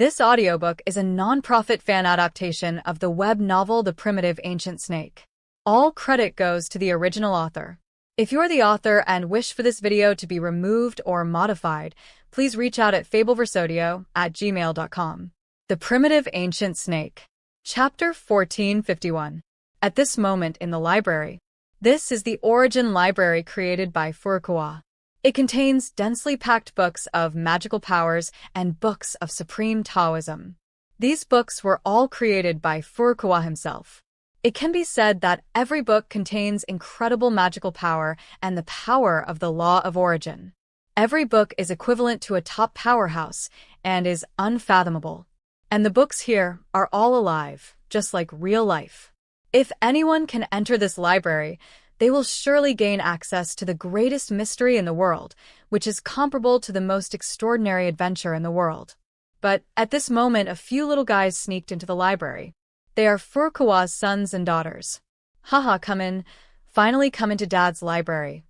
This audiobook is a non-profit fan adaptation of the web novel The Primitive Ancient Snake. All credit goes to the original author. If you're the author and wish for this video to be removed or modified, please reach out at fabelverse@gmail.com. The Primitive Ancient Snake. Chapter 1451. At this moment in the library. This is the Origin Library created by Furukawa. It contains densely packed books of magical powers and books of supreme Taoism. These books were all created by Furukawa himself. It can be said that every book contains incredible magical power and the power of the law of origin. Every book is equivalent to a top powerhouse and is unfathomable. And the books here are all alive, just like real life. If anyone can enter this library, they will surely gain access to the greatest mystery in the world, which is comparable to the most extraordinary adventure in the world. But at this moment, a few little guys sneaked into the library. They are Furukawa's sons and daughters. Haha, come in. Finally come into Dad's library.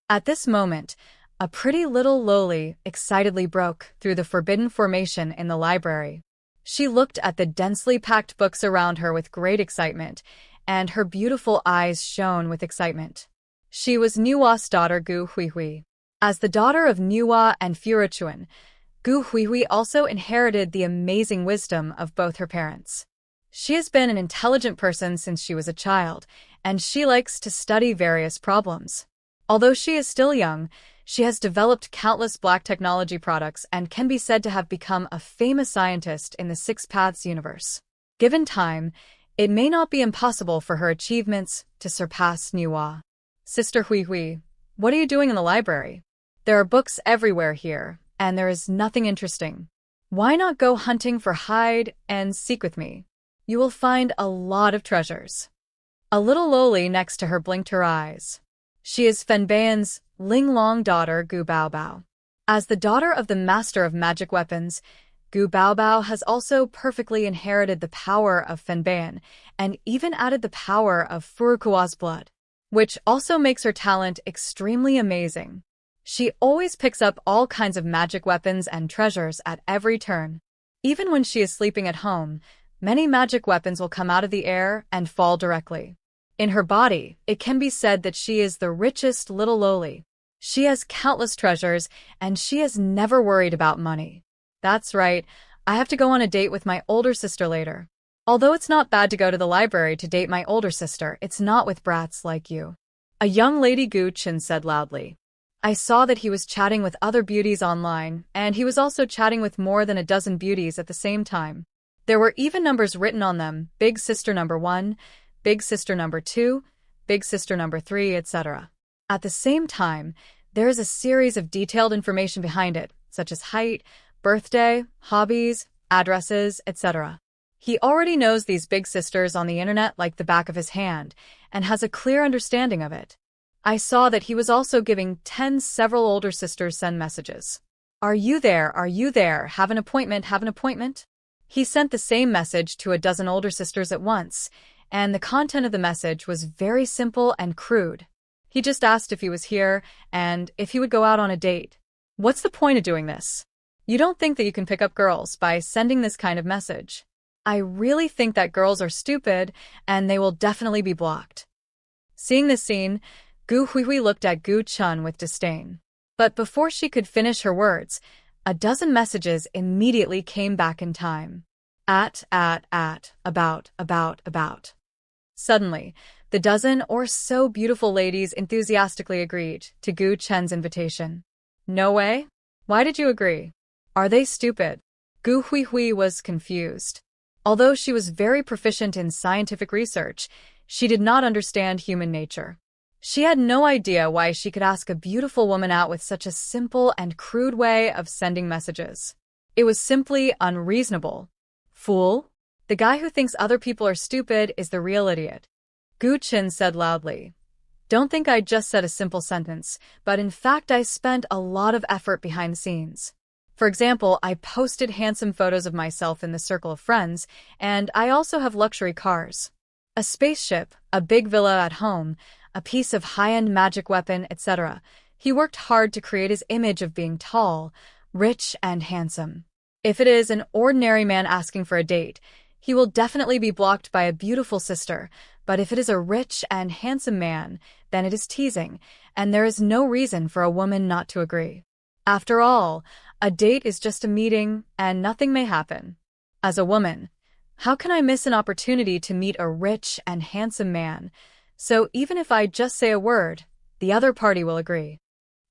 At this moment, a pretty little loli excitedly broke through the forbidden formation in the library. She looked at the densely packed books around her with great excitement, and her beautiful eyes shone with excitement. She was Nuwa's daughter Gu Huihui. As the daughter of Nuwa and Furuchuan, Gu Huihui also inherited the amazing wisdom of both her parents. She has been an intelligent person since she was a child, and she likes to study various problems. Although she is still young, she has developed countless black technology products and can be said to have become a famous scientist in the Six Paths universe. Given time, it may not be impossible for her achievements to surpass Nuwa. Sister Huihui, what are you doing in the library? There are books everywhere here, and there is nothing interesting. Why not go hunting for hide and seek with me? You will find a lot of treasures. A little loli next to her blinked her eyes. She is Fenbayan's Linglong daughter Gu Baobao. As the daughter of the master of magic weapons, Gu Baobao has also perfectly inherited the power of Fenbayan and even added the power of Furukawa's blood, which also makes her talent extremely amazing. She always picks up all kinds of magic weapons and treasures at every turn. Even when she is sleeping at home, many magic weapons will come out of the air and fall directly. In her body, it can be said that she is the richest little loli. She has countless treasures, and she has never worried about money. That's right, I have to go on a date with my older sister later. Although it's not bad to go to the library to date my older sister, it's not with brats like you. A young lady Gu Chin said loudly. I saw that he was chatting with other beauties online, and he was also chatting with more than a dozen beauties at the same time. There were even numbers written on them, big sister number 1, big sister number 2, big sister number 3, etc. At the same time, there is a series of detailed information behind it, such as height, birthday, hobbies, addresses, etc. He already knows these big sisters on the internet like the back of his hand and has a clear understanding of it. I saw that he was also giving several older sisters send messages. Are you there? Are you there? Have an appointment, have an appointment? He sent the same message to a dozen older sisters at once, and the content of the message was very simple and crude. He just asked if he was here and if he would go out on a date. What's the point of doing this? You don't think that you can pick up girls by sending this kind of message. I really think that girls are stupid, and they will definitely be blocked. Seeing this scene, Gu Huihui looked at Gu Chun with disdain. But before she could finish her words, a dozen messages immediately came back in time. About. Suddenly, the dozen or so beautiful ladies enthusiastically agreed to Gu Chen's invitation. No way? Why did you agree? Are they stupid? Gu Huihui was confused. Although she was very proficient in scientific research, she did not understand human nature. She had no idea why she could ask a beautiful woman out with such a simple and crude way of sending messages. It was simply unreasonable. Fool! The guy who thinks other people are stupid is the real idiot. Gu Chin said loudly. Don't think I just said a simple sentence, but in fact I spent a lot of effort behind the scenes. For example, I posted handsome photos of myself in the circle of friends, and I also have luxury cars. A spaceship, a big villa at home, a piece of high-end magic weapon, etc. He worked hard to create his image of being tall, rich, and handsome. If it is an ordinary man asking for a date, he will definitely be blocked by a beautiful sister, but if it is a rich and handsome man, then it is teasing, and there is no reason for a woman not to agree. After all, a date is just a meeting, and nothing may happen. As a woman, how can I miss an opportunity to meet a rich and handsome man? So even if I just say a word, the other party will agree.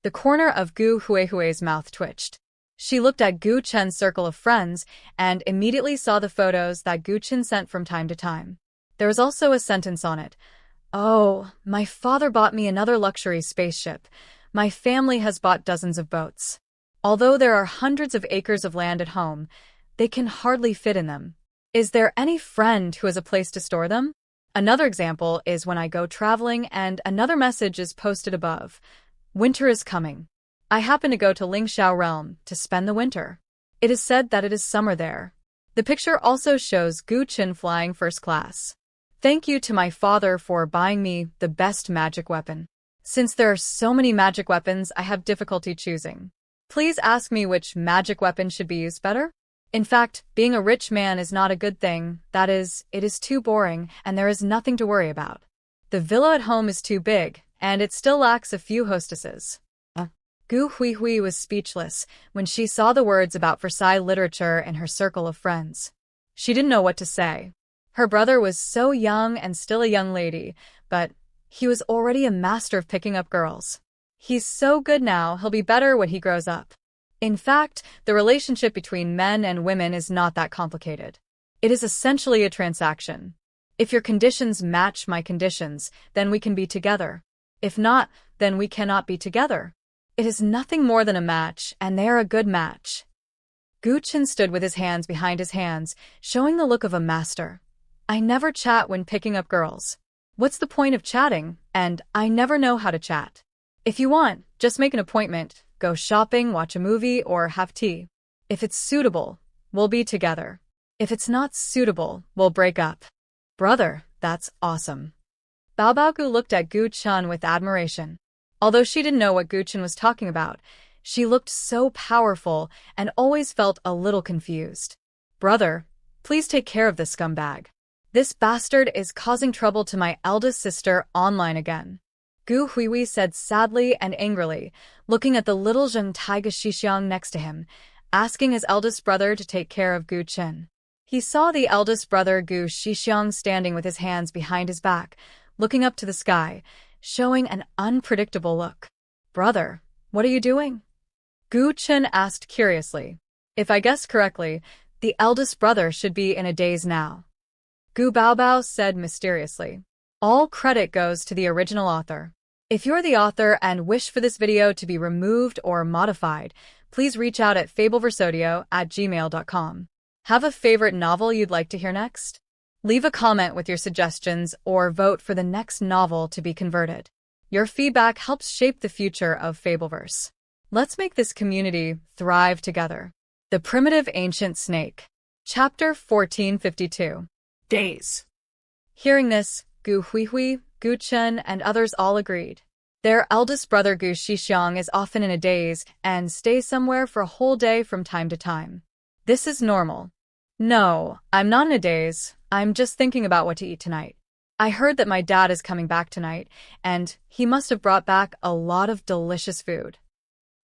The corner of Gu Huihui's mouth twitched. She looked at Gu Chen's circle of friends and immediately saw the photos that Gu Chen sent from time to time. There was also a sentence on it. Oh, my father bought me another luxury spaceship. My family has bought dozens of boats. Although there are hundreds of acres of land at home, they can hardly fit in them. Is there any friend who has a place to store them? Another example is when I go traveling and another message is posted above. Winter is coming. I happen to go to Lingxiao realm to spend the winter. It is said that it is summer there. The picture also shows Gu Chen flying first class. Thank you to my father for buying me the best magic weapon. Since there are so many magic weapons, I have difficulty choosing. Please ask me which magic weapon should be used better. In fact, being a rich man is not a good thing. That is, it is too boring and there is nothing to worry about. The villa at home is too big, and it still lacks a few hostesses. Gu Huihui was speechless when she saw the words about Versailles literature in her circle of friends. She didn't know what to say. Her brother was so young and still a young lady, but he was already a master of picking up girls. He's so good now, he'll be better when he grows up. In fact, the relationship between men and women is not that complicated. It is essentially a transaction. If your conditions match my conditions, then we can be together. If not, then we cannot be together. It is nothing more than a match, and they are a good match. Gu Chen stood with his hands behind his hands, showing the look of a master. I never chat when picking up girls. What's the point of chatting? And I never know how to chat. If you want, just make an appointment, go shopping, watch a movie, or have tea. If it's suitable, we'll be together. If it's not suitable, we'll break up. Brother, that's awesome. Bao Baogu looked at Gu Chen with admiration. Although she didn't know what Gu Chen was talking about, she looked so powerful and always felt a little confused. Brother, please take care of this scumbag. This bastard is causing trouble to my eldest sister online again. Gu Huihui said sadly and angrily, looking at the little Zheng Taiga Xixiang next to him, asking his eldest brother to take care of Gu Chen. He saw the eldest brother Gu Xixiang standing with his hands behind his back, looking up to the sky, showing an unpredictable look. Brother, what are you doing? Gu Chen asked curiously. If I guessed correctly, the eldest brother should be in a daze now. Gu Baobao said mysteriously. All credit goes to the original author. If you're the author and wish for this video to be removed or modified, please reach out at fabelversodio@gmail.com. Have a favorite novel you'd like to hear next? Leave a comment with your suggestions or vote for the next novel to be converted. Your feedback helps shape the future of Fabelverse. Let's make this community thrive together. The Primitive Ancient Snake. Chapter 1452. Days. Hearing this, Gu Huihui, Gu Chen, and others all agreed. Their eldest brother Gu Xixiang is often in a daze and stays somewhere for a whole day from time to time. This is normal. No, I'm not in a daze. I'm just thinking about what to eat tonight. I heard that my dad is coming back tonight, and he must have brought back a lot of delicious food.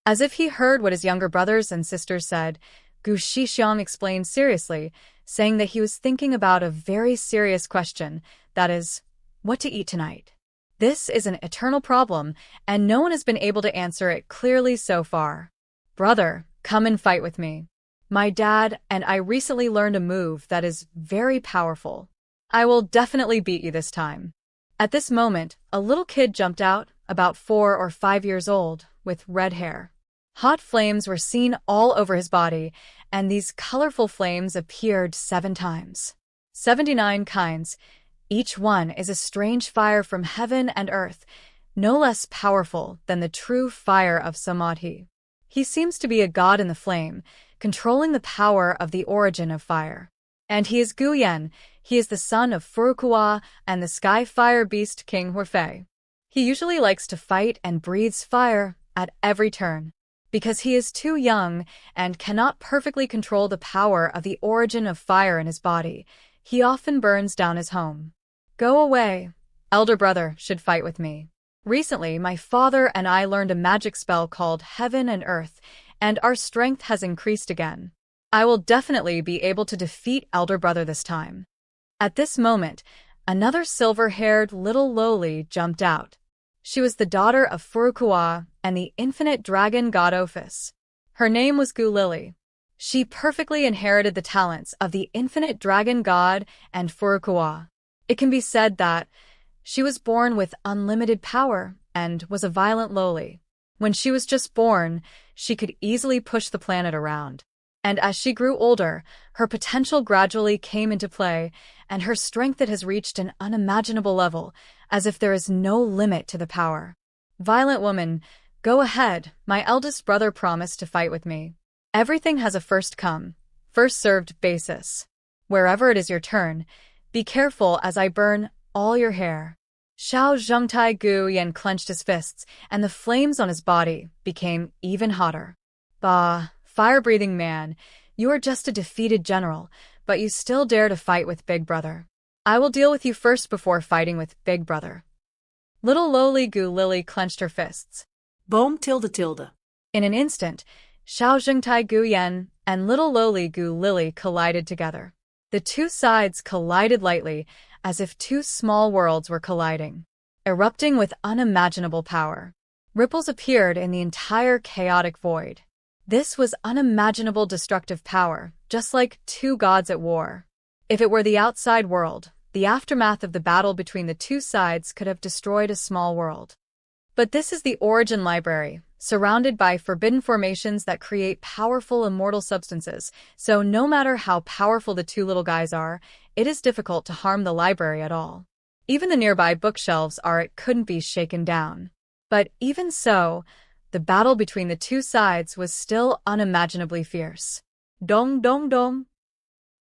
As if he heard what his younger brothers and sisters said, Gu Xixiang explained seriously, saying that he was thinking about a very serious question, that is, what to eat tonight. This is an eternal problem, and no one has been able to answer it clearly so far. Brother, come and fight with me. My dad and I recently learned a move that is very powerful. I will definitely beat you this time. At this moment, a little kid jumped out, about 4 or 5 years old, with red hair. Hot flames were seen all over his body, and these colorful flames appeared 7 times. 79 kinds. Each one is a strange fire from heaven and earth, no less powerful than the true fire of Samadhi. He seems to be a god in the flame, controlling the power of the origin of fire. And he is Gu Yan. He is the son of Furukawa and the sky fire beast King Huifei. He usually likes to fight and breathes fire at every turn. Because he is too young and cannot perfectly control the power of the origin of fire in his body, he often burns down his home. Go away. Elder brother should fight with me. Recently, my father and I learned a magic spell called Heaven and Earth, and our strength has increased again. I will definitely be able to defeat Elder brother this time. At this moment, another silver-haired little loli jumped out. She was the daughter of Furukawa and the infinite dragon god Ophis. Her name was Gu Lily. She perfectly inherited the talents of the infinite dragon god and Furukawa. It can be said that she was born with unlimited power and was a violent loli. When she was just born, she could easily push the planet around. And as she grew older, her potential gradually came into play, and her strength has reached an unimaginable level, as if there is no limit to the power. Violent woman, go ahead, my eldest brother promised to fight with me. Everything has a first come, first served basis. Wherever it is your turn, be careful as I burn all your hair. Xiao Zhengtai Gu Yan clenched his fists, and the flames on his body became even hotter. Bah, fire-breathing man, you are just a defeated general, but you still dare to fight with Big Brother. I will deal with you first before fighting with Big Brother. Little lowly Gu Lily clenched her fists. Boom tilde tilde. In an instant, Xiao Zhengtai Gu Yan and little lowly Gu Lily collided together. The two sides collided lightly, as if two small worlds were colliding, erupting with unimaginable power. Ripples appeared in the entire chaotic void. This was unimaginable destructive power, just like two gods at war. If it were the outside world, the aftermath of the battle between the two sides could have destroyed a small world. But this is the Origin Library, surrounded by forbidden formations that create powerful immortal substances, so no matter how powerful the two little guys are, it is difficult to harm the library at all. Even the nearby bookshelves couldn't be shaken down. But even so, the battle between the two sides was still unimaginably fierce. Dong dong dong.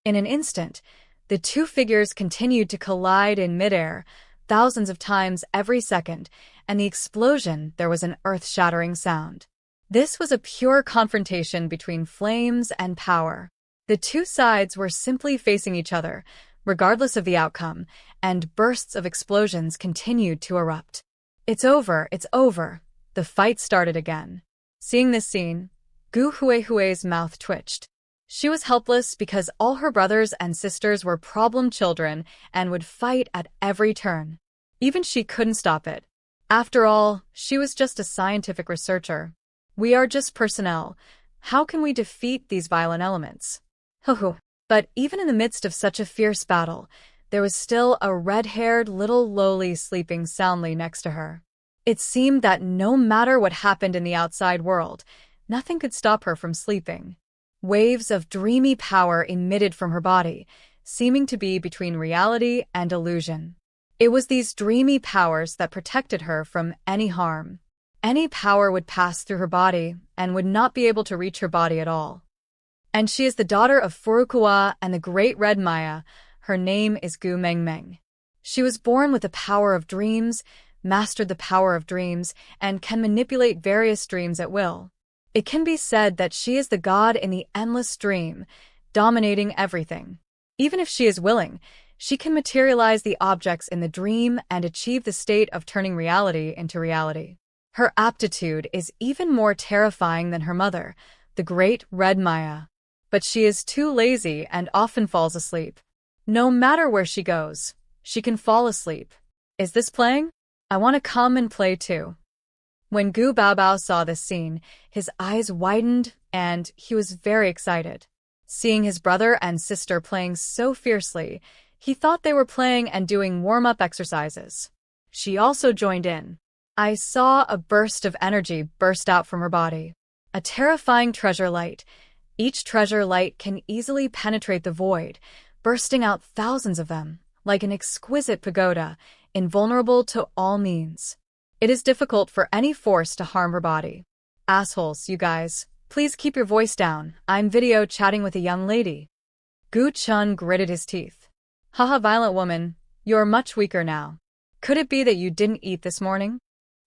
In an instant, the two figures continued to collide in midair, thousands of times every second, and the explosion, there was an earth-shattering sound. This was a pure confrontation between flames and power. The two sides were simply facing each other, regardless of the outcome, and bursts of explosions continued to erupt. It's over, it's over. The fight started again. Seeing this scene, Gu Hui's mouth twitched. She was helpless because all her brothers and sisters were problem children and would fight at every turn. Even she couldn't stop it. After all, she was just a scientific researcher. We are just personnel. How can we defeat these violent elements? But even in the midst of such a fierce battle, there was still a red-haired little loli sleeping soundly next to her. It seemed that no matter what happened in the outside world, nothing could stop her from sleeping. Waves of dreamy power emitted from her body, seeming to be between reality and illusion. It was these dreamy powers that protected her from any harm. Any power would pass through her body and would not be able to reach her body at all. And she is the daughter of Furukawa and the great Red Maya. Her name is Gu Mengmeng. She was born with the power of dreams, mastered the power of dreams, and can manipulate various dreams at will. It can be said that she is the god in the endless dream, dominating everything. Even if she is willing, she can materialize the objects in the dream and achieve the state of turning reality into reality. Her aptitude is even more terrifying than her mother, the great Red Maya. But she is too lazy and often falls asleep. No matter where she goes, she can fall asleep. Is this playing? I want to come and play too. When Gu Baobao saw this scene, his eyes widened and he was very excited. Seeing his brother and sister playing so fiercely, he thought they were playing and doing warm-up exercises. She also joined in. I saw a burst of energy burst out from her body. A terrifying treasure light. Each treasure light can easily penetrate the void, bursting out thousands of them, like an exquisite pagoda, invulnerable to all means. It is difficult for any force to harm her body. Assholes, you guys. Please keep your voice down. I'm video chatting with a young lady. Gu Chun gritted his teeth. Haha, violent woman. You're much weaker now. Could it be that you didn't eat this morning?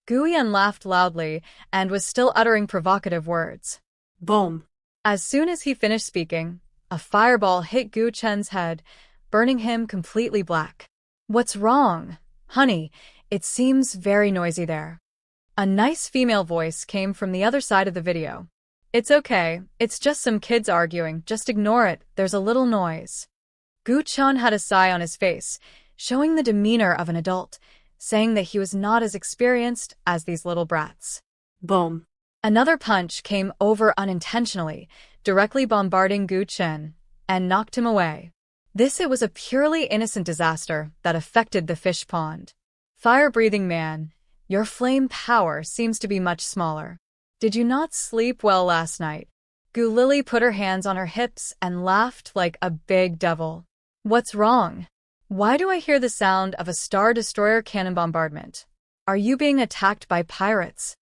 Gu Yan laughed loudly and was still uttering provocative words. Boom. As soon as he finished speaking, a fireball hit Gu Chen's head, burning him completely black. What's wrong? Honey, it seems very noisy there. A nice female voice came from the other side of the video. It's okay, it's just some kids arguing, just ignore it, there's a little noise. Gu Chen had a sigh on his face, showing the demeanor of an adult, saying that he was not as experienced as these little brats. Boom. Another punch came over unintentionally, directly bombarding Gu Chen, and knocked him away. It was a purely innocent disaster that affected the fish pond. Fire-breathing man, your flame power seems to be much smaller. Did you not sleep well last night? Gu Lily put her hands on her hips and laughed like a big devil. What's wrong? Why do I hear the sound of a Star Destroyer cannon bombardment? Are you being attacked by pirates?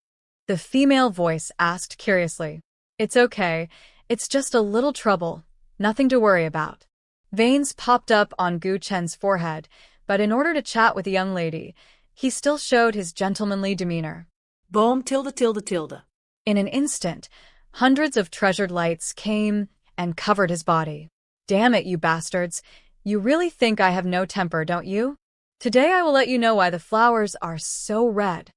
The female voice asked curiously. It's okay, it's just a little trouble, nothing to worry about. Veins popped up on Gu Chen's forehead, but in order to chat with the young lady, he still showed his gentlemanly demeanor. Boom, tilde, tilde, tilde. In an instant, hundreds of treasured lights came and covered his body. Damn it, you bastards. You really think I have no temper, don't you? Today I will let you know why the flowers are so red.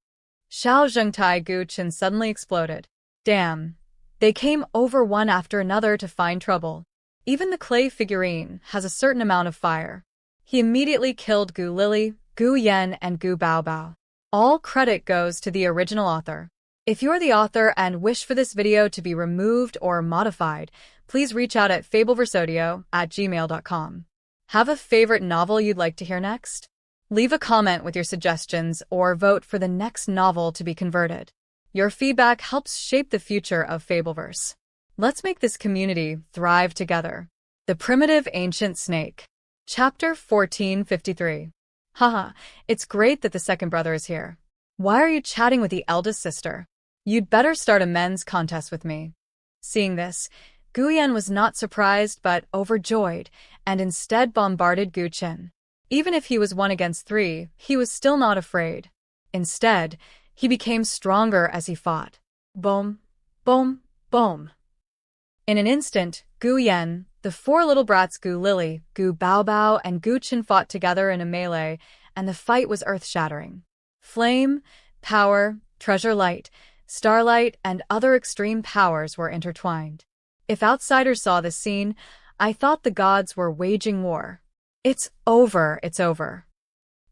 Xiao Zhengtai Gu Chen suddenly exploded. Damn. They came over one after another to find trouble. Even the clay figurine has a certain amount of fire. He immediately killed Gu Lily, Gu Yan, and Gu Baobao. All credit goes to the original author. If you're the author and wish for this video to be removed or modified, please reach out at fabelversodio@gmail.com. Have a favorite novel you'd like to hear next? Leave a comment with your suggestions or vote for the next novel to be converted. Your feedback helps shape the future of Fabelverse. Let's make this community thrive together. The Primitive Ancient Snake. Chapter 1453. Haha, it's great that the second brother is here. Why are you chatting with the eldest sister? You'd better start a men's contest with me. Seeing this, Gu Yan was not surprised but overjoyed, and instead bombarded Gu Chen. Even if he was 1 against 3, he was still not afraid. Instead, he became stronger as he fought. Boom, boom, boom. In an instant, Gu Yan, the 4 little brats Gu Lily, Gu Baobao, and Gu Chen fought together in a melee, and the fight was earth-shattering. Flame, power, treasure light, starlight, and other extreme powers were intertwined. If outsiders saw this scene, I thought the gods were waging war. It's over, it's over.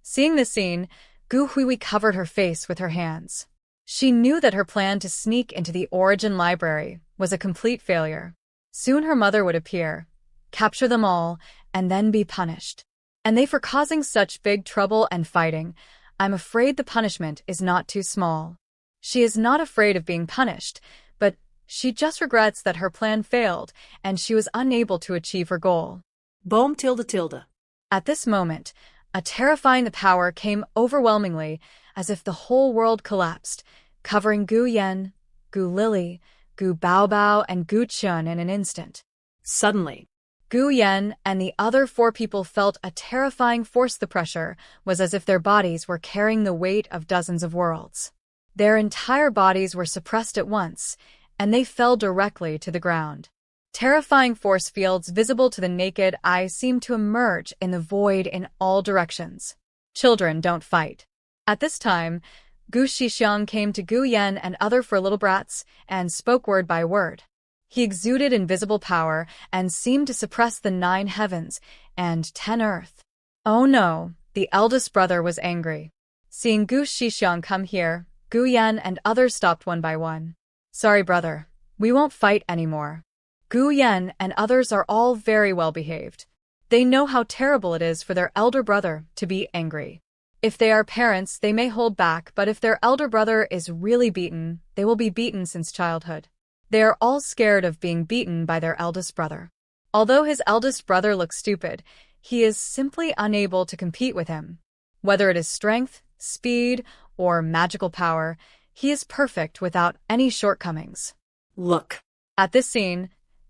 Seeing this scene, Gu Huihui covered her face with her hands. She knew that her plan to sneak into the Origin Library was a complete failure. Soon her mother would appear, capture them all, and then be punished. And they for causing such big trouble and fighting, I'm afraid the punishment is not too small. She is not afraid of being punished, but she just regrets that her plan failed and she was unable to achieve her goal. Boom, tilde, tilde. At this moment, a terrifying power came overwhelmingly, as if the whole world collapsed, covering Gu Yan, Gu Lily, Gu Baobao, and Gu Chen in an instant. Suddenly, Gu Yan and the other 4 people felt a terrifying force. The pressure was as if their bodies were carrying the weight of dozens of worlds. Their entire bodies were suppressed at once, and they fell directly to the ground. Terrifying force fields visible to the naked eye seemed to emerge in the void in all directions. Children don't fight. At this time, Gu Shixiang came to Gu Yan and other 4 little brats and spoke word by word. He exuded invisible power and seemed to suppress the 9 heavens and 10 earth. Oh no, the eldest brother was angry. Seeing Gu Shixiang come here, Gu Yan and others stopped one by one. Sorry brother, we won't fight anymore. Gu Yan and others are all very well behaved. They know how terrible it is for their elder brother to be angry. If they are parents, they may hold back, but if their elder brother is really beaten, they will be beaten since childhood. They are all scared of being beaten by their eldest brother. Although his eldest brother looks stupid, he is simply unable to compete with him. Whether it is strength, speed, or magical power, he is perfect without any shortcomings. Look. At this scene,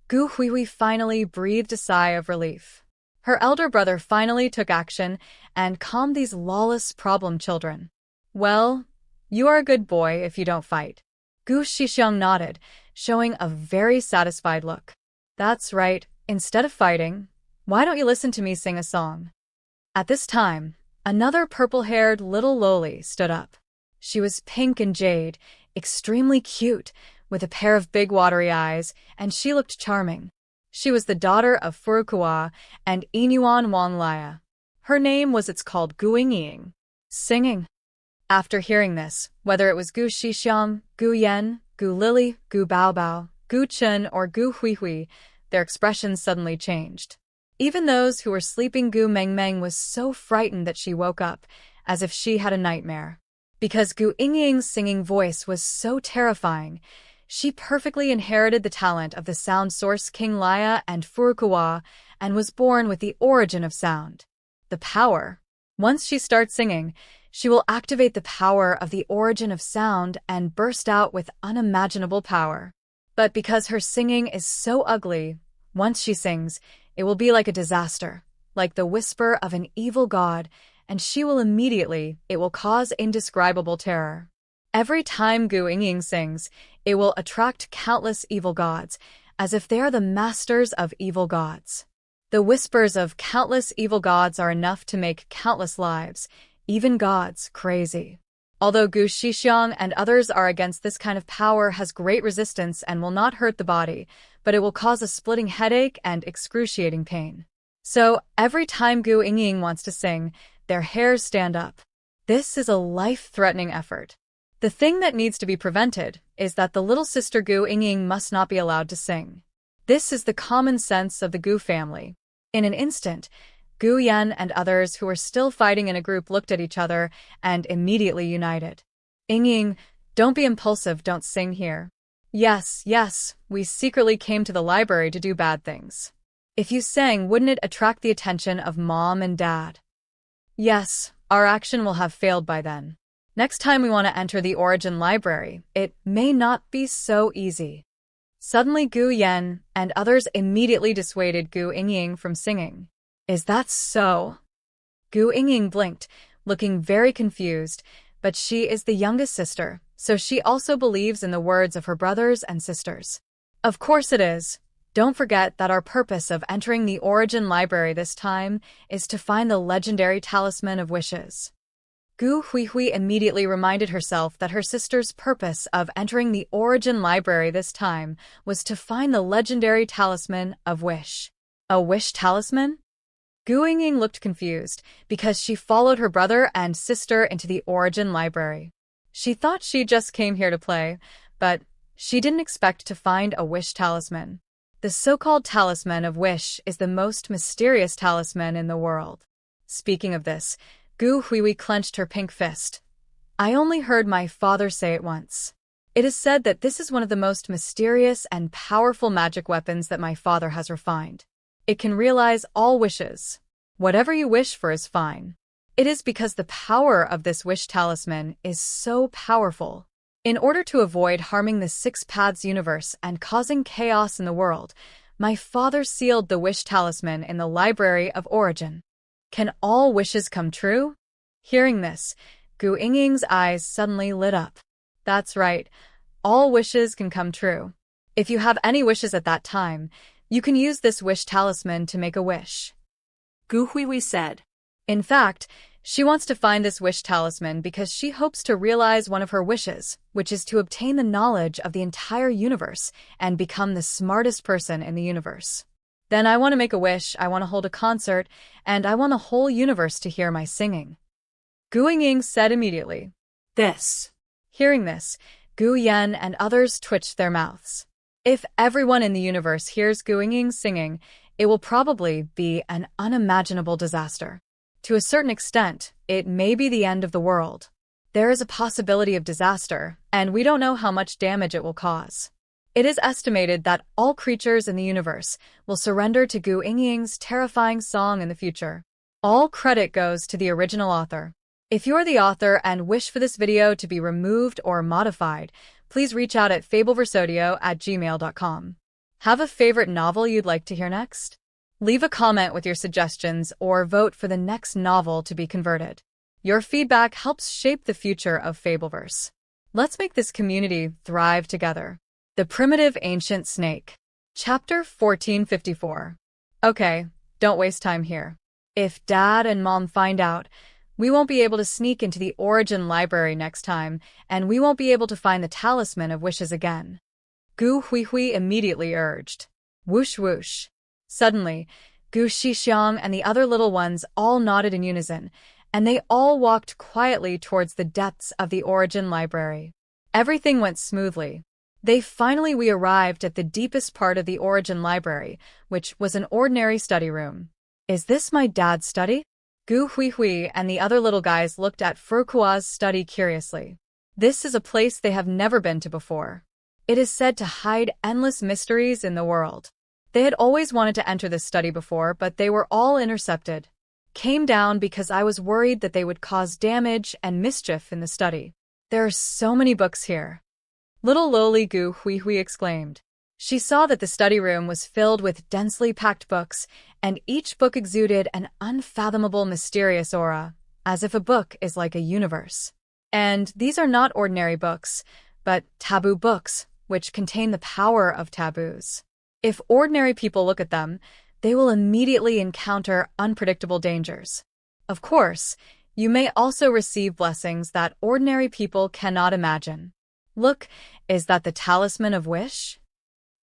Gu Huihui finally breathed a sigh of relief. Her elder brother finally took action and calmed these lawless problem children. Well, You are a good boy if you don't fight. Gu Shixiang nodded, showing a very satisfied look. That's right, instead of fighting, why don't you listen to me sing a song? At this time, another purple-haired little loli stood up. She was pink and jade, extremely cute, with a pair of big watery eyes, and she looked charming. She was the daughter of Furukawa and Inuan Wanglaya. Her name was called Gu Ying. Singing. After hearing this, whether it was Gu Shixiang, Gu Yen, Gu Lily, Gu Baobao, Gu Chen, or Gu Huihui, their expressions suddenly changed. Even those who were sleeping, Gu Mengmeng was so frightened that she woke up, as if she had a nightmare. Because Gu Yingying's singing voice was so terrifying, she perfectly inherited the talent of the sound source King Laya and Furukawa and was born with the origin of sound. The power. Once she starts singing, she will activate the power of the origin of sound and burst out with unimaginable power. But because her singing is so ugly, once she sings, it will be like a disaster, like the whisper of an evil god, and it will cause indescribable terror. Every time Gu Yingying sings, it will attract countless evil gods, as if they are the masters of evil gods. The whispers of countless evil gods are enough to make countless lives, even gods, crazy. Although Gu Shixiang and others are against this kind of power has great resistance and will not hurt the body, but it will cause a splitting headache and excruciating pain. So, every time Gu Yingying wants to sing, their hairs stand up. This is a life-threatening effort. The thing that needs to be prevented is that the little sister Gu Yingying must not be allowed to sing. This is the common sense of the Gu family. In an instant, Gu Yan and others who were still fighting in a group looked at each other and immediately united. Yingying, don't be impulsive, don't sing here. Yes, we secretly came to the library to do bad things. If you sang, wouldn't it attract the attention of mom and dad? Yes, our action will have failed by then. Next time we want to enter the Origin Library, it may not be so easy. Suddenly Gu Yan and others immediately dissuaded Gu Yingying from singing. Is that so? Gu Yingying blinked, looking very confused, but she is the youngest sister, so she also believes in the words of her brothers and sisters. Of course it is. Don't forget that our purpose of entering the Origin Library this time is to find the legendary Talisman of Wishes. Gu Huihui immediately reminded herself that her sister's purpose of entering the Origin Library this time was to find the legendary Talisman of Wish. A wish talisman? Gu Yingying looked confused because she followed her brother and sister into the Origin Library. She thought she just came here to play, but she didn't expect to find a wish talisman. The so-called Talisman of Wish is the most mysterious talisman in the world. Speaking of this, Gu Huihui clenched her pink fist. I only heard my father say it once. It is said that this is one of the most mysterious and powerful magic weapons that my father has refined. It can realize all wishes. Whatever you wish for is fine. It is because the power of this wish talisman is so powerful. In order to avoid harming the Six Paths universe and causing chaos in the world, my father sealed the wish talisman in the Library of Origin. Can all wishes come true? Hearing this, Gu Yingying's eyes suddenly lit up. That's right, all wishes can come true. If you have any wishes at that time, you can use this wish talisman to make a wish. Gu Huihui said. In fact, she wants to find this wish talisman because she hopes to realize one of her wishes, which is to obtain the knowledge of the entire universe and become the smartest person in the universe. Then I want to make a wish, I want to hold a concert, and I want the whole universe to hear my singing. Gu Yingying said immediately. This. Hearing this, Gu Yan and others twitched their mouths. If everyone in the universe hears Gu Yingying singing, it will probably be an unimaginable disaster. To a certain extent, it may be the end of the world. There is a possibility of disaster, and we don't know how much damage it will cause. It is estimated that all creatures in the universe will surrender to Gu Yingying's terrifying song in the future. All credit goes to the original author. If you're the author and wish for this video to be removed or modified, please reach out at fabelversodio@gmail.com. Have a favorite novel you'd like to hear next? Leave a comment with your suggestions or vote for the next novel to be converted. Your feedback helps shape the future of Fabelverse. Let's make this community thrive together. The Primitive Ancient Snake. Chapter 1454. Okay, don't waste time here. If Dad and Mom find out, we won't be able to sneak into the Origin Library next time, and we won't be able to find the Talisman of Wishes again. Gu Huihui immediately urged. Whoosh whoosh. Suddenly, Gu Shixiang and the other little ones all nodded in unison, and they all walked quietly towards the depths of the Origin Library. Everything went smoothly. We arrived at the deepest part of the Origin Library, which was an ordinary study room. Is this my dad's study? Gu Huihui and the other little guys looked at Furukawa's study curiously. This is a place they have never been to before. It is said to hide endless mysteries in the world. They had always wanted to enter this study before, but they were all intercepted. Came down because I was worried that they would cause damage and mischief in the study. There are so many books here. Little lowly Gu Huihui exclaimed. She saw that the study room was filled with densely packed books, and each book exuded an unfathomable mysterious aura, as if a book is like a universe. And these are not ordinary books, but taboo books, which contain the power of taboos. If ordinary people look at them, they will immediately encounter unpredictable dangers. Of course, you may also receive blessings that ordinary people cannot imagine. Look, is that the Talisman of Wish?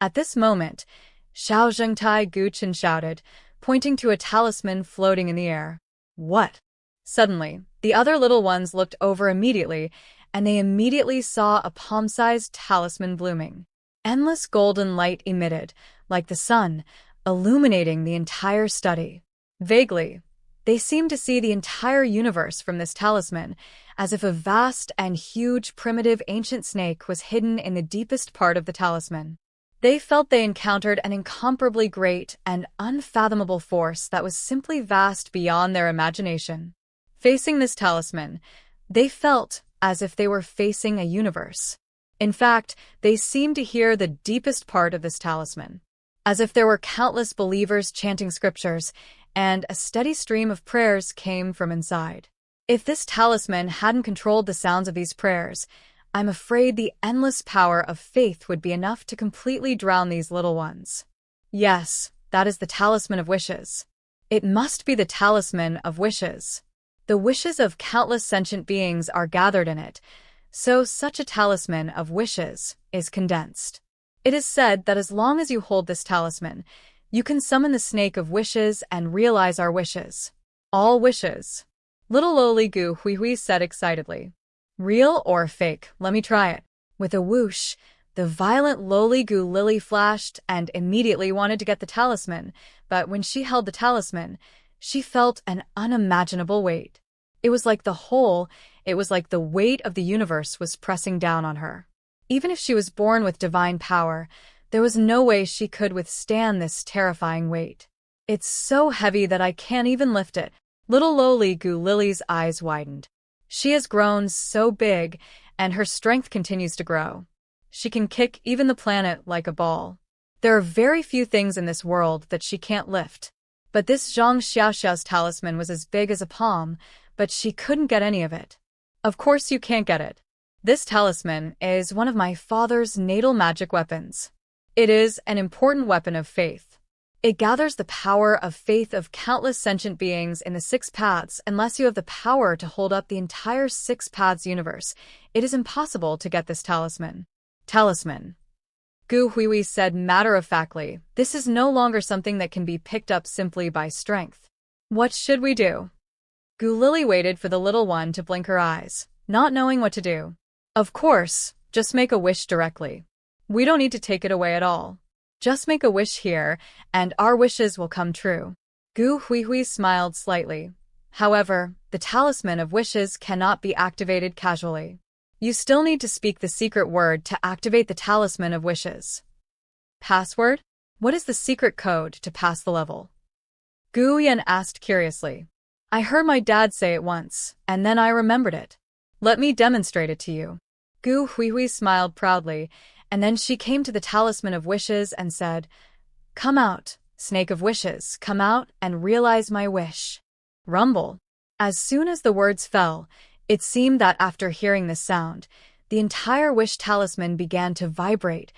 At this moment, Xiao Zhengtai Guchen shouted, pointing to a talisman floating in the air. What? Suddenly, the other little ones looked over immediately, and they immediately saw a palm-sized talisman blooming. Endless golden light emitted, like the sun, illuminating the entire study. Vaguely, they seemed to see the entire universe from this talisman, as if a vast and huge primitive ancient snake was hidden in the deepest part of the talisman. They felt they encountered an incomparably great and unfathomable force that was simply vast beyond their imagination. Facing this talisman, they felt as if they were facing a universe. In fact, they seemed to hear the deepest part of this talisman, as if there were countless believers chanting scriptures, and a steady stream of prayers came from inside. If this talisman hadn't controlled the sounds of these prayers, I'm afraid the endless power of faith would be enough to completely drown these little ones. Yes, that is the Talisman of Wishes. It must be the Talisman of Wishes. The wishes of countless sentient beings are gathered in it, so such a Talisman of Wishes is condensed. It is said that as long as you hold this talisman, you can summon the Snake of Wishes and realize our wishes. All wishes. Little lowly Gu Huihui said excitedly. Real or fake? Let me try it. With a whoosh, the violent lowly Gu Lily flashed and immediately wanted to get the talisman, but when she held the talisman, she felt an unimaginable weight. It was like the weight of the universe was pressing down on her. Even if she was born with divine power, there was no way she could withstand this terrifying weight. It's so heavy that I can't even lift it. Little lowly Gu Lily's eyes widened. She has grown so big, and her strength continues to grow. She can kick even the planet like a ball. There are very few things in this world that she can't lift. But this Xianxia's talisman was as big as a palm, but she couldn't get any of it. Of course you can't get it. This talisman is one of my father's natal magic weapons. It is an important weapon of faith. It gathers the power of faith of countless sentient beings in the six paths. Unless you have the power to hold up the entire six paths universe, it is impossible to get this talisman. Talisman. Gu Huihui said matter-of-factly, this is no longer something that can be picked up simply by strength. What should we do? Gu Lily waited for the little one to blink her eyes, not knowing what to do. Of course, just make a wish directly. We don't need to take it away at all. Just make a wish here, and our wishes will come true. Gu Huihui smiled slightly. However, the Talisman of Wishes cannot be activated casually. You still need to speak the secret word to activate the Talisman of Wishes. Password? What is the secret code to pass the level? Gu Yan asked curiously. I heard my dad say it once, and then I remembered it. Let me demonstrate it to you. Gu Huihui smiled proudly, and then she came to the Talisman of Wishes and said, Come out, Snake of Wishes, come out and realize my wish. Rumble. As soon as the words fell, it seemed that after hearing this sound, the entire wish talisman began to vibrate,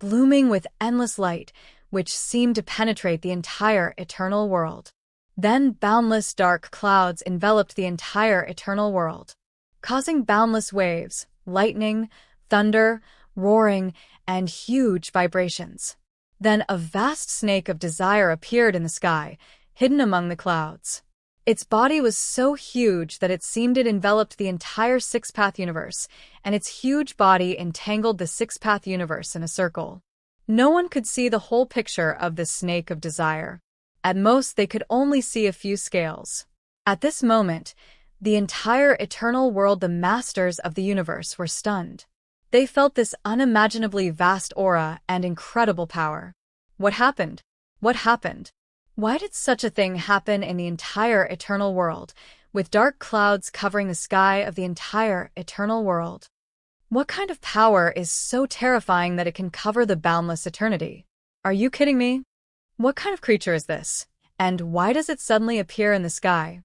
blooming with endless light, which seemed to penetrate the entire eternal world. Then boundless dark clouds enveloped the entire eternal world, causing boundless waves, lightning, thunder, roaring, and huge vibrations. Then a vast snake of desire appeared in the sky, hidden among the clouds. Its body was so huge that it seemed it enveloped the entire six-path universe, and its huge body entangled the six-path universe in a circle. No one could see the whole picture of this snake of desire. At most, they could only see a few scales. At this moment, the entire eternal world, the masters of the universe, were stunned. They felt this unimaginably vast aura and incredible power. What happened? What happened? Why did such a thing happen in the entire eternal world, with dark clouds covering the sky of the entire eternal world? What kind of power is so terrifying that it can cover the boundless eternity? Are you kidding me? What kind of creature is this? And why does it suddenly appear in the sky?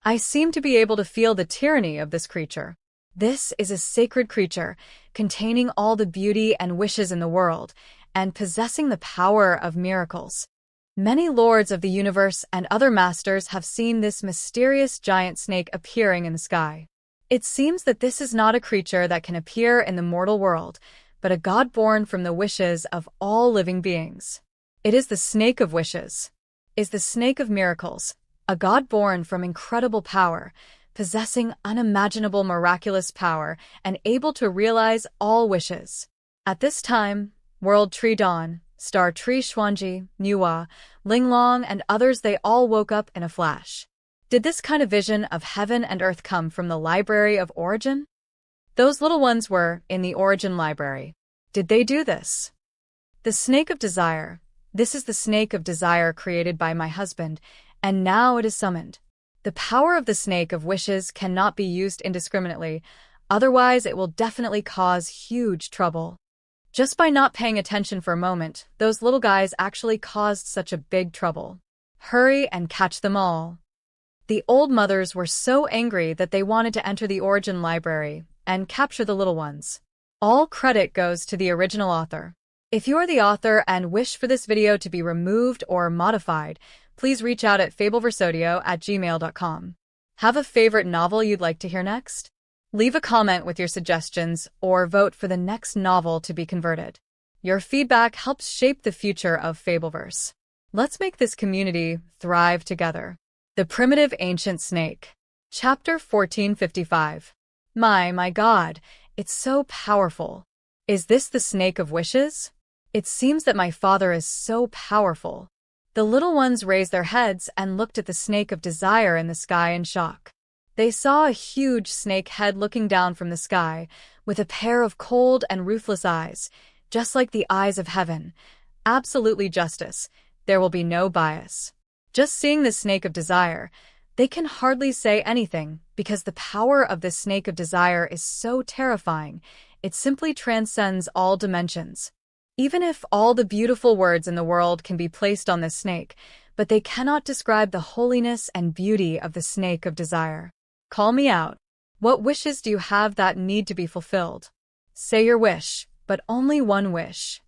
I seem to be able to feel the tyranny of this creature. This is a sacred creature, containing all the beauty and wishes in the world, and possessing the power of miracles. Many lords of the universe and other masters have seen this mysterious giant snake appearing in the sky. It seems that this is not a creature that can appear in the mortal world, but a god born from the wishes of all living beings. It is the snake of wishes, is the snake of miracles, a god born from incredible power, possessing unimaginable miraculous power and able to realize all wishes. At this time, World Tree Dawn, Star Tree Xuanji, Nuwa, Linglong, and others, they all woke up in a flash. Did this kind of vision of heaven and earth come from the Library of Origin? Those little ones were in the Origin Library. Did they do this? The Snake of Desire. This is the Snake of Desire created by my husband, and now it is summoned. The power of the Snake of Wishes cannot be used indiscriminately, otherwise it will definitely cause huge trouble. Just by not paying attention for a moment, those little guys actually caused such a big trouble. Hurry and catch them all. The old mothers were so angry that they wanted to enter the Origin Library and capture the little ones. All credit goes to the original author. If you are the author and wish for this video to be removed or modified, please reach out at fabelversodio@gmail.com. Have a favorite novel you'd like to hear next? Leave a comment with your suggestions or vote for the next novel to be converted. Your feedback helps shape the future of Fabelverse. Let's make this community thrive together. The Primitive Ancient Snake. Chapter 1455. My God, it's so powerful. Is this the Snake of Wishes? It seems that my father is so powerful. The little ones raised their heads and looked at the Snake of Desire in the sky in shock. They saw a huge snake head looking down from the sky, with a pair of cold and ruthless eyes, just like the eyes of heaven. Absolutely justice. There will be no bias. Just seeing the Snake of Desire, they can hardly say anything, because the power of this Snake of Desire is so terrifying, it simply transcends all dimensions. Even if all the beautiful words in the world can be placed on this snake, but they cannot describe the holiness and beauty of the Snake of Desire. Call me out. What wishes do you have that need to be fulfilled? Say your wish, but only one wish.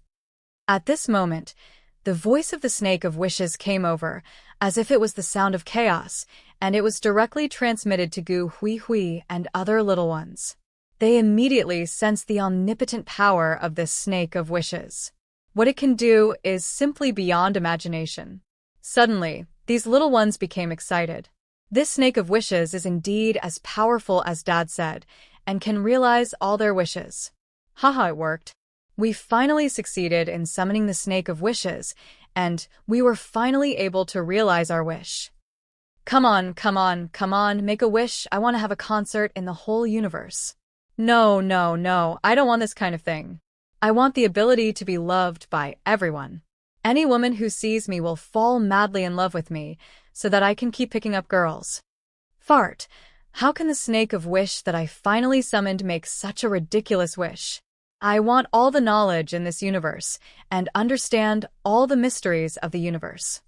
At this moment, the voice of the Snake of Wishes came over, as if it was the sound of chaos, and it was directly transmitted to Gu Hui Hui and other little ones. They immediately sensed the omnipotent power of this Snake of Wishes. What it can do is simply beyond imagination. Suddenly, these little ones became excited. This Snake of Wishes is indeed as powerful as Dad said, and can realize all their wishes. Haha, it worked. We finally succeeded in summoning the Snake of Wishes, and we were finally able to realize our wish. Come on, make a wish. I want to have a concert in the whole universe. No, I don't want this kind of thing. I want the ability to be loved by everyone. Any woman who sees me will fall madly in love with me, so that I can keep picking up girls. Fart. How can the Snake of Wish that I finally summoned make such a ridiculous wish? I want all the knowledge in this universe, and understand all the mysteries of the universe.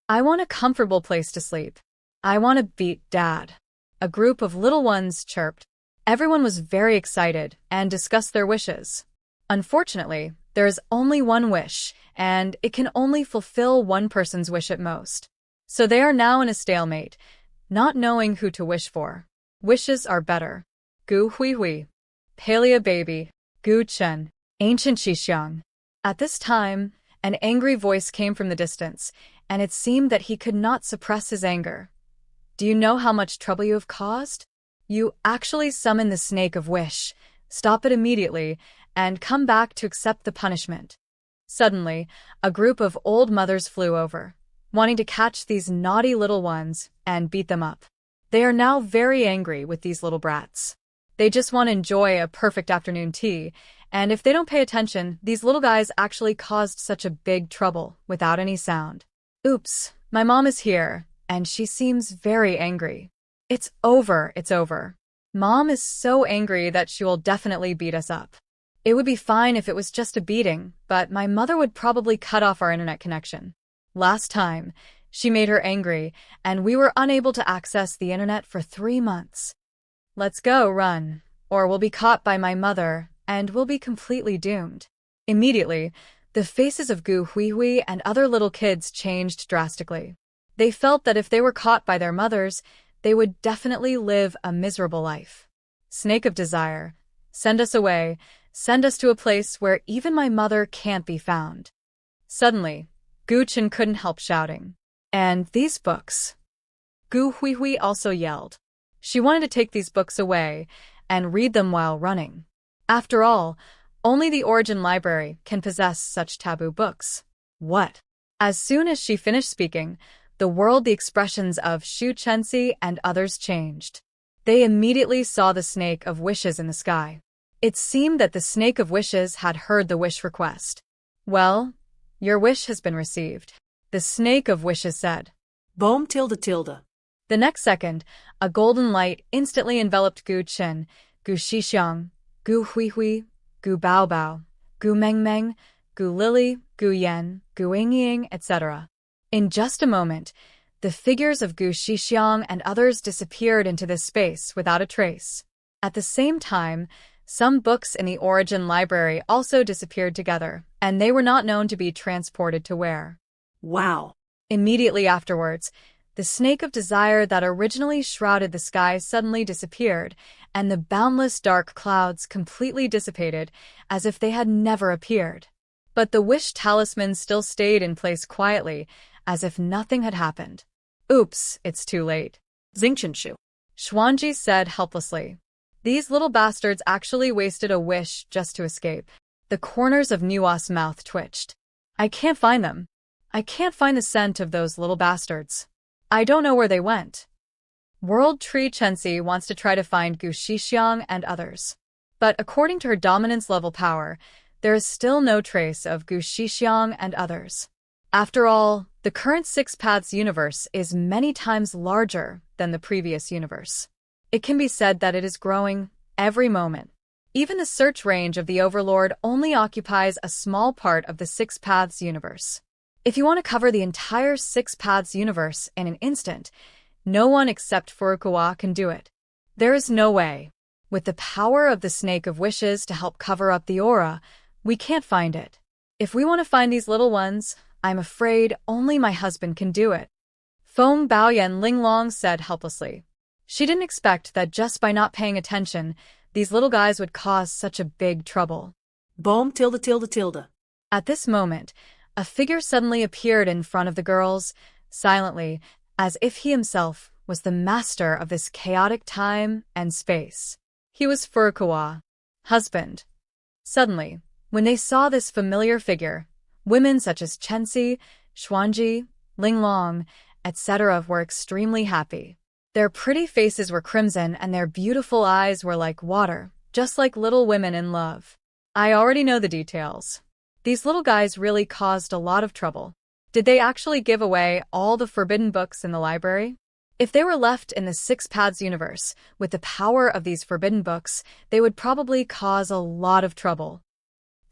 I want a comfortable place to sleep. I want to beat Dad. A group of little ones chirped. Everyone was very excited and discussed their wishes. Unfortunately, there is only one wish, and it can only fulfill one person's wish at most. So they are now in a stalemate, not knowing who to wish for. Wishes are better. Gu Hui Hui. Palea baby. Gu Chen. Ancient Xianxia. At this time, an angry voice came from the distance, and it seemed that he could not suppress his anger. Do you know how much trouble you have caused? You actually summoned the snake of wish. Stop it immediately, and come back to accept the punishment. Suddenly, a group of old mothers flew over, wanting to catch these naughty little ones and beat them up. They are now very angry with these little brats. They just want to enjoy a perfect afternoon tea, and if they don't pay attention, these little guys actually caused such a big trouble without any sound. Oops, my mom is here, and she seems very angry. It's over, it's over. Mom is so angry that she will definitely beat us up. It would be fine if it was just a beating, but my mother would probably cut off our internet connection. Last time, she made her angry, and we were unable to access the internet for 3 months. Let's go, run, or we'll be caught by my mother, and we'll be completely doomed. Immediately, the faces of Gu Hui Hui and other little kids changed drastically. They felt that if they were caught by their mothers, they would definitely live a miserable life. Snake of Desire, send us away, send us to a place where even my mother can't be found. Suddenly, Gu Chen couldn't help shouting. And these books. Gu Hui Hui also yelled. She wanted to take these books away and read them while running. After all, only the Origin Library can possess such taboo books. What? As soon as she finished speaking, the expressions of Xianxia and others changed. They immediately saw the Snake of Wishes in the sky. It seemed that the Snake of Wishes had heard the wish request. Well, your wish has been received, the Snake of Wishes said. Boom tilde tilde. The next second, a golden light instantly enveloped Gu Chen, Gu Xixiang, Gu Hui Hui, Gu Bao Bao, Gu Meng Meng, Gu Lily, Gu Yan, Gu Yingying, etc. In just a moment, the figures of Gu Xixiang and others disappeared into this space without a trace. At the same time, some books in the Origin Library also disappeared together, and they were not known to be transported to where. Wow. Immediately afterwards, the Snake of Desire that originally shrouded the sky suddenly disappeared, and the boundless dark clouds completely dissipated as if they had never appeared. But the wish talisman still stayed in place quietly, as if nothing had happened. Oops, it's too late. Xianxia. Xuanji said helplessly. These little bastards actually wasted a wish just to escape. The corners of Nua's mouth twitched. I can't find them. I can't find the scent of those little bastards. I don't know where they went. World Tree Chensi wants to try to find Gu Xixiang and others. But according to her dominance level power, there is still no trace of Gu Xixiang and others. After all, the current Six Paths universe is many times larger than the previous universe. It can be said that it is growing every moment. Even the search range of the Overlord only occupies a small part of the Six Paths universe. If you want to cover the entire Six Paths universe in an instant, no one except Furukawa can do it. There is no way. With the power of the Snake of Wishes to help cover up the aura, we can't find it. If we want to find these little ones, I'm afraid only my husband can do it. Feng Baoyan Linglong said helplessly. She didn't expect that just by not paying attention, these little guys would cause such a big trouble. Boom tilde tilde tilde. At this moment, a figure suddenly appeared in front of the girls, silently, as if he himself was the master of this chaotic time and space. He was Furukawa, husband. Suddenly, when they saw this familiar figure, women such as Chensi, Xuanji, Linglong, etc. were extremely happy. Their pretty faces were crimson and their beautiful eyes were like water, just like little women in love. I already know the details. These little guys really caused a lot of trouble. Did they actually give away all the forbidden books in the library? If they were left in the Six Paths universe with the power of these forbidden books, they would probably cause a lot of trouble.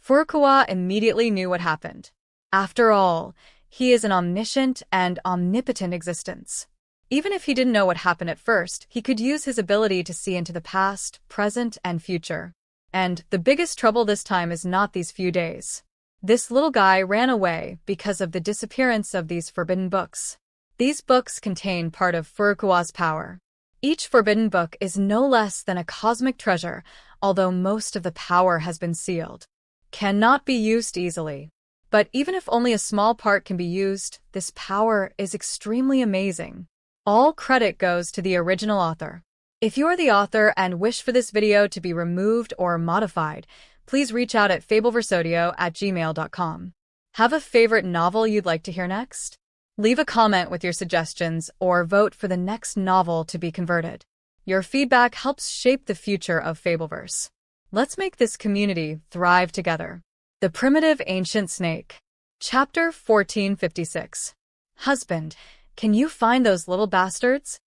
Furukawa immediately knew what happened. After all, he is an omniscient and omnipotent existence. Even if he didn't know what happened at first, he could use his ability to see into the past, present, and future. And the biggest trouble this time is not these few days. This little guy ran away because of the disappearance of these forbidden books. These books contain part of Furukawa's power. Each forbidden book is no less than a cosmic treasure, although most of the power has been sealed. Cannot be used easily. But even if only a small part can be used, this power is extremely amazing. All credit goes to the original author. If you are the author and wish for this video to be removed or modified, please reach out at fabelversodio@gmail.com. Have a favorite novel you'd like to hear next? Leave a comment with your suggestions or vote for the next novel to be converted. Your feedback helps shape the future of Fabelverse. Let's make this community thrive together. The Primitive Ancient Snake. Chapter 1456. Husband, can you find those little bastards?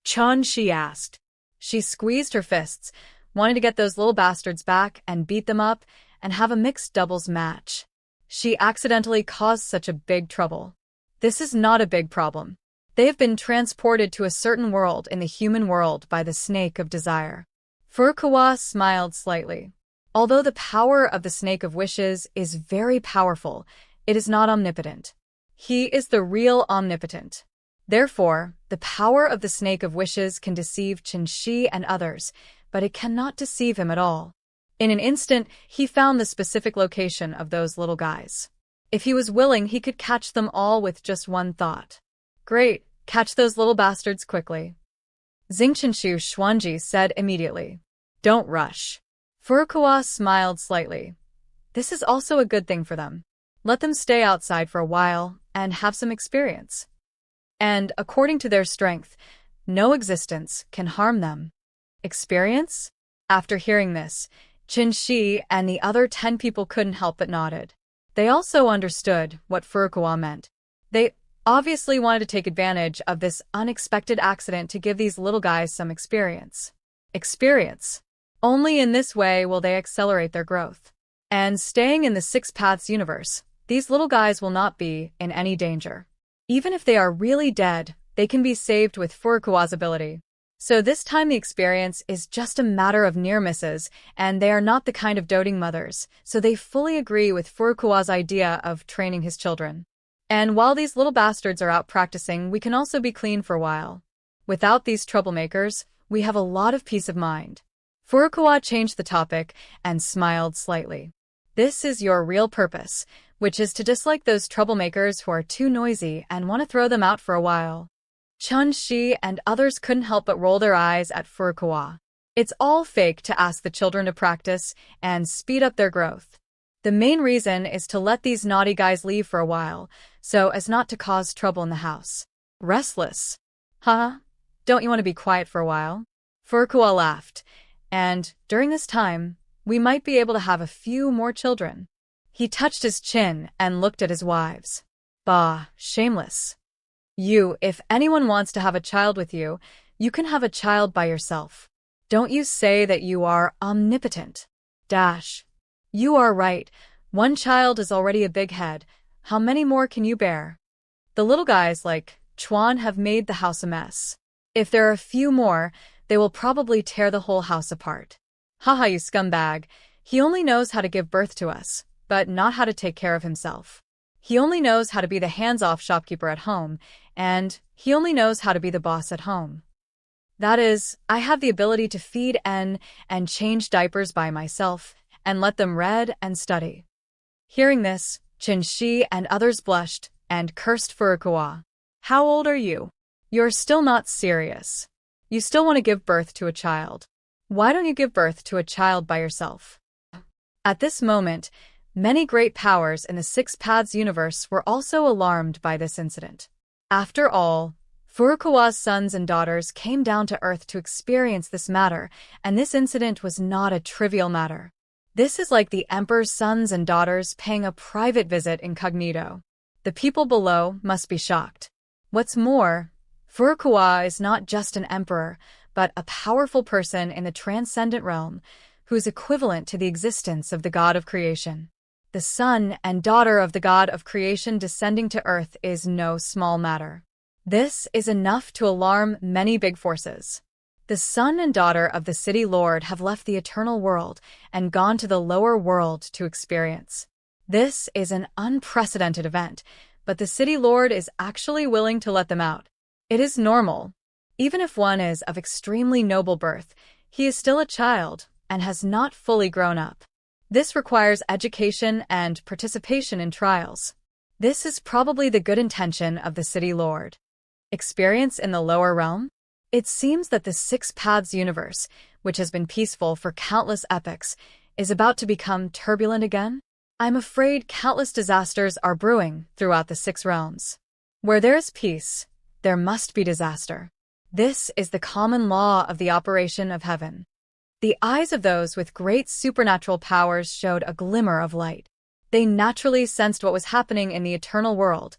Xianxia asked. She squeezed her fists, wanting to get those little bastards back and beat them up and have a mixed doubles match. She accidentally caused such a big trouble. This is not a big problem. They have been transported to a certain world in the human world by the Snake of Desire. Furukawa smiled slightly. Although the power of the Snake of Wishes is very powerful, it is not omnipotent. He is the real omnipotent. Therefore, the power of the Snake of Wishes can deceive Xianxia and others, but it cannot deceive him at all. In an instant, he found the specific location of those little guys. If he was willing, he could catch them all with just one thought. Great, catch those little bastards quickly. Xianxia Xuanji said immediately. Don't rush. Furukawa smiled slightly. This is also a good thing for them. Let them stay outside for a while and have some experience. And, according to their strength, no existence can harm them. Experience? After hearing this, Xianxia and the other 10 people couldn't help but nodded. They also understood what Furukawa meant. They obviously wanted to take advantage of this unexpected accident to give these little guys some experience. Experience. Only in this way will they accelerate their growth. And staying in the Six Paths universe, these little guys will not be in any danger. Even if they are really dead, they can be saved with Furukawa's ability. So this time the experience is just a matter of near misses, and they are not the kind of doting mothers, so they fully agree with Furukawa's idea of training his children. And while these little bastards are out practicing, we can also be clean for a while. Without these troublemakers, we have a lot of peace of mind. Furukawa changed the topic and smiled slightly. This is your real purpose, which is to dislike those troublemakers who are too noisy and want to throw them out for a while. Xianxia and others couldn't help but roll their eyes at Furukawa. It's all fake to ask the children to practice and speed up their growth. The main reason is to let these naughty guys leave for a while, so as not to cause trouble in the house. Restless. Huh? Don't you want to be quiet for a while? Furukawa laughed. And, during this time, we might be able to have a few more children. He touched his chin and looked at his wives. Bah, shameless. You, if anyone wants to have a child with you, you can have a child by yourself. Don't you say that you are omnipotent. Dash. You are right. One child is already a big head. How many more can you bear? The little guys like Chuan have made the house a mess. If there are a few more, they will probably tear the whole house apart. Haha, you scumbag. He only knows how to give birth to us, but not how to take care of himself. He only knows how to be the hands-off shopkeeper at home, and he only knows how to be the boss at home. That is, I have the ability to feed and change diapers by myself, and let them read and study. Hearing this, Xianxia and others blushed and cursed Furukawa. How old are you? You're still not serious. You still want to give birth to a child. Why don't you give birth to a child by yourself? At this moment, many great powers in the Six Paths universe were also alarmed by this incident. After all, Furukawa's sons and daughters came down to Earth to experience this matter, and this incident was not a trivial matter. This is like the Emperor's sons and daughters paying a private visit incognito. The people below must be shocked. What's more, Furukawa is not just an emperor, but a powerful person in the transcendent realm, who's equivalent to the existence of the god of creation. The son and daughter of the god of creation descending to Earth is no small matter. This is enough to alarm many big forces. The son and daughter of the city lord have left the eternal world and gone to the lower world to experience. This is an unprecedented event, but the city lord is actually willing to let them out. It is normal. Even if one is of extremely noble birth, he is still a child and has not fully grown up. This requires education and participation in trials. This is probably the good intention of the city lord. Experience in the lower realm? It seems that the Six Paths universe, which has been peaceful for countless epochs, is about to become turbulent again. I'm afraid countless disasters are brewing throughout the six realms. Where there is peace, there must be disaster. This is the common law of the operation of heaven. The eyes of those with great supernatural powers showed a glimmer of light. They naturally sensed what was happening in the eternal world,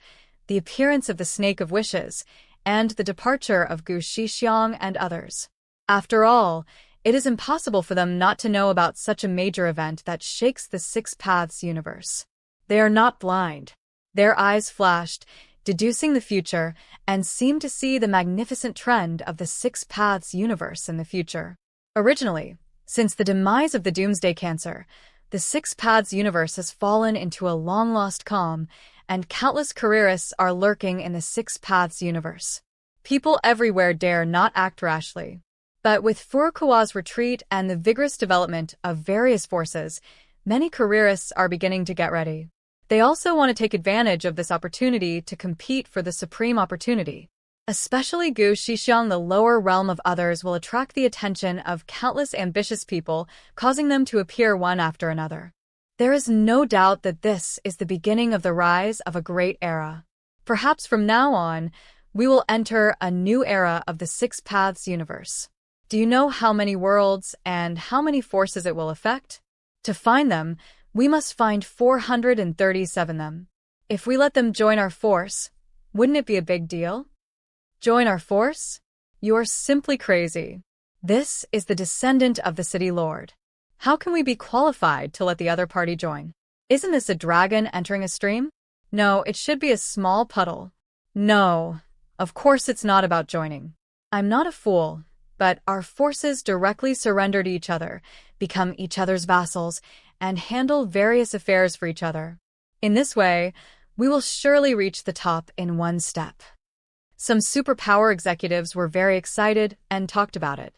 the appearance of the Snake of Wishes, and the departure of Gu Shixiang and others. After all, it is impossible for them not to know about such a major event that shakes the Six Paths universe. They are not blind. Their eyes flashed, deducing the future, and seemed to see the magnificent trend of the Six Paths universe in the future. Originally, since the demise of the Doomsday Cancer, the Six Paths universe has fallen into a long-lost calm, and countless careerists are lurking in the Six Paths universe. People everywhere dare not act rashly. But with Furukawa's retreat and the vigorous development of various forces, many careerists are beginning to get ready. They also want to take advantage of this opportunity to compete for the supreme opportunity. Especially Gu Shixiang, the lower realm of others, will attract the attention of countless ambitious people, causing them to appear one after another. There is no doubt that this is the beginning of the rise of a great era. Perhaps from now on, we will enter a new era of the Six Paths universe. Do you know how many worlds and how many forces it will affect? To find them, we must find 437 them. If we let them join our force, wouldn't it be a big deal? Join our force? You are simply crazy. This is the descendant of the city lord. How can we be qualified to let the other party join? Isn't this a dragon entering a stream? No, it should be a small puddle. No, of course it's not about joining. I'm not a fool, but our forces directly surrender to each other, become each other's vassals, and handle various affairs for each other. In this way, we will surely reach the top in one step. Some superpower executives were very excited and talked about it.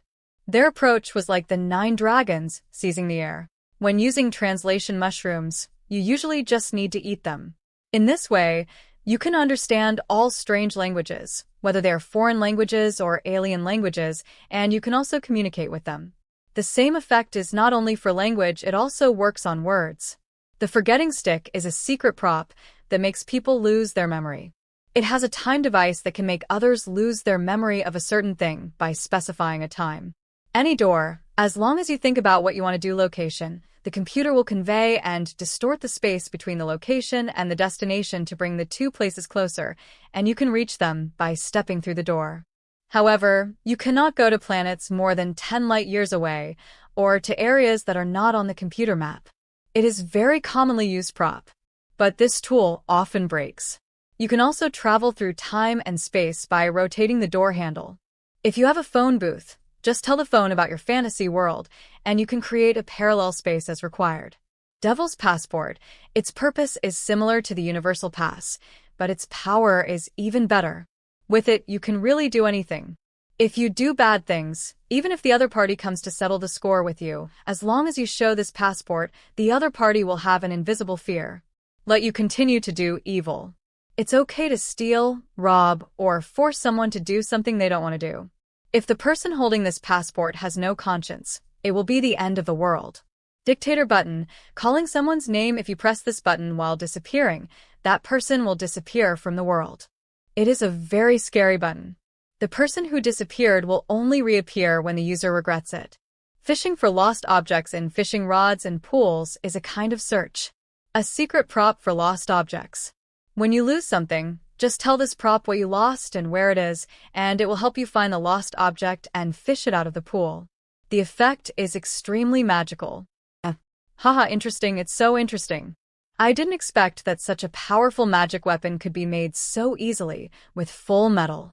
Their approach was like the 9 dragons seizing the air. When using translation mushrooms, you usually just need to eat them. In this way, you can understand all strange languages, whether they're foreign languages or alien languages, and you can also communicate with them. The same effect is not only for language, it also works on words. The forgetting stick is a secret prop that makes people lose their memory. It has a time device that can make others lose their memory of a certain thing by specifying a time. Any door, as long as you think about what you want to do location, the computer will convey and distort the space between the location and the destination to bring the two places closer, and you can reach them by stepping through the door. However, you cannot go to planets more than 10 light years away, or to areas that are not on the computer map. It is very commonly used prop, but this tool often breaks. You can also travel through time and space by rotating the door handle. If you have a phone booth, just tell the phone about your fantasy world, and you can create a parallel space as required. Devil's Passport. Its purpose is similar to the Universal Pass, but its power is even better. With it, you can really do anything. If you do bad things, even if the other party comes to settle the score with you, as long as you show this passport, the other party will have an invisible fear. Let you continue to do evil. It's okay to steal, rob, or force someone to do something they don't want to do. If the person holding this passport has no conscience, it will be the end of the world. Dictator button. Calling someone's name. If you press this button while disappearing, that person will disappear from the world. It is a very scary button. The person who disappeared will only reappear when the user regrets it. Fishing for lost objects in fishing rods and pools is a kind of search. A secret prop for lost objects. When you lose something, just tell this prop what you lost and where it is, and it will help you find the lost object and fish it out of the pool. The effect is extremely magical. Haha, interesting, it's so interesting. I didn't expect that such a powerful magic weapon could be made so easily, with full metal.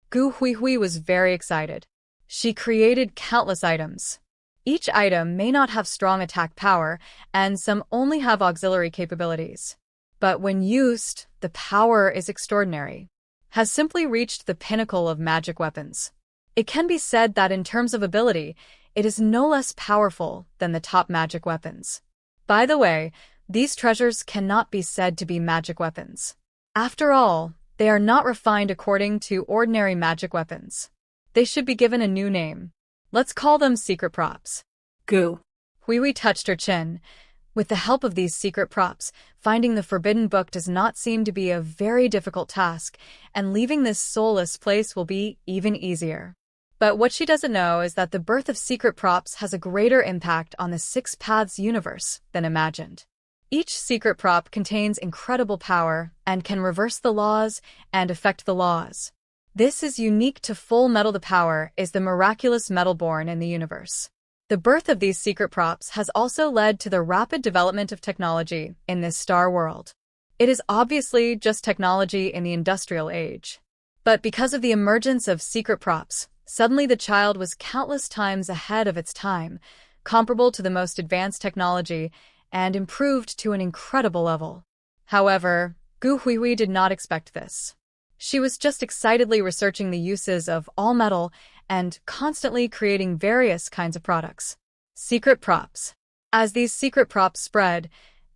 Gu Huihui was very excited. She created countless items. Each item may not have strong attack power, and some only have auxiliary capabilities. But when used, the power is extraordinary. Has simply reached the pinnacle of magic weapons. It can be said that in terms of ability, it is no less powerful than the top magic weapons. By the way, these treasures cannot be said to be magic weapons. After all, they are not refined according to ordinary magic weapons. They should be given a new name. Let's call them secret props. Gu Huihui touched her chin. With the help of these secret props, finding the forbidden book does not seem to be a very difficult task, and leaving this soulless place will be even easier. But what she doesn't know is that the birth of secret props has a greater impact on the Six Paths universe than imagined. Each secret prop contains incredible power and can reverse the laws and affect the laws. This is unique to Full Metal. The power is the miraculous metal born in the universe. The birth of these secret props has also led to the rapid development of technology in this star world. It is obviously just technology in the industrial age. But because of the emergence of secret props, suddenly the child was countless times ahead of its time, comparable to the most advanced technology, and improved to an incredible level. However, Gu Huihui did not expect this. She was just excitedly researching the uses of all metal and constantly creating various kinds of products. Secret props. As these secret props spread,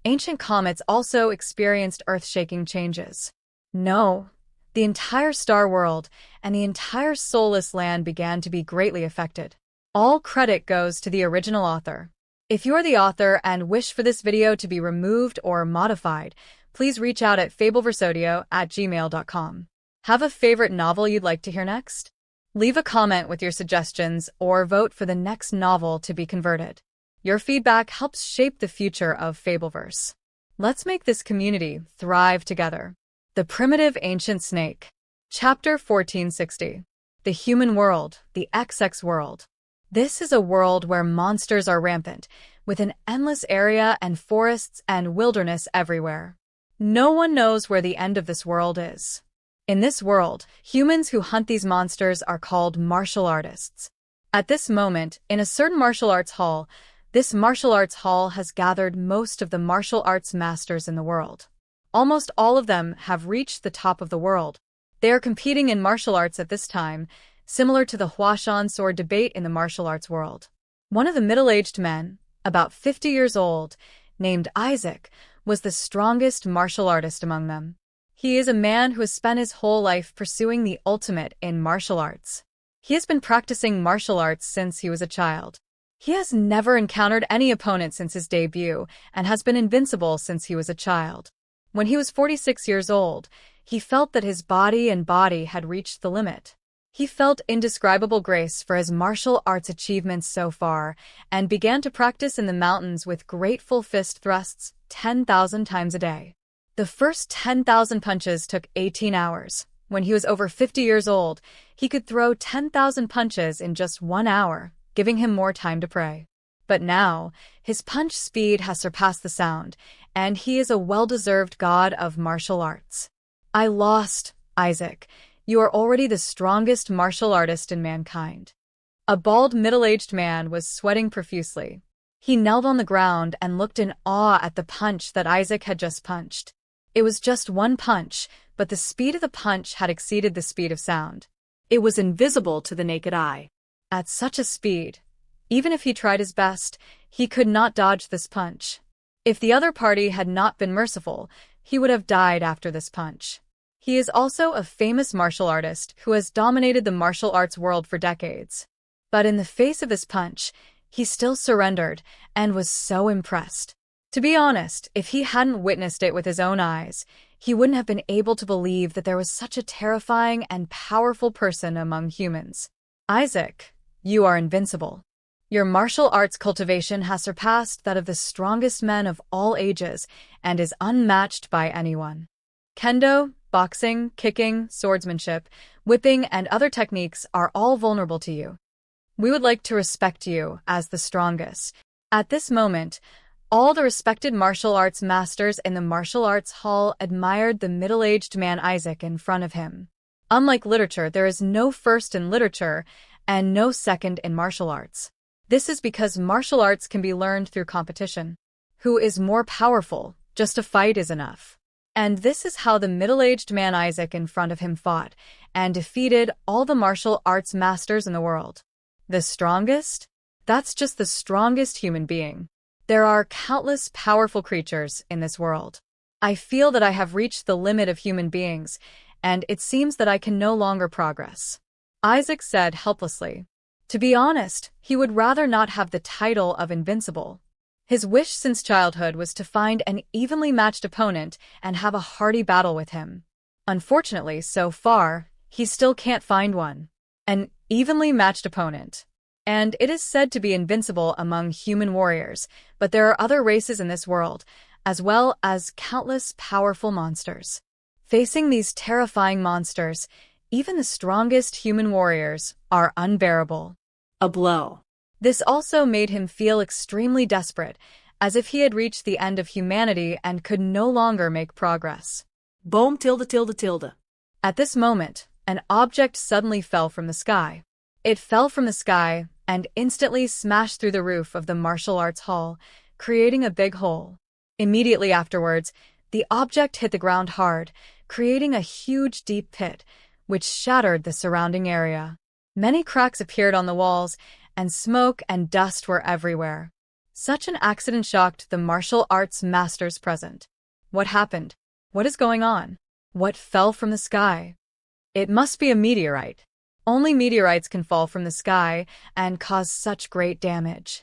ancient comets also experienced earth-shaking changes. No, the entire star world and the entire soulless land began to be greatly affected. All credit goes to the original author. If you're the author and wish for this video to be removed or modified, please reach out at fabelversodio@gmail.com. Have a favorite novel you'd like to hear next? Leave a comment with your suggestions or vote for the next novel to be converted. Your feedback helps shape the future of Fabelverse. Let's make this community thrive together. The Primitive Ancient Snake. Chapter 1460. The Human World, the XX World. This is a world where monsters are rampant, with an endless area and forests and wilderness everywhere. No one knows where the end of this world is. In this world, humans who hunt these monsters are called martial artists. At this moment, in a certain martial arts hall, this martial arts hall has gathered most of the martial arts masters in the world. Almost all of them have reached the top of the world. They are competing in martial arts at this time, similar to the Huashan sword debate in the martial arts world. One of the middle-aged men, about 50 years old, named Isaac, was the strongest martial artist among them. He is a man who has spent his whole life pursuing the ultimate in martial arts. He has been practicing martial arts since he was a child. He has never encountered any opponent since his debut and has been invincible since he was a child. When he was 46 years old, he felt that his body had reached the limit. He felt indescribable grace for his martial arts achievements so far and began to practice in the mountains with grateful fist thrusts 10,000 times a day. The first 10,000 punches took 18 hours. When he was over 50 years old, he could throw 10,000 punches in just 1 hour, giving him more time to pray. But now, his punch speed has surpassed the sound, and he is a well-deserved god of martial arts. I lost, Isaac. You are already the strongest martial artist in mankind. A bald middle-aged man was sweating profusely. He knelt on the ground and looked in awe at the punch that Isaac had just punched. It was just one punch, but the speed of the punch had exceeded the speed of sound. It was invisible to the naked eye. At such a speed, even if he tried his best, he could not dodge this punch. If the other party had not been merciful, he would have died after this punch. He is also a famous martial artist who has dominated the martial arts world for decades. But in the face of this punch, he still surrendered and was so impressed. To be honest, if he hadn't witnessed it with his own eyes, he wouldn't have been able to believe that there was such a terrifying and powerful person among humans. Isaac, you are invincible. Your martial arts cultivation has surpassed that of the strongest men of all ages and is unmatched by anyone. Kendo, boxing, kicking, swordsmanship, whipping, and other techniques are all vulnerable to you. We would like to respect you as the strongest. At this moment, All the respected martial arts masters in the martial arts hall admired the middle-aged man Isaac in front of him. Unlike literature, there is no first in literature and no second in martial arts. This is because martial arts can be learned through competition. Who is more powerful? Just a fight is enough. And this is how the middle-aged man Isaac in front of him fought and defeated all the martial arts masters in the world. The strongest? That's just the strongest human being. There are countless powerful creatures in this world. I feel that I have reached the limit of human beings, and it seems that I can no longer progress. Isaac said helplessly. To be honest, he would rather not have the title of invincible. His wish since childhood was to find an evenly matched opponent and have a hearty battle with him. Unfortunately, so far, he still can't find one. An evenly matched opponent. And it is said to be invincible among human warriors, but there are other races in this world, as well as countless powerful monsters. Facing these terrifying monsters, even the strongest human warriors are unbearable. A blow. This also made him feel extremely desperate, as if he had reached the end of humanity and could no longer make progress. Boom tilde tilde tilde. At this moment, an object suddenly fell from the sky. It fell from the sky and instantly smashed through the roof of the martial arts hall, creating a big hole. Immediately afterwards, the object hit the ground hard, creating a huge deep pit, which shattered the surrounding area. Many cracks appeared on the walls, and smoke and dust were everywhere. Such an accident shocked the martial arts masters present. What happened? What is going on? What fell from the sky? It must be a meteorite. Only meteorites can fall from the sky and cause such great damage.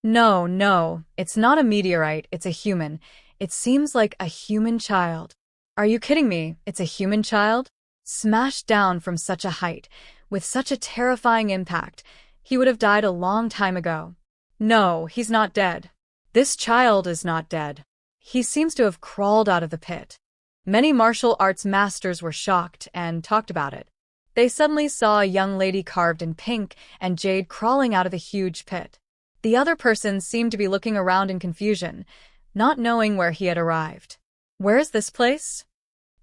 No, it's not a meteorite, it's a human. It seems like a human child. Are you kidding me? It's a human child? Smashed down from such a height, with such a terrifying impact, he would have died a long time ago. No, he's not dead. This child is not dead. He seems to have crawled out of the pit. Many martial arts masters were shocked and talked about it. They suddenly saw a young lady carved in pink and jade crawling out of the huge pit. The other person seemed to be looking around in confusion, not knowing where he had arrived. Where is this place?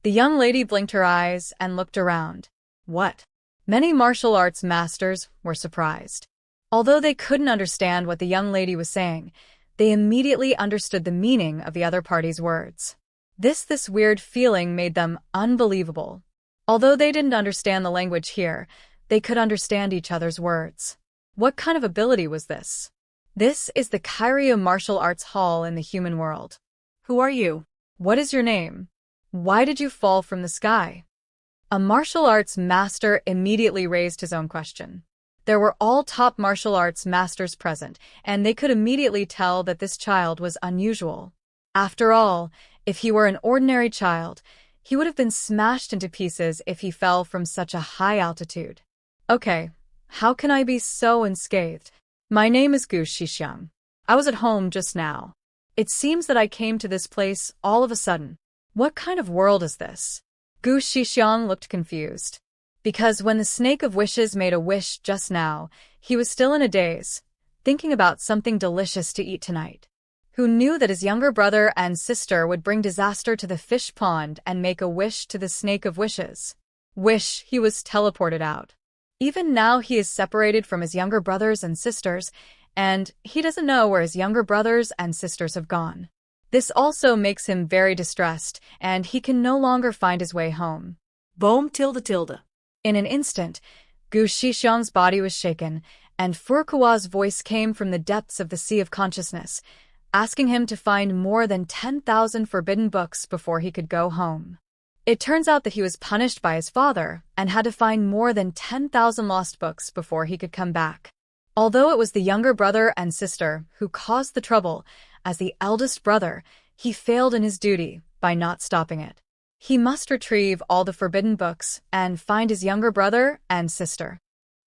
The young lady blinked her eyes and looked around. What? Many martial arts masters were surprised. Although they couldn't understand what the young lady was saying, they immediately understood the meaning of the other party's words. This weird feeling made them unbelievable. Although they didn't understand the language here, they could understand each other's words. What kind of ability was this? This is the Kyria Martial Arts Hall in the human world. Who are you? What is your name? Why did you fall from the sky? A martial arts master immediately raised his own question. There were all top martial arts masters present, and they could immediately tell that this child was unusual. After all, if he were an ordinary child, he would have been smashed into pieces if he fell from such a high altitude. Okay, how can I be so unscathed? My name is Xianxia. I was at home just now. It seems that I came to this place all of a sudden. What kind of world is this? Xianxia looked confused. Because when the Snake of Wishes made a wish just now, he was still in a daze, thinking about something delicious to eat tonight. Who knew that his younger brother and sister would bring disaster to the fish pond and make a wish to the Snake of Wishes? Wish he was teleported out. Even now he is separated from his younger brothers and sisters, and he doesn't know where his younger brothers and sisters have gone. This also makes him very distressed, and he can no longer find his way home. Boom tilde tilde. In an instant, Xianxia's body was shaken, and Furukawa's voice came from the depths of the sea of consciousness, asking him to find more than 10,000 forbidden books before he could go home. It turns out that he was punished by his father and had to find more than 10,000 lost books before he could come back. Although it was the younger brother and sister who caused the trouble, as the eldest brother, he failed in his duty by not stopping it. He must retrieve all the forbidden books and find his younger brother and sister.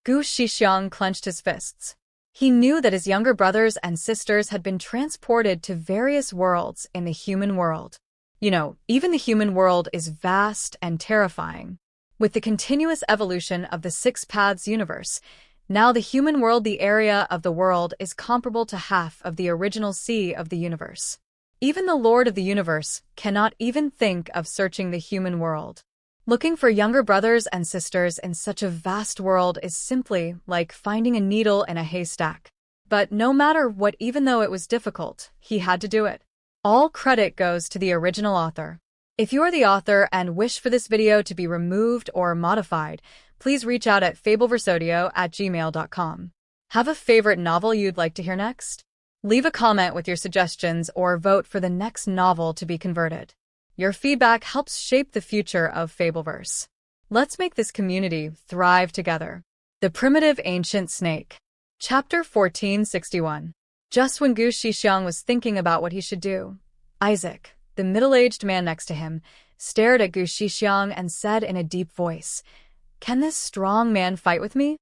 Xianxia clenched his fists. He knew that his younger brothers and sisters had been transported to various worlds in the human world. Even the human world is vast and terrifying. With the continuous evolution of the Six Paths universe, Now the human world, the area of the world, is comparable to half of the original sea of the universe. Even the Lord of the universe cannot even think of searching the human world. Looking for younger brothers and sisters in such a vast world is simply like finding a needle in a haystack. But no matter what, even though it was difficult, he had to do it. All credit goes to the original author. If you are the author and wish for this video to be removed or modified, please reach out at fabelverseaudio@gmail.com. Have a favorite novel you'd like to hear next? Leave a comment with your suggestions or vote for the next novel to be converted. Your feedback helps shape the future of Fabelverse. Let's make this community thrive together. The Primitive Ancient Snake. Chapter 1461. Just when Gu Shixiang was thinking about what he should do, Isaac, the middle-aged man next to him, stared at Gu Shixiang and said in a deep voice, "Can this strong man fight with me?"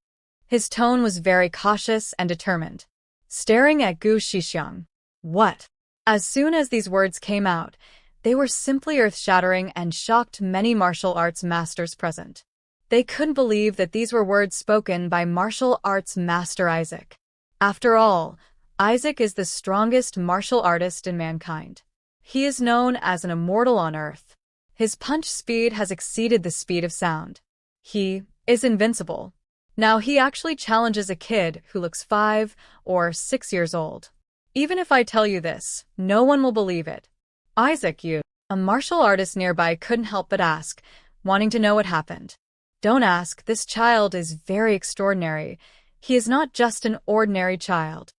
His tone was very cautious and determined. Staring at Gu Shixiang. What? As soon as these words came out, they were simply earth-shattering and shocked many martial arts masters present. They couldn't believe that these were words spoken by martial arts master Isaac. After all, Isaac is the strongest martial artist in mankind. He is known as an immortal on Earth. His punch speed has exceeded the speed of sound. He is invincible. Now he actually challenges a kid who looks 5 or 6 years old. Even if I tell you this, no one will believe it. Isaac, you. A martial artist nearby couldn't help but ask, wanting to know what happened. Don't ask, this child is very extraordinary. He is not just an ordinary child.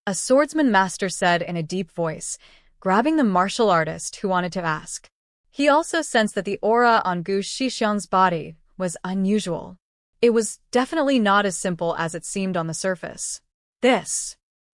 A swordsman master said in a deep voice, grabbing the martial artist who wanted to ask. He also sensed that the aura on Gu Shixiang's body was unusual. It was definitely not as simple as it seemed on the surface.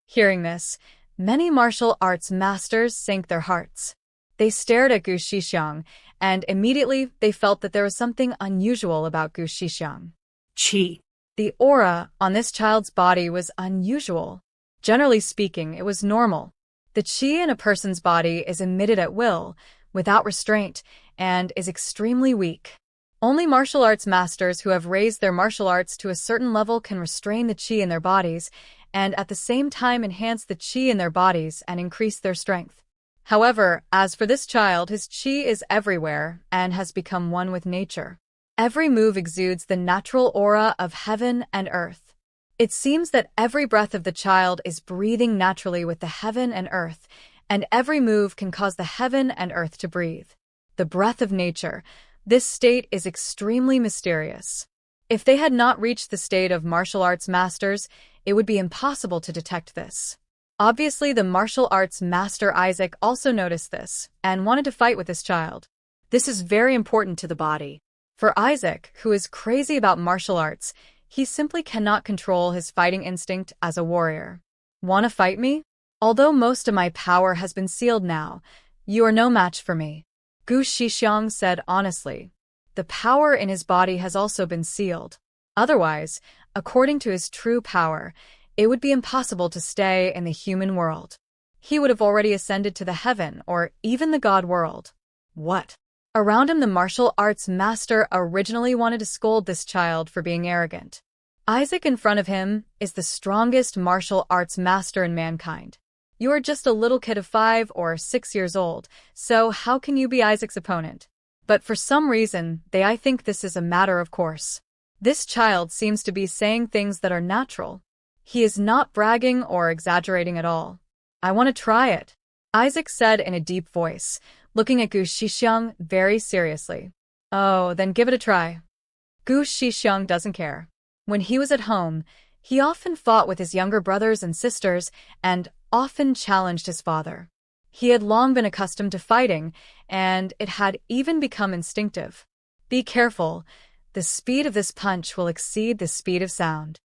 Hearing this, many martial arts masters sank their hearts. They stared at Gu Shixiang, and immediately they felt that there was something unusual about Gu Shixiang. Qi. The aura on this child's body was unusual. Generally speaking, it was normal. The qi in a person's body is emitted at will, without restraint, and is extremely weak. Only martial arts masters who have raised their martial arts to a certain level can restrain the qi in their bodies, and at the same time enhance the qi in their bodies and increase their strength. However, as for this child, his qi is everywhere and has become one with nature. Every move exudes the natural aura of heaven and earth. It seems that every breath of the child is breathing naturally with the heaven and earth, and every move can cause the heaven and earth to breathe. The breath of nature. This state is extremely mysterious. If they had not reached the state of martial arts masters, it would be impossible to detect this. Obviously, the martial arts master Isaac also noticed this and wanted to fight with this child. This is very important to the body. For Isaac, who is crazy about martial arts, he simply cannot control his fighting instinct as a warrior. Wanna fight me? Although most of my power has been sealed now, you are no match for me. Gu Shixiang said honestly. The power in his body has also been sealed. Otherwise, according to his true power, it would be impossible to stay in the human world. He would have already ascended to the heaven or even the god world. What? Around him, the martial arts master originally wanted to scold this child for being arrogant. Isaac in front of him is the strongest martial arts master in mankind. You are just a little kid of 5 or 6 years old, so how can you be Isaac's opponent? But for some reason, I think this is a matter of course. This child seems to be saying things that are natural. He is not bragging or exaggerating at all. I want to try it, Isaac said in a deep voice, looking at Gu Shixiang very seriously. Oh, then give it a try. Gu Shixiang doesn't care. When he was at home, he often fought with his younger brothers and sisters and often challenged his father. He had long been accustomed to fighting, and it had even become instinctive. Be careful. The speed of this punch will exceed the speed of sound.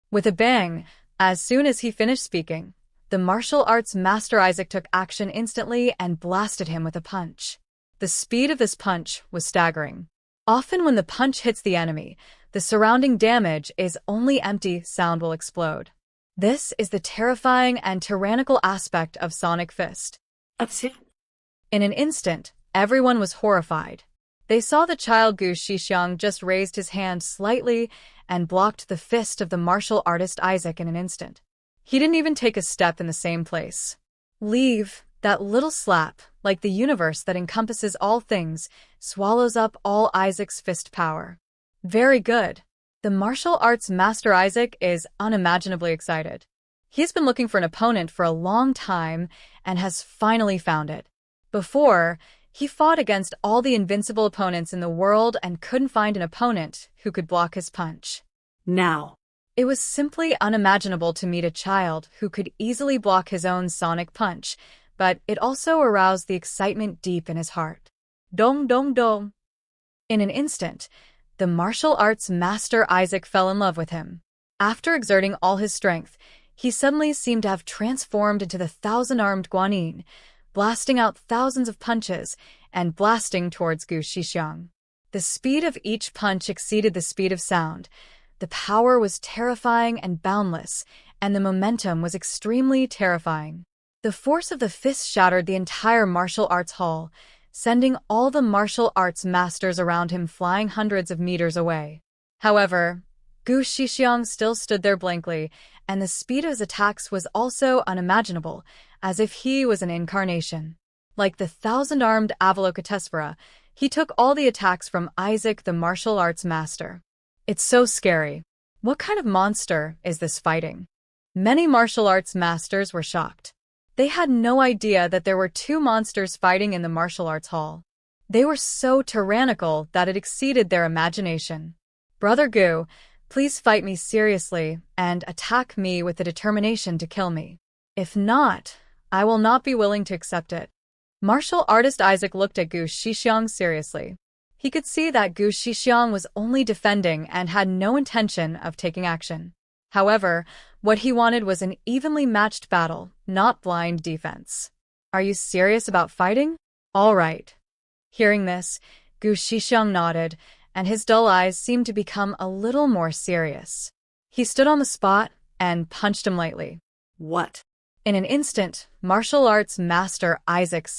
With a bang, as soon as he finished speaking, the martial arts master Isaac took action instantly and blasted him with a punch. The speed of this punch was staggering. Often when the punch hits the enemy, the surrounding damage is only empty sound will explode. This is the terrifying and tyrannical aspect of Sonic Fist. In an instant, everyone was horrified. They saw the child Gu Shixiang just raised his hand slightly, and blocked the fist of the martial artist Isaac in an instant. He didn't even take a step in the same place. Leave, that little slap, like the universe that encompasses all things, swallows up all Isaac's fist power. Very good. The martial arts master Isaac is unimaginably excited. He's been looking for an opponent for a long time and has finally found it. Before, he fought against all the invincible opponents in the world and couldn't find an opponent who could block his punch. Now. It was simply unimaginable to meet a child who could easily block his own sonic punch, but it also aroused the excitement deep in his heart. Dong dong dong. In an instant, the martial arts master Isaac fell in love with him. After exerting all his strength, he suddenly seemed to have transformed into the thousand-armed Guanyin, blasting out thousands of punches and blasting towards Gu Shixiang. The speed of each punch exceeded the speed of sound. The power was terrifying and boundless, and the momentum was extremely terrifying. The force of the fist shattered the entire martial arts hall, sending all the martial arts masters around him flying hundreds of meters away. However, Gu Shixiang still stood there blankly, and the speed of his attacks was also unimaginable, as if he was an incarnation. Like the thousand-armed Avalokitesvara, he took all the attacks from Isaac the martial arts master. It's so scary. What kind of monster is this fighting? Many martial arts masters were shocked. They had no idea that there were two monsters fighting in the martial arts hall. They were so tyrannical that it exceeded their imagination. Brother Gu, please fight me seriously and attack me with the determination to kill me. If not, I will not be willing to accept it. Martial artist Isaac looked at Gu Shixiang seriously. He could see that Gu Shixiang was only defending and had no intention of taking action. However, what he wanted was an evenly matched battle, not blind defense. Are you serious about fighting? All right. Hearing this, Gu Shixiang nodded, and his dull eyes seemed to become a little more serious. He stood on the spot and punched him lightly. What? In an instant, martial arts master Isaac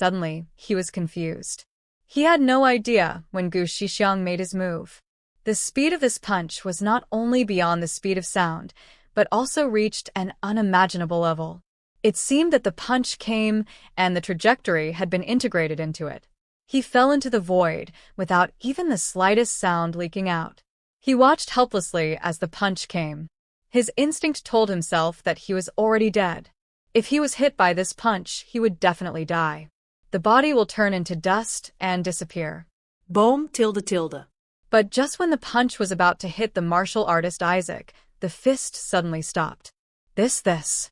he was confused. He had no idea when Gu Shixiang made his move. The speed of this punch was not only beyond the speed of sound, but also reached an unimaginable level. It seemed that the punch came and the trajectory had been integrated into it. He fell into the void without even the slightest sound leaking out. He watched helplessly as the punch came. His instinct told himself that he was already dead. If he was hit by this punch, he would definitely die. The body will turn into dust and disappear. Boom tilde tilde. But just when the punch was about to hit the martial artist Isaac, the fist suddenly stopped. This.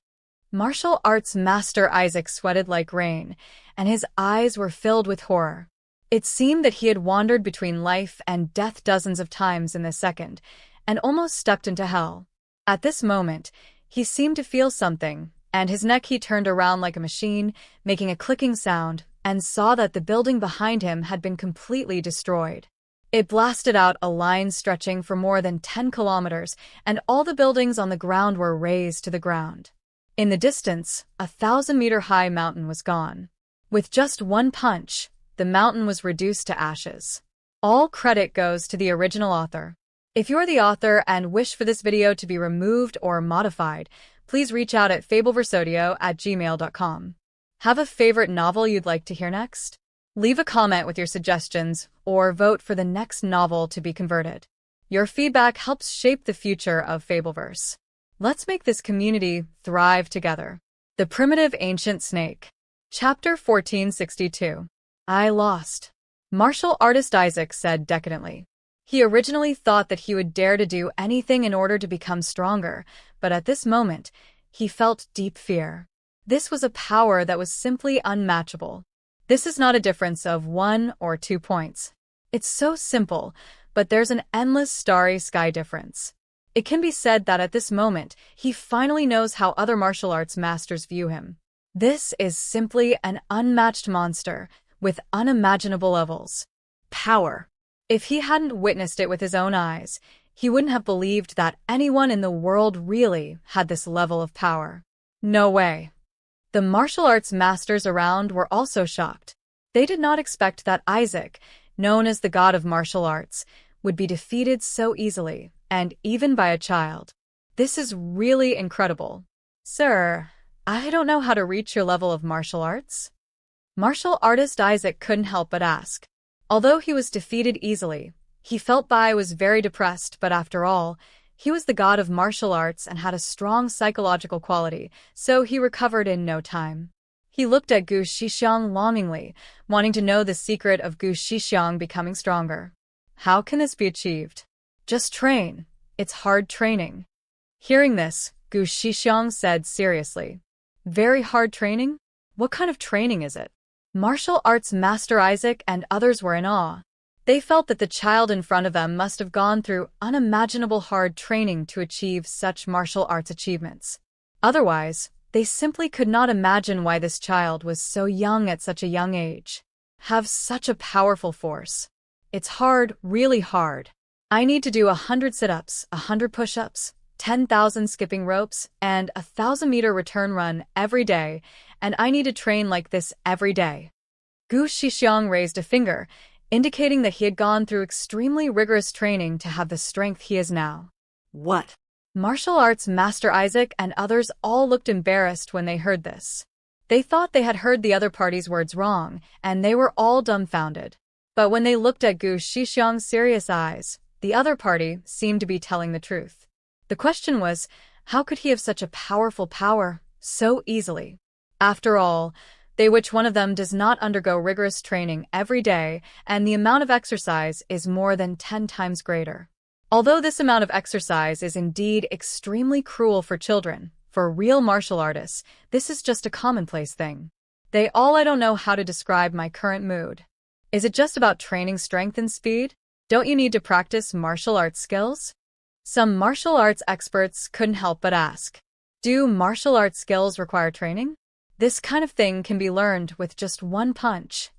Martial arts master Isaac sweated like rain, and his eyes were filled with horror. It seemed that he had wandered between life and death dozens of times in this second, and almost stepped into hell. At this moment, he seemed to feel something, and his neck he turned around like a machine, making a clicking sound, and saw that the building behind him had been completely destroyed. It blasted out a line stretching for more than 10 kilometers, and all the buildings on the ground were razed to the ground. In the distance, a 1,000-meter-high mountain was gone. With just one punch, the mountain was reduced to ashes. All credit goes to the original author. If you're the author and wish for this video to be removed or modified, please reach out at fabelversodio@gmail.com. Have a favorite novel you'd like to hear next? Leave a comment with your suggestions or vote for the next novel to be converted. Your feedback helps shape the future of Fabelverse. Let's make this community thrive together. The Primitive Ancient Snake. Chapter 1462. I lost. Martial artist Isaac said decadently. He originally thought that he would dare to do anything in order to become stronger, but at this moment, he felt deep fear. This was a power that was simply unmatchable. This is not a difference of 1 or 2 points. It's so simple, but there's an endless starry sky difference. It can be said that at this moment, he finally knows how other martial arts masters view him. This is simply an unmatched monster with unimaginable levels. Power. If he hadn't witnessed it with his own eyes, he wouldn't have believed that anyone in the world really had this level of power. No way. The martial arts masters around were also shocked. They did not expect that Isaac, known as the god of martial arts, would be defeated so easily, and even by a child. This is really incredible. Sir, I don't know how to reach your level of martial arts. Martial artist Isaac couldn't help but ask. Although he was defeated easily, he felt Bai was very depressed, but after all, he was the god of martial arts and had a strong psychological quality, so he recovered in no time. He looked at Gu Shixiang longingly, wanting to know the secret of Gu Shixiang becoming stronger. How can this be achieved? Just train. It's hard training. Hearing this, Gu Shixiang said seriously. Very hard training? What kind of training is it? Martial arts master Isaac and others were in awe. They felt that the child in front of them must have gone through unimaginable hard training to achieve such martial arts achievements. Otherwise, they simply could not imagine why this child was so young at such a young age. Have such a powerful force. It's hard, really hard. I need to do 100 sit-ups, 100 push-ups, 10,000 skipping ropes, and a 1,000-meter return run every day, and I need to train like this every day. Gu Shixiang raised a finger, indicating that he had gone through extremely rigorous training to have the strength he is now. What? Martial arts master Isaac and others all looked embarrassed when they heard this. They thought they had heard the other party's words wrong, and they were all dumbfounded. But when they looked at Gu Shixiang's serious eyes, the other party seemed to be telling the truth. The question was, how could he have such a powerful power so easily? After all, which one of them does not undergo rigorous training every day, and the amount of exercise is more than 10 times greater. Although this amount of exercise is indeed extremely cruel for children, for real martial artists, this is just a commonplace thing. I don't know how to describe my current mood. Is it just about training strength and speed? Don't you need to practice martial arts skills? Some martial arts experts couldn't help but ask. Do martial arts skills require training? This kind of thing can be learned with just one punch.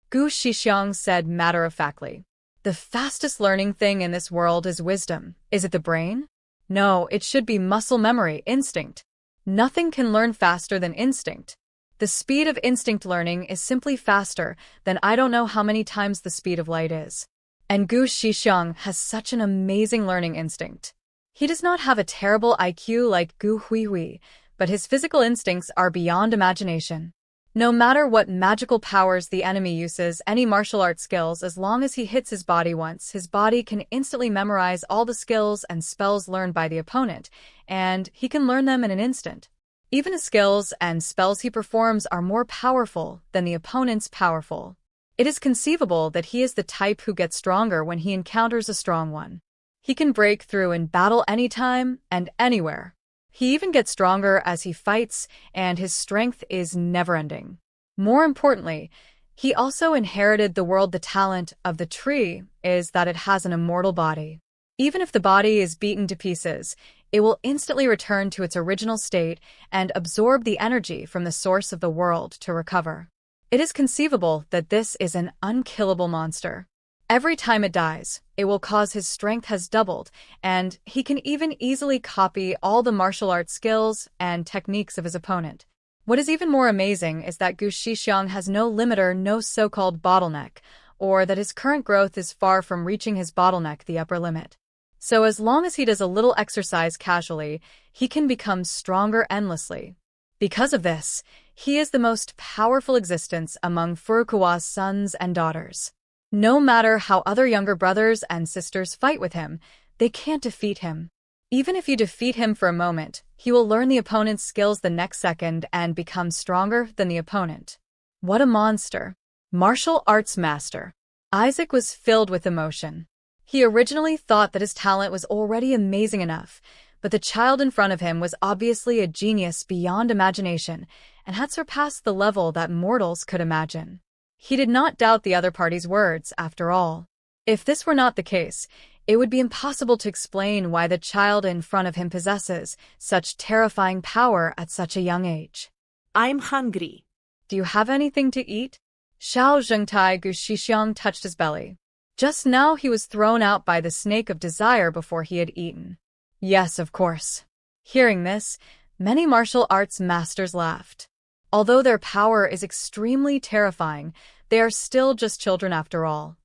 Gu Shixiang said matter-of-factly. The fastest learning thing in this world is wisdom. Is it the brain? No, it should be muscle memory, instinct. Nothing can learn faster than instinct. The speed of instinct learning is simply faster than I don't know how many times the speed of light is. And Gu Shixiang has such an amazing learning instinct. He does not have a terrible IQ like Gu Huihui, but his physical instincts are beyond imagination. No matter what magical powers the enemy uses, any martial arts skills, as long as he hits his body once, his body can instantly memorize all the skills and spells learned by the opponent, and he can learn them in an instant. Even the skills and spells he performs are more powerful than the opponent's powerful. It is conceivable that he is the type who gets stronger when he encounters a strong one. He can break through in battle anytime and anywhere. He even gets stronger as he fights, and his strength is never-ending. More importantly, he also inherited the world. The talent of the tree is that it has an immortal body. Even if the body is beaten to pieces, it will instantly return to its original state and absorb the energy from the source of the world to recover. It is conceivable that this is an unkillable monster. Every time it dies, it will cause his strength has doubled, and he can even easily copy all the martial arts skills and techniques of his opponent. What is even more amazing is that Gu Shixiang has no limiter, no so-called bottleneck, or that his current growth is far from reaching his bottleneck, the upper limit. So as long as he does a little exercise casually, he can become stronger endlessly. Because of this, he is the most powerful existence among Furukawa's sons and daughters. No matter how other younger brothers and sisters fight with him, they can't defeat him. Even if you defeat him for a moment, he will learn the opponent's skills the next second and become stronger than the opponent. What a monster! Martial arts master. Isaac was filled with emotion. He originally thought that his talent was already amazing enough, but the child in front of him was obviously a genius beyond imagination and had surpassed the level that mortals could imagine. He did not doubt the other party's words, after all. If this were not the case, it would be impossible to explain why the child in front of him possesses such terrifying power at such a young age. I'm hungry. Do you have anything to eat? Xiao Zhengtai Gu Shixiang touched his belly. Just now he was thrown out by the snake of desire before he had eaten. Yes, of course. Hearing this, many martial arts masters laughed. Although their power is extremely terrifying, they are still just children after all.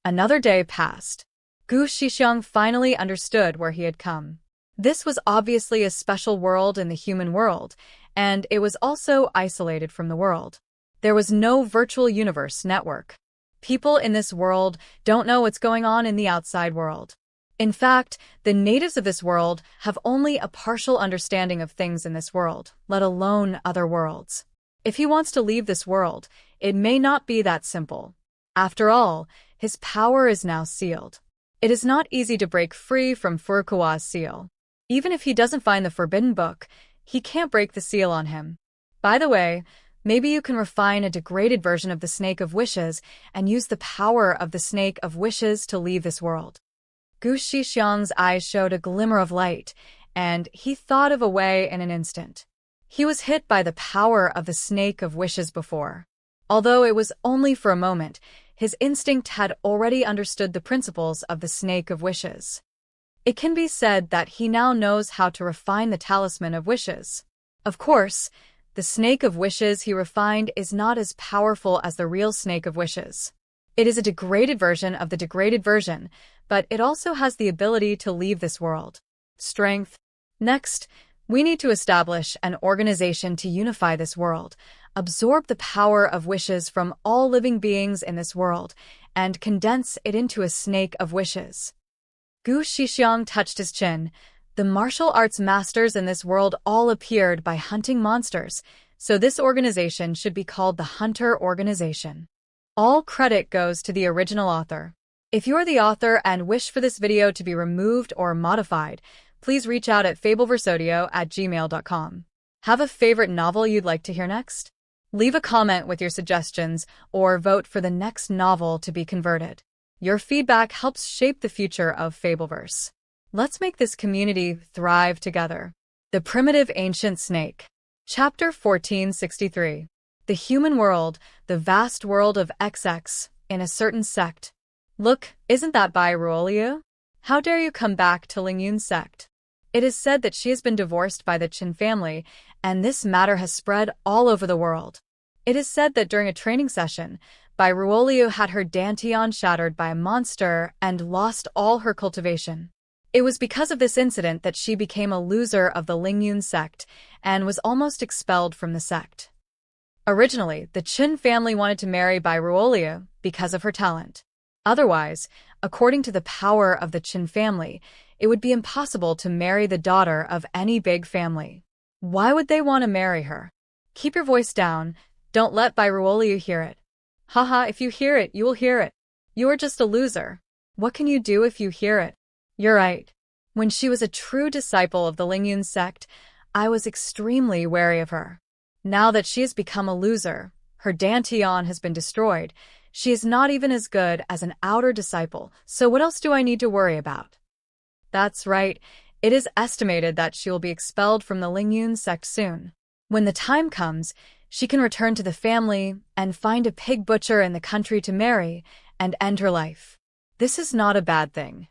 Another day passed. Gu Shixiang finally understood where he had come. This was obviously a special world in the human world, and it was also isolated from the world. There was no virtual universe network. People in this world don't know what's going on in the outside world. In fact, the natives of this world have only a partial understanding of things in this world, let alone other worlds. If he wants to leave this world, it may not be that simple. After all, his power is now sealed. It is not easy to break free from Furukawa's seal. Even if he doesn't find the forbidden book, he can't break the seal on him. By the way, maybe you can refine a degraded version of the Snake of Wishes and use the power of the Snake of Wishes to leave this world. Gu Shixiang's eyes showed a glimmer of light, and he thought of a way in an instant. He was hit by the power of the Snake of Wishes before. Although it was only for a moment, his instinct had already understood the principles of the Snake of Wishes. It can be said that he now knows how to refine the Talisman of Wishes. Of course, the Snake of Wishes he refined is not as powerful as the real Snake of Wishes. It is a degraded version of the degraded version, but it also has the ability to leave this world. Strength. Next, we need to establish an organization to unify this world, absorb the power of wishes from all living beings in this world, and condense it into a Snake of Wishes. Gu Shixiang touched his chin. The martial arts masters in this world all appeared by hunting monsters, so this organization should be called the Hunter Organization. All credit goes to the original author. If you're the author and wish for this video to be removed or modified, please reach out at fabelversodio@gmail.com. Have a favorite novel you'd like to hear next? Leave a comment with your suggestions or vote for the next novel to be converted. Your feedback helps shape the future of Fabelverse. Let's make this community thrive together. The Primitive Ancient Snake. Chapter 1463. The Human World, the Vast World of XX, in a Certain Sect. Look, isn't that by Ruoliu? How dare you come back to Lingyun's sect? It is said that she has been divorced by the Qin family, and this matter has spread all over the world. It is said that during a training session, Bai Ruoliu had her dantian shattered by a monster and lost all her cultivation. It was because of this incident that she became a loser of the Lingyun sect and was almost expelled from the sect. Originally, the Qin family wanted to marry Bai Ruoliu because of her talent. Otherwise, according to the power of the Qin family, it would be impossible to marry the daughter of any big family. Why would they want to marry her? Keep your voice down. Don't let Bai Ruoliu hear it. Haha, if you hear it, you will hear it. You are just a loser. What can you do if you hear it? You're right. When she was a true disciple of the Lingyun sect, I was extremely wary of her. Now that she has become a loser, her dantian has been destroyed, she is not even as good as an outer disciple, so what else do I need to worry about? That's right, it is estimated that she will be expelled from the Lingyun sect soon. When the time comes, she can return to the family and find a pig butcher in the country to marry and end her life. This is not a bad thing.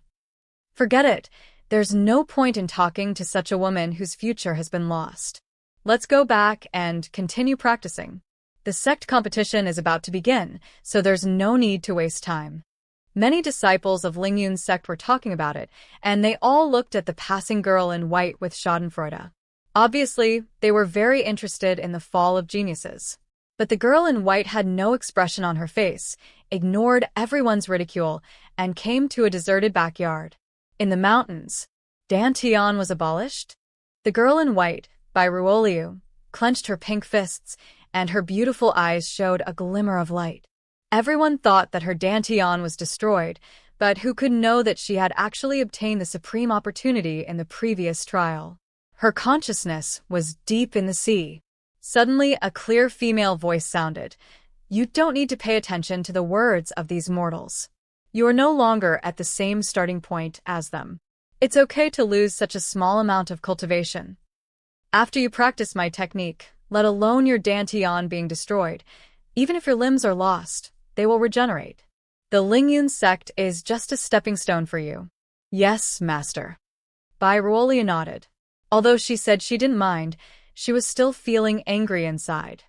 Forget it, there's no point in talking to such a woman whose future has been lost. Let's go back and continue practicing. The sect competition is about to begin, so there's no need to waste time. Many disciples of Lingyun's sect were talking about it, and they all looked at the passing girl in white with Schadenfreude. Obviously, they were very interested in the fall of geniuses. But the girl in white had no expression on her face, ignored everyone's ridicule, and came to a deserted backyard. In the mountains, dantian was abolished. The girl in white, Bai Ruoliu, clenched her pink fists, and her beautiful eyes showed a glimmer of light. Everyone thought that her dantian was destroyed, but who could know that she had actually obtained the supreme opportunity in the previous trial? Her consciousness was deep in the sea. Suddenly, a clear female voice sounded. You don't need to pay attention to the words of these mortals. You are no longer at the same starting point as them. It's okay to lose such a small amount of cultivation. After you practice my technique, let alone your dantian being destroyed, even if your limbs are lost, they will regenerate. The Lingyun sect is just a stepping stone for you. Yes, master. Bai Ruoliu nodded. Although she said she didn't mind, she was still feeling angry inside.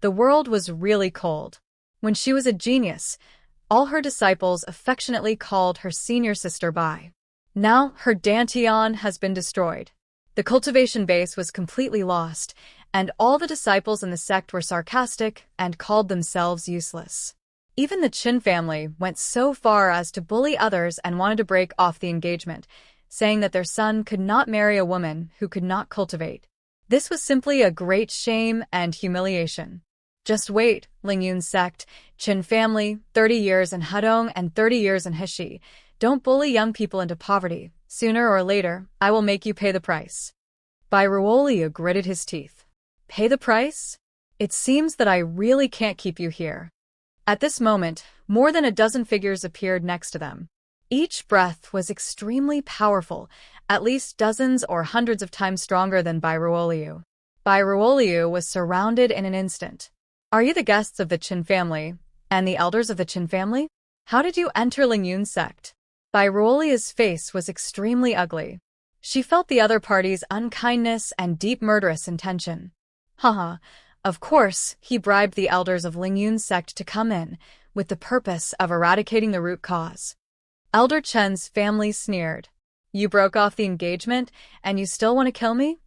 The world was really cold. When she was a genius, All her disciples affectionately called her senior sister Bai. Now, her Dantian has been destroyed. The cultivation base was completely lost, and all the disciples in the sect were sarcastic and called themselves useless. Even the Qin family went so far as to bully others and wanted to break off the engagement, saying that their son could not marry a woman who could not cultivate. This was simply a great shame and humiliation. Just wait, Lingyun's sect, Qin family, 30 years in Hedong and 30 years in Heshi. Don't bully young people into poverty. Sooner or later, I will make you pay the price. Bai Ruoliu gritted his teeth. Pay the price? It seems that I really can't keep you here. At this moment, more than a dozen figures appeared next to them. Each breath was extremely powerful, at least dozens or hundreds of times stronger than Bai Ruoliu. Bai Ruoliu was surrounded in an instant. Are you the guests of the Qin family, and the elders of the Qin family? How did you enter Lingyun's sect? Bai Ruoliu's face was extremely ugly. She felt the other party's unkindness and deep murderous intention. Haha, of course, he bribed the elders of Lingyun's sect to come in, with the purpose of eradicating the root cause. Elder Chen's family sneered. You broke off the engagement, and you still want to kill me?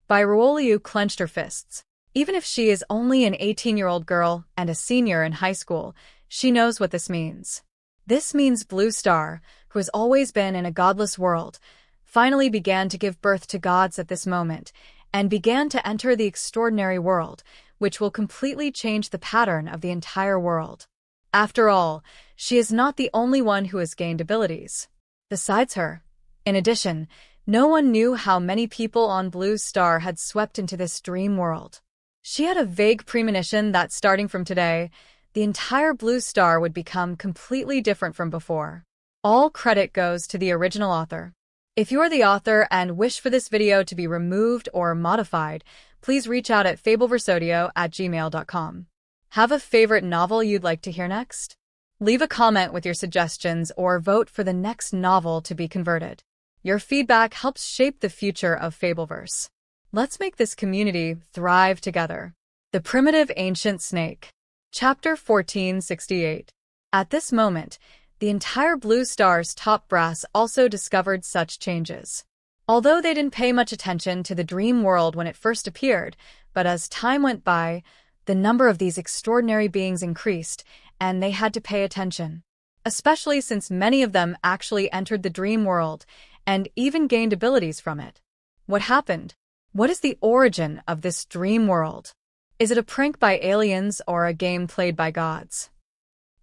Bai Ruoliu clenched her fists. Even if she is only an 18-year-old girl and a senior in high school, she knows what this means. This means Blue Star, who has always been in a godless world, finally began to give birth to gods at this moment, and began to enter the extraordinary world, which will completely change the pattern of the entire world. After all, she is not the only one who has gained abilities. Besides her, in addition, no one knew how many people on Blue Star had swept into this dream world. She had a vague premonition that starting from today, the entire Blue Star would become completely different from before. All credit goes to the original author. If you are the author and wish for this video to be removed or modified, please reach out at fabelversodio@gmail.com. Have a favorite novel you'd like to hear next? Leave a comment with your suggestions or vote for the next novel to be converted. Your feedback helps shape the future of Fabelverse. Let's make this community thrive together. The Primitive Ancient Snake. Chapter 1468. At this moment, the entire Blue Star's top brass also discovered such changes. Although they didn't pay much attention to the dream world when it first appeared, but as time went by, the number of these extraordinary beings increased, and they had to pay attention. Especially since many of them actually entered the dream world, and even gained abilities from it. What happened? What is the origin of this dream world? Is it a prank by aliens or a game played by gods?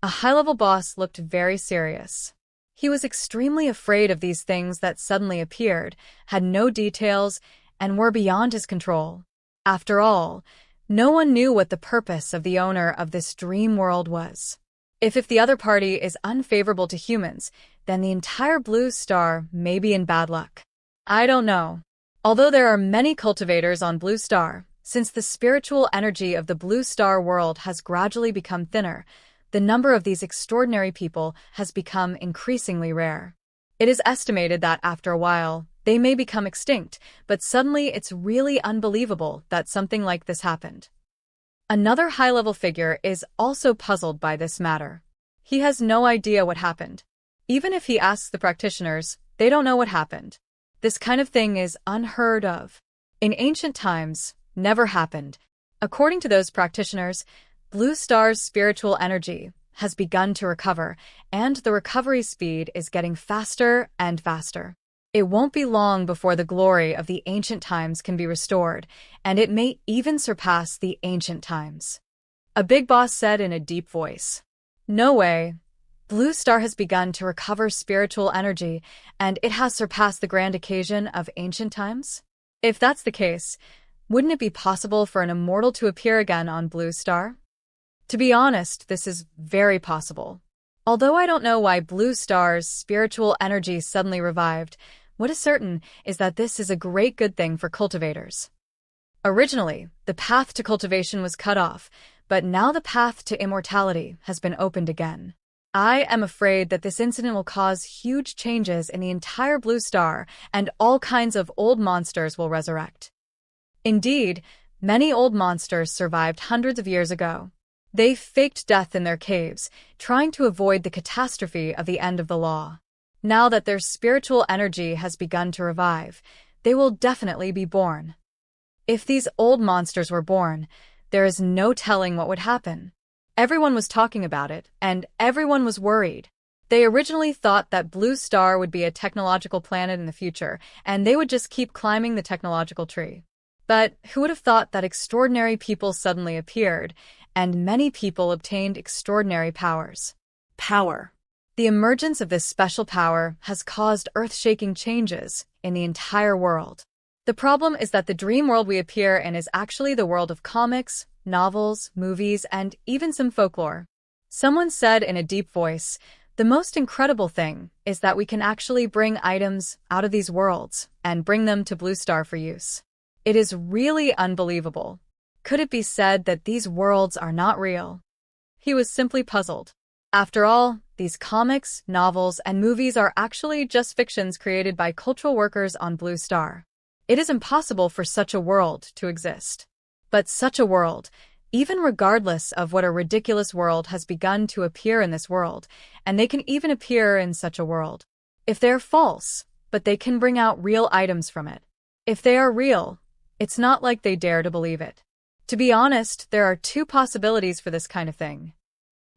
A high-level boss looked very serious. He was extremely afraid of these things that suddenly appeared, had no details, and were beyond his control. After all, no one knew what the purpose of the owner of this dream world was. If the other party is unfavorable to humans, then the entire Blue Star may be in bad luck. I don't know. Although there are many cultivators on Blue Star, since the spiritual energy of the Blue Star world has gradually become thinner, the number of these extraordinary people has become increasingly rare. It is estimated that after a while, they may become extinct, but suddenly it's really unbelievable that something like this happened. Another high-level figure is also puzzled by this matter. He has no idea what happened. Even if he asks the practitioners, they don't know what happened. This kind of thing is unheard of. In ancient times, never happened. According to those practitioners, Blue Star's spiritual energy has begun to recover, and the recovery speed is getting faster and faster. It won't be long before the glory of the ancient times can be restored, and it may even surpass the ancient times. A big boss said in a deep voice. No way. Blue Star has begun to recover spiritual energy, and it has surpassed the grand occasion of ancient times? If that's the case, wouldn't it be possible for an immortal to appear again on Blue Star? To be honest, this is very possible. Although I don't know why Blue Star's spiritual energy suddenly revived, what is certain is that this is a great good thing for cultivators. Originally, the path to cultivation was cut off, but now the path to immortality has been opened again. I am afraid that this incident will cause huge changes in the entire Blue Star, and all kinds of old monsters will resurrect. Indeed, many old monsters survived hundreds of years ago. They faked death in their caves, trying to avoid the catastrophe of the end of the law. Now that their spiritual energy has begun to revive, they will definitely be born. If these old monsters were born, there is no telling what would happen. Everyone was talking about it, and everyone was worried. They originally thought that Blue Star would be a technological planet in the future, and they would just keep climbing the technological tree. But who would have thought that extraordinary people suddenly appeared, and many people obtained extraordinary powers? Power. The emergence of this special power has caused earth-shaking changes in the entire world. The problem is that the dream world we appear in is actually the world of comics, novels, movies, and even some folklore. Someone said in a deep voice, "The most incredible thing is that we can actually bring items out of these worlds and bring them to Blue Star for use. It is really unbelievable. Could it be said that these worlds are not real?" He was simply puzzled. After all, these comics, novels, and movies are actually just fictions created by cultural workers on Blue Star. It is impossible for such a world to exist. But such a world, even regardless of what a ridiculous world, has begun to appear in this world, and they can even appear in such a world. If they're false, but they can bring out real items from it. If they are real, it's not like they dare to believe it. To be honest, there are two possibilities for this kind of thing.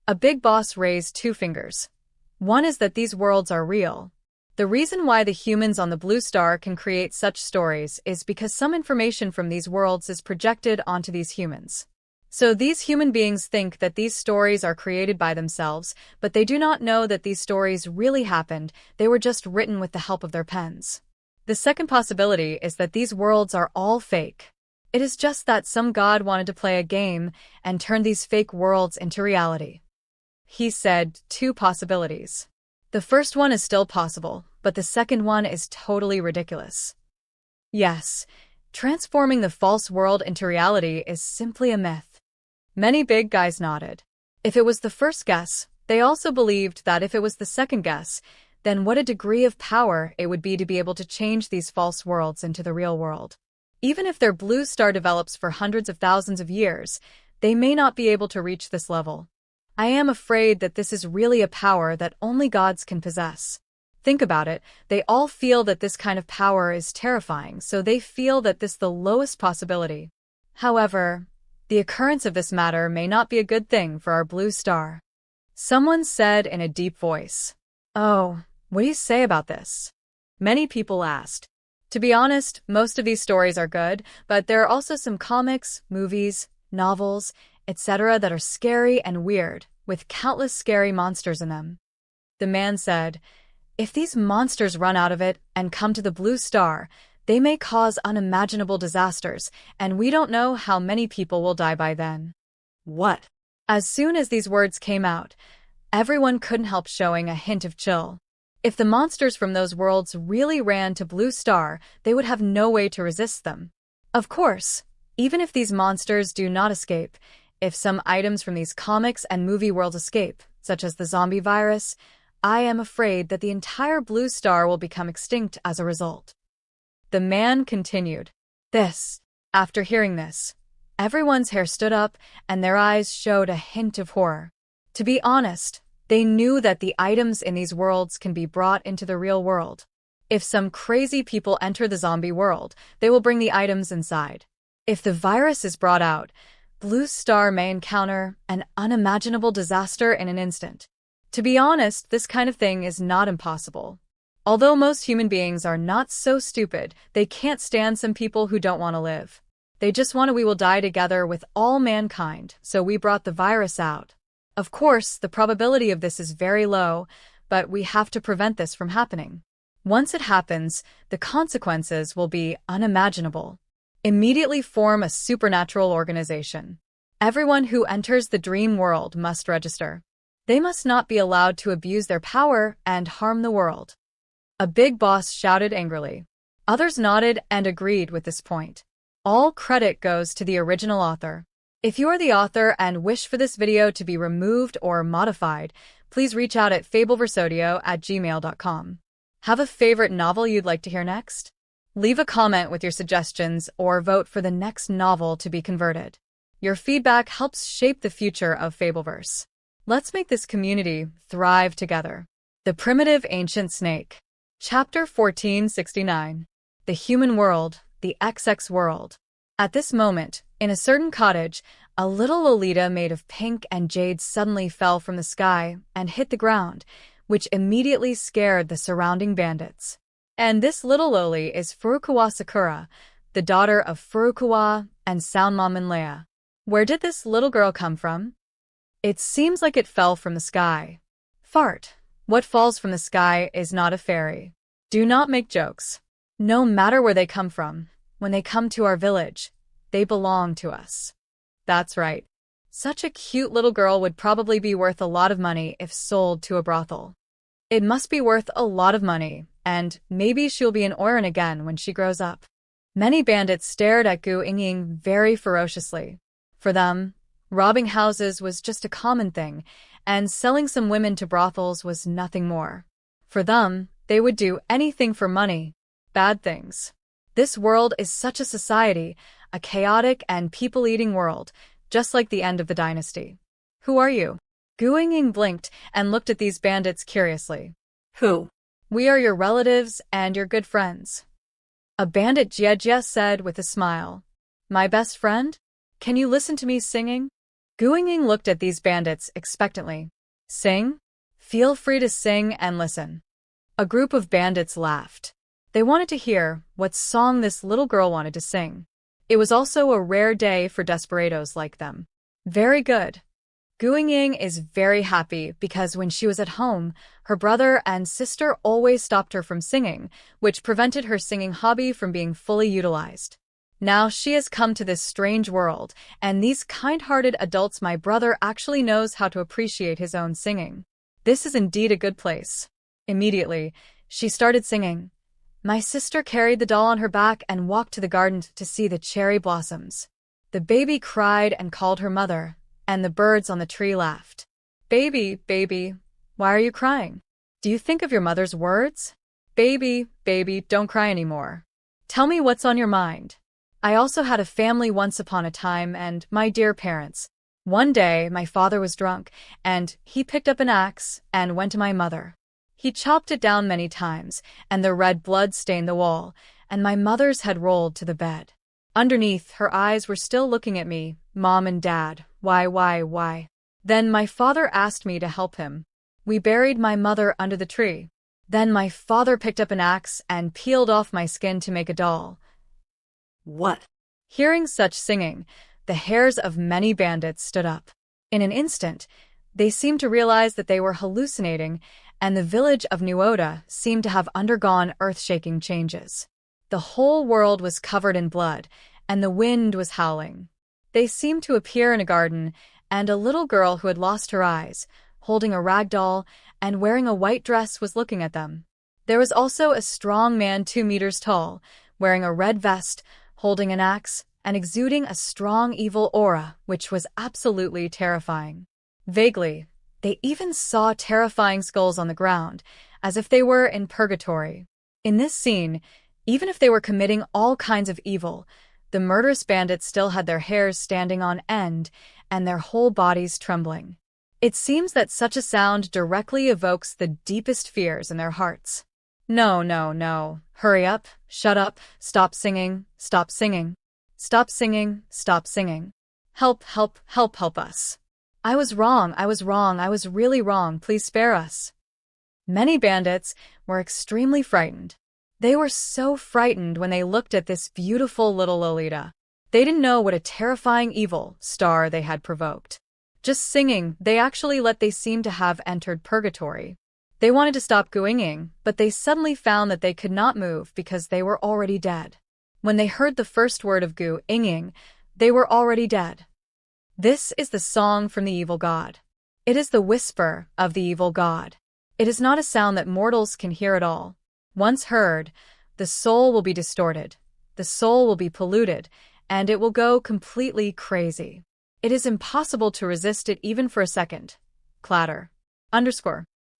A big boss raised two fingers. One is that these worlds are real. The reason why the humans on the Blue Star can create such stories is because some information from these worlds is projected onto these humans. So these human beings think that these stories are created by themselves, but they do not know that these stories really happened, they were just written with the help of their pens. The second possibility is that these worlds are all fake. It is just that some god wanted to play a game and turn these fake worlds into reality. He said two possibilities. The first one is still possible, but the second one is totally ridiculous. Yes, transforming the false world into reality is simply a myth. Many big guys nodded. If it was the first guess, they also believed that if it was the second guess, then what a degree of power it would be to be able to change these false worlds into the real world. Even if their Blue Star develops for hundreds of thousands of years, they may not be able to reach this level. I am afraid that this is really a power that only gods can possess. Think about it, they all feel that this kind of power is terrifying, so they feel that this is the lowest possibility. However, the occurrence of this matter may not be a good thing for our Blue Star. Someone said in a deep voice, "Oh, what do you say about this?" Many people asked. To be honest, most of these stories are good, but there are also some comics, movies, novels, etc. that are scary and weird, with countless scary monsters in them. The man said, "If these monsters run out of it and come to the Blue Star, they may cause unimaginable disasters, and we don't know how many people will die by then." What? As soon as these words came out, everyone couldn't help showing a hint of chill. If the monsters from those worlds really ran to Blue Star, they would have no way to resist them. Of course, even if these monsters do not escape, if some items from these comics and movie worlds escape, such as the zombie virus, I am afraid that the entire Blue Star will become extinct as a result. The man continued. After hearing this, everyone's hair stood up and their eyes showed a hint of horror. To be honest, they knew that the items in these worlds can be brought into the real world. If some crazy people enter the zombie world, they will bring the items inside. If the virus is brought out, Blue Star may encounter an unimaginable disaster in an instant. To be honest, this kind of thing is not impossible. Although most human beings are not so stupid, they can't stand some people who don't want to live. They just want we will die together with all mankind, so we brought the virus out. Of course, the probability of this is very low, but we have to prevent this from happening. Once it happens, the consequences will be unimaginable. Immediately form a supernatural organization. Everyone who enters the dream world must register. They must not be allowed to abuse their power and harm the world. A big boss shouted angrily. Others nodded and agreed with this point. All credit goes to the original author. If you are the author and wish for this video to be removed or modified, please reach out at fabelversodio@gmail.com. Have a favorite novel you'd like to hear next? Leave a comment with your suggestions or vote for the next novel to be converted. Your feedback helps shape the future of Fabelverse. Let's make this community thrive together. The Primitive Ancient Snake. Chapter 1469. The Human World, the XX World. At this moment, in a certain cottage, a little Lolita made of pink and jade suddenly fell from the sky and hit the ground, which immediately scared the surrounding bandits. And this little Loli is Furukawa Sakura, the daughter of Furukawa and Soundmom Leia. Where did this little girl come from? It seems like it fell from the sky. Fart. What falls from the sky is not a fairy. Do not make jokes. No matter where they come from, when they come to our village, they belong to us. That's right. Such a cute little girl would probably be worth a lot of money if sold to a brothel. It must be worth a lot of money, and maybe she'll be an Orin again when she grows up. Many bandits stared at Gu Yingying very ferociously. For them, robbing houses was just a common thing, and selling some women to brothels was nothing more. For them, they would do anything for money. Bad things. This world is such a society, a chaotic and people-eating world, just like the end of the dynasty. Who are you? Gu Yingying blinked and looked at these bandits curiously. Who? We are your relatives and your good friends. A bandit Jie said with a smile. My best friend? Can you listen to me singing? Gu Yingying looked at these bandits expectantly. Sing? Feel free to sing and listen. A group of bandits laughed. They wanted to hear what song this little girl wanted to sing. It was also a rare day for desperados like them. Very good. Gu Yingying is very happy because when she was at home, her brother and sister always stopped her from singing, which prevented her singing hobby from being fully utilized. Now she has come to this strange world, and these kind-hearted adults my brother actually knows how to appreciate his own singing. This is indeed a good place. Immediately, she started singing. My sister carried the doll on her back and walked to the garden to see the cherry blossoms. The baby cried and called her mother, and the birds on the tree laughed. Baby, baby, why are you crying? Do you think of your mother's words? Baby, baby, don't cry anymore. Tell me what's on your mind. I also had a family once upon a time, and my dear parents. One day, my father was drunk, and he picked up an axe and went to my mother. He chopped it down many times, and the red blood stained the wall, and my mother's head rolled to the bed. Underneath, her eyes were still looking at me, Mom and Dad, why? Then my father asked me to help him. We buried my mother under the tree. Then my father picked up an axe and peeled off my skin to make a doll. What? Hearing such singing, the hairs of many bandits stood up. In an instant, they seemed to realize that they were hallucinating, and the village of New Oda seemed to have undergone earth-shaking changes. The whole world was covered in blood, and the wind was howling. They seemed to appear in a garden, and a little girl who had lost her eyes, holding a rag doll and wearing a white dress, was looking at them. There was also a strong man 2 meters tall, wearing a red vest, holding an axe, and exuding a strong evil aura, which was absolutely terrifying. Vaguely, they even saw terrifying skulls on the ground, as if they were in purgatory. In this scene, even if they were committing all kinds of evil, the murderous bandits still had their hairs standing on end and their whole bodies trembling. It seems that such a sound directly evokes the deepest fears in their hearts. No. Hurry up, shut up, stop singing, stop singing. Stop singing, stop singing. Help us. I was wrong, I was really wrong, please spare us. Many bandits were extremely frightened. They were so frightened when they looked at this beautiful little Lolita. They didn't know what a terrifying evil star they had provoked. Just singing, they seemed to have entered purgatory. They wanted to stop Gu Yingying, but they suddenly found that they could not move because they were already dead. When they heard the first word of Gu Yingying, they were already dead. This is the song from the evil god. It is the whisper of the evil god. It is not a sound that mortals can hear at all. Once heard, the soul will be distorted, the soul will be polluted, and it will go completely crazy. It is impossible to resist it even for a second. Clatter.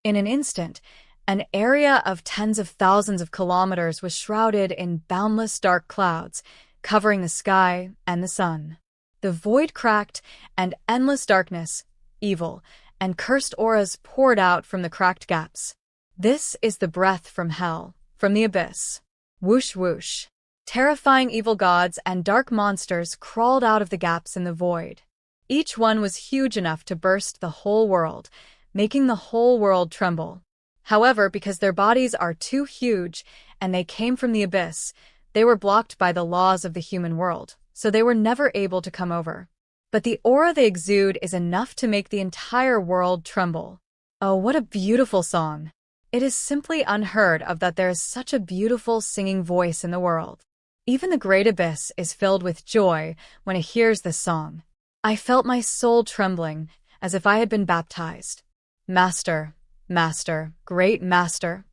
In an instant, an area of tens of thousands of kilometers was shrouded in boundless dark clouds, covering the sky and the sun. The void cracked, and endless darkness, evil, and cursed auras poured out from the cracked gaps. This is the breath from hell, from the abyss. Whoosh whoosh. Terrifying evil gods and dark monsters crawled out of the gaps in the void. Each one was huge enough to burst the whole world, making the whole world tremble. However, because their bodies are too huge and they came from the abyss, they were blocked by the laws of the human world, so they were never able to come over. But the aura they exude is enough to make the entire world tremble. Oh, what a beautiful song! It is simply unheard of that there is such a beautiful singing voice in the world. Even the great abyss is filled with joy when it hears this song. I felt my soul trembling, as if I had been baptized. Master, Master, Great Master.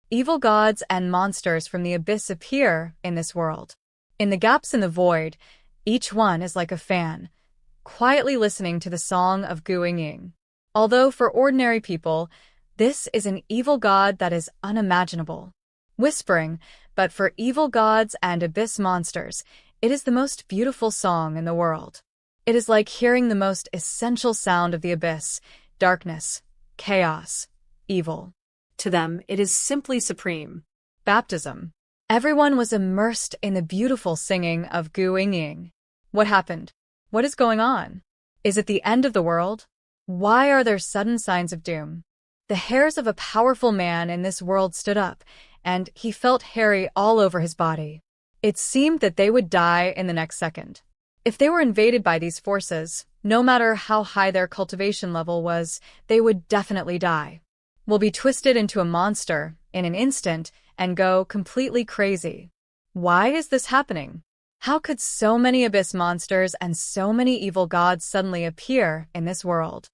Evil gods and monsters from the abyss appear in this world. In the gaps in the void, each one is like a fan, quietly listening to the song of Guiying. Although for ordinary people, this is an evil god that is unimaginable. Whispering, but for evil gods and abyss monsters, it is the most beautiful song in the world. It is like hearing the most essential sound of the abyss, darkness, chaos, evil. To them, it is simply supreme. Baptism. Everyone was immersed in the beautiful singing of Guiying. What happened? What is going on? Is it the end of the world? Why are there sudden signs of doom? The hairs of a powerful man in this world stood up, and he felt hairy all over his body. It seemed that they would die in the next second. If they were invaded by these forces, no matter how high their cultivation level was, they would definitely die. Will be twisted into a monster in an instant and go completely crazy. Why is this happening? How could so many abyss monsters and so many evil gods suddenly appear in this world?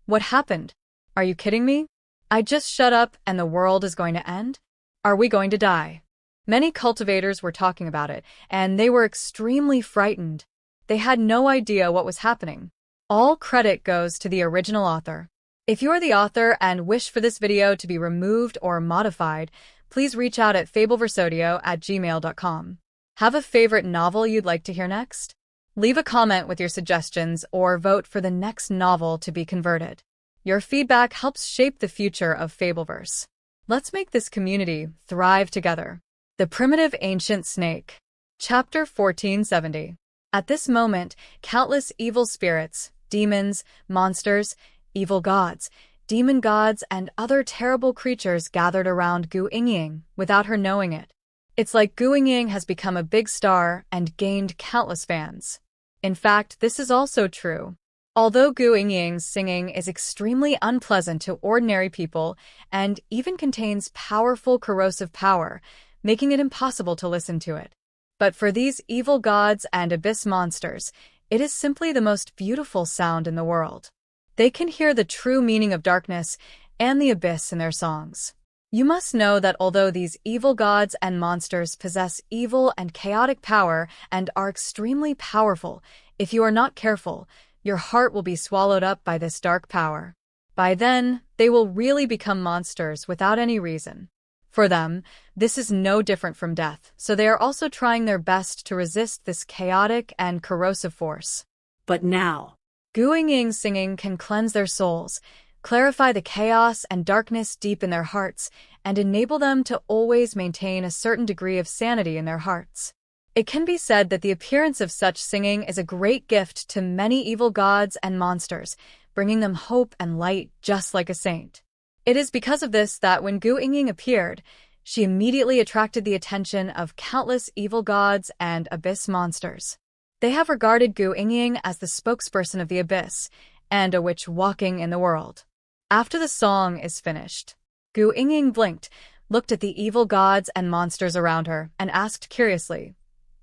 What happened? Are you kidding me? I just shut up and the world is going to end? Are we going to die? Many cultivators were talking about it, and they were extremely frightened. They had no idea what was happening. All credit goes to the original author. If you are the author and wish for this video to be removed or modified, please reach out at fabelversodio@gmail.com. Have a favorite novel you'd like to hear next? Leave a comment with your suggestions or vote for the next novel to be converted. Your feedback helps shape the future of Fabelverse. Let's make this community thrive together. The Primitive Ancient Snake. Chapter 1470. At this moment, countless evil spirits, demons, monsters, evil gods, demon gods, and other terrible creatures gathered around Guiying without her knowing it. It's like Guiying has become a big star and gained countless fans. In fact, this is also true. Although Guiying's singing is extremely unpleasant to ordinary people and even contains powerful corrosive power, making it impossible to listen to it. But for these evil gods and abyss monsters, it is simply the most beautiful sound in the world. They can hear the true meaning of darkness and the abyss in their songs. You must know that although these evil gods and monsters possess evil and chaotic power and are extremely powerful, if you are not careful, your heart will be swallowed up by this dark power. By then, they will really become monsters without any reason. For them, this is no different from death, so they are also trying their best to resist this chaotic and corrosive force. But now, Guiying's singing can cleanse their souls, clarify the chaos and darkness deep in their hearts, and enable them to always maintain a certain degree of sanity in their hearts. It can be said that the appearance of such singing is a great gift to many evil gods and monsters, bringing them hope and light just like a saint. It is because of this that when Guiying appeared, she immediately attracted the attention of countless evil gods and abyss monsters. They have regarded Guiying as the spokesperson of the abyss and a witch walking in the world. After the song is finished, Guiying blinked, looked at the evil gods and monsters around her, and asked curiously,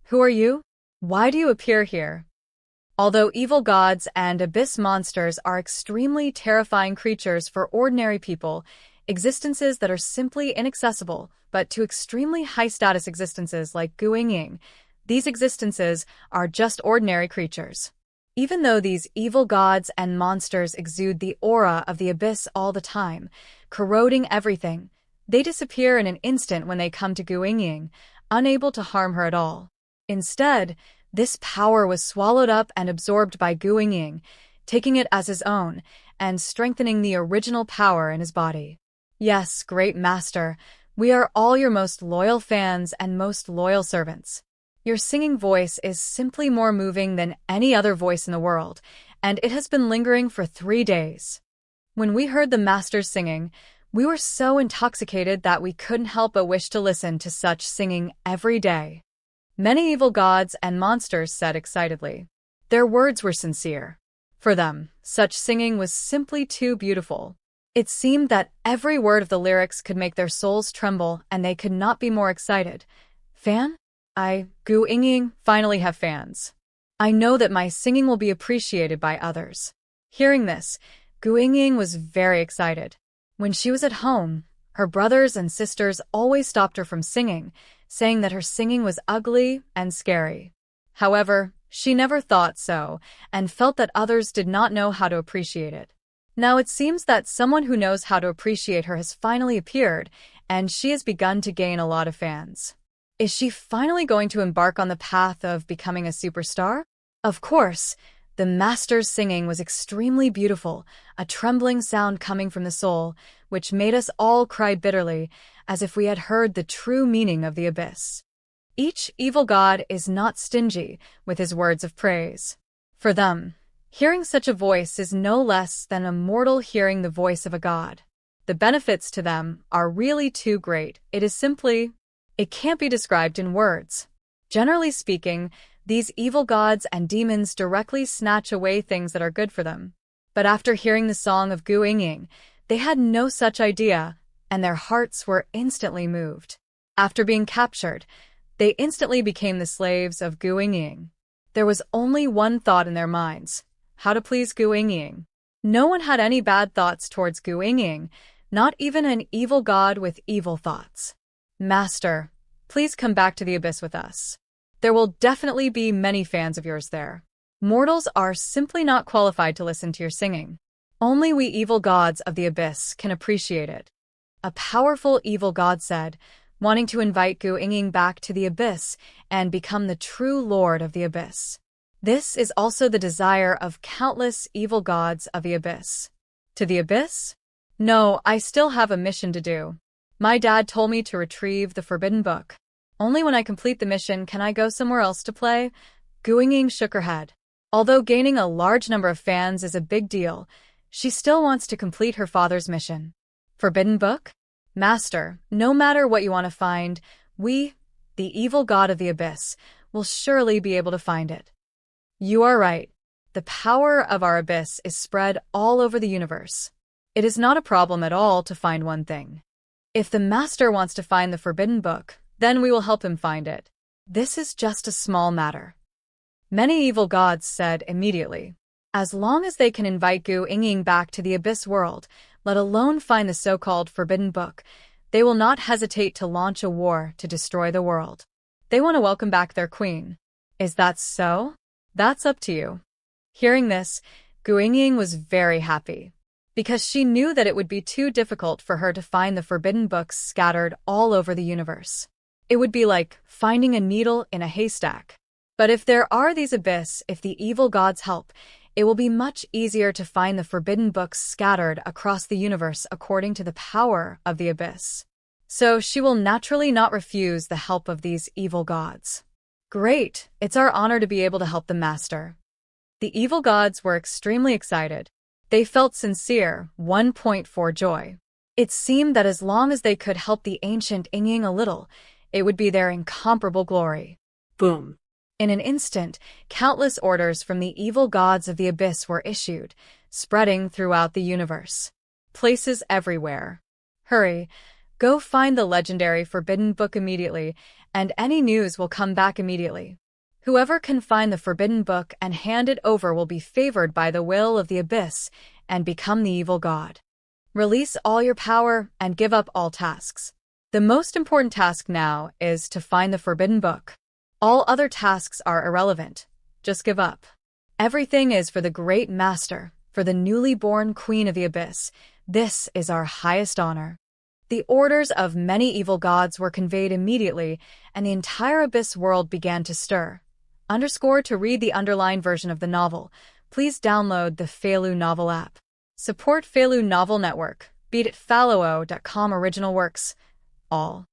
"Who are you? Why do you appear here?" Although evil gods and abyss monsters are extremely terrifying creatures for ordinary people, existences that are simply inaccessible, but to extremely high-status existences like Guiying, these existences are just ordinary creatures. Even though these evil gods and monsters exude the aura of the abyss all the time, corroding everything, they disappear in an instant when they come to Guiying, unable to harm her at all. Instead, This power was swallowed up and absorbed by Gu Yingying, taking it as his own and strengthening the original power in his body. Yes, great master, we are all your most loyal fans and most loyal servants. Your singing voice is simply more moving than any other voice in the world, and it has been lingering for 3 days. When we heard the masters singing, we were so intoxicated that we couldn't help but wish to listen to such singing every day. Many evil gods and monsters said excitedly. Their words were sincere. For them, such singing was simply too beautiful. It seemed that every word of the lyrics could make their souls tremble, and they could not be more excited. Fan? I, Gu Yingying, finally have fans. I know that my singing will be appreciated by others. Hearing this, Gu Yingying was very excited. When she was at home, her brothers and sisters always stopped her from singing, saying that her singing was ugly and scary. However, she never thought so, and felt that others did not know how to appreciate it. Now it seems that someone who knows how to appreciate her has finally appeared, and she has begun to gain a lot of fans. Is she finally going to embark on the path of becoming a superstar? Of course, the master's singing was extremely beautiful, a trembling sound coming from the soul, which made us all cry bitterly, as if we had heard the true meaning of the abyss. Each evil god is not stingy with his words of praise. For them, hearing such a voice is no less than a mortal hearing the voice of a god. The benefits to them are really too great. It can't be described in words. Generally speaking, these evil gods and demons directly snatch away things that are good for them. But after hearing the song of Gu Yingying, they had no such idea, and their hearts were instantly moved. After being captured, they instantly became the slaves of Gu Yingying. There was only one thought in their minds: how to please Gu Yingying. No one had any bad thoughts towards Gu Yingying, not even an evil god with evil thoughts. Master, please come back to the abyss with us. There will definitely be many fans of yours there. Mortals are simply not qualified to listen to your singing. Only we evil gods of the abyss can appreciate it. A powerful evil god said, wanting to invite Gu Yingying back to the abyss and become the true lord of the abyss. This is also the desire of countless evil gods of the abyss. To the abyss? No, I still have a mission to do. My dad told me to retrieve the forbidden book. Only when I complete the mission can I go somewhere else to play. Gu Yingying shook her head. Although gaining a large number of fans is a big deal, she still wants to complete her father's mission. Forbidden book? Master, no matter what you want to find, we, the evil god of the abyss, will surely be able to find it. You are right. The power of our abyss is spread all over the universe. It is not a problem at all to find one thing. If the master wants to find the forbidden book, then we will help him find it. This is just a small matter. Many evil gods said immediately. As long as they can invite Gu Yingying back to the abyss world, let alone find the so-called forbidden book, they will not hesitate to launch a war to destroy the world. They want to welcome back their queen. Is that so? That's up to you. Hearing this, Gu Yingying was very happy, because she knew that it would be too difficult for her to find the forbidden books scattered all over the universe. It would be like finding a needle in a haystack. But if there are these abyss, if the evil gods help, it will be much easier to find the forbidden books scattered across the universe according to the power of the abyss. So she will naturally not refuse the help of these evil gods. Great! It's our honor to be able to help the master. The evil gods were extremely excited. They felt sincere, 1.4 joy. It seemed that as long as they could help the ancient Yingying a little, it would be their incomparable glory. Boom. In an instant, countless orders from the evil gods of the abyss were issued, spreading throughout the universe. Places everywhere. Hurry, go find the legendary forbidden book immediately, and any news will come back immediately. Whoever can find the forbidden book and hand it over will be favored by the will of the abyss and become the evil god. Release all your power and give up all tasks. The most important task now is to find the forbidden book. All other tasks are irrelevant. Just give up. Everything is for the great master, for the newly born queen of the abyss. This is our highest honor. The orders of many evil gods were conveyed immediately, and the entire abyss world began to stir. To read the underlined version of the novel, please download the Felu Novel app. Support Felu Novel Network. Beat it falluo.com original works. All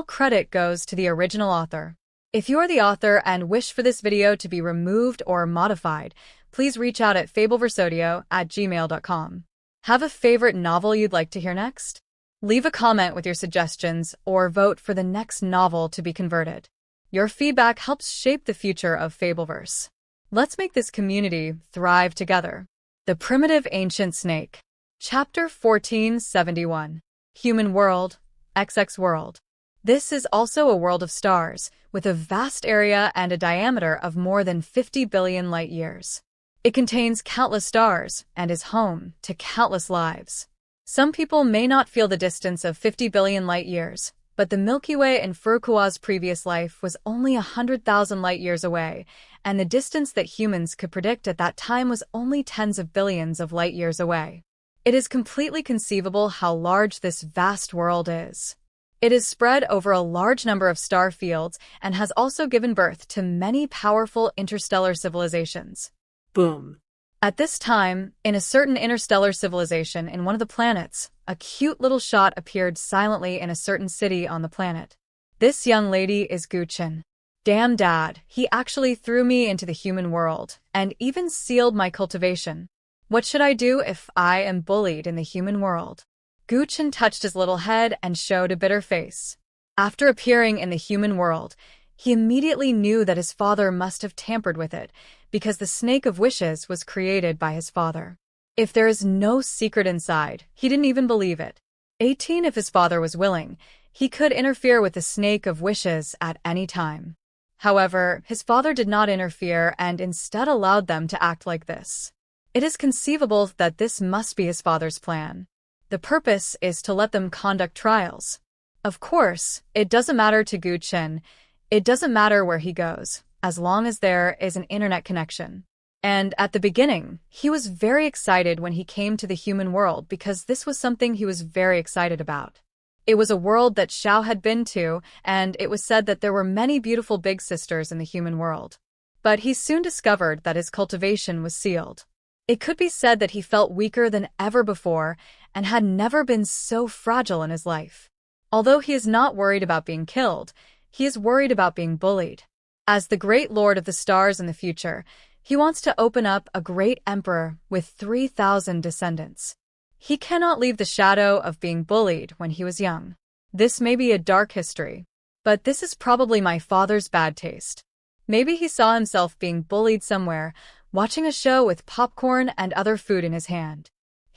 credit goes to the original author. If you are the author and wish for this video to be removed or modified, please reach out at fabelversodio@gmail.com. Have a favorite novel you'd like to hear next? Leave a comment with your suggestions or vote for the next novel to be converted. Your feedback helps shape the future of Fabelverse. Let's make this community thrive together. The Primitive Ancient Snake. Chapter 1471. Human World, XX World. This is also a world of stars, with a vast area and a diameter of more than 50 billion light-years. It contains countless stars and is home to countless lives. Some people may not feel the distance of 50 billion light-years, but the Milky Way in Furukawa's previous life was only 100,000 light-years away, and the distance that humans could predict at that time was only tens of billions of light-years away. It is completely conceivable how large this vast world is. It is spread over a large number of star fields and has also given birth to many powerful interstellar civilizations. Boom. At this time, in a certain interstellar civilization in one of the planets, a cute little shot appeared silently in a certain city on the planet. This young lady is Guchen. Damn dad, he actually threw me into the human world and even sealed my cultivation. What should I do if I am bullied in the human world? Guchen touched his little head and showed a bitter face. After appearing in the human world, he immediately knew that his father must have tampered with it, because the Snake of Wishes was created by his father. If there is no secret inside, he didn't even believe it. 18 If his father was willing, he could interfere with the Snake of Wishes at any time. However, his father did not interfere and instead allowed them to act like this. It is conceivable that this must be his father's plan. The purpose is to let them conduct trials. Of course, it doesn't matter to Guchen. It doesn't matter where he goes, as long as there is an internet connection. And at the beginning, he was very excited when he came to the human world because this was something he was very excited about. It was a world that Xiao had been to, and it was said that there were many beautiful big sisters in the human world. But he soon discovered that his cultivation was sealed. It could be said that he felt weaker than ever before and had never been so fragile in his life. Although he is not worried about being killed, he is worried about being bullied. As the great lord of the stars in the future, he wants to open up a great emperor with 3,000 descendants. He cannot leave the shadow of being bullied when he was young. This may be a dark history, but this is probably my father's bad taste. Maybe he saw himself being bullied somewhere, watching a show with popcorn and other food in his hand.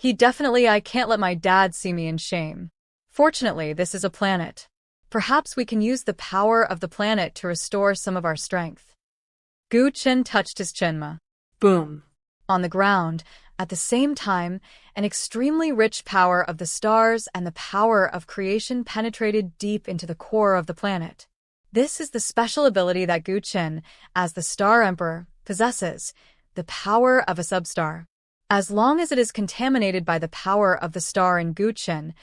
I can't let my dad see me in shame. Fortunately, this is a planet. Perhaps we can use the power of the planet to restore some of our strength. Guchen touched his chenma. Boom. On the ground, at the same time, an extremely rich power of the stars and the power of creation penetrated deep into the core of the planet. This is the special ability that Guchen, as the Star Emperor, possesses, the power of a substar. As long as it is contaminated by the power of the star in Guchen,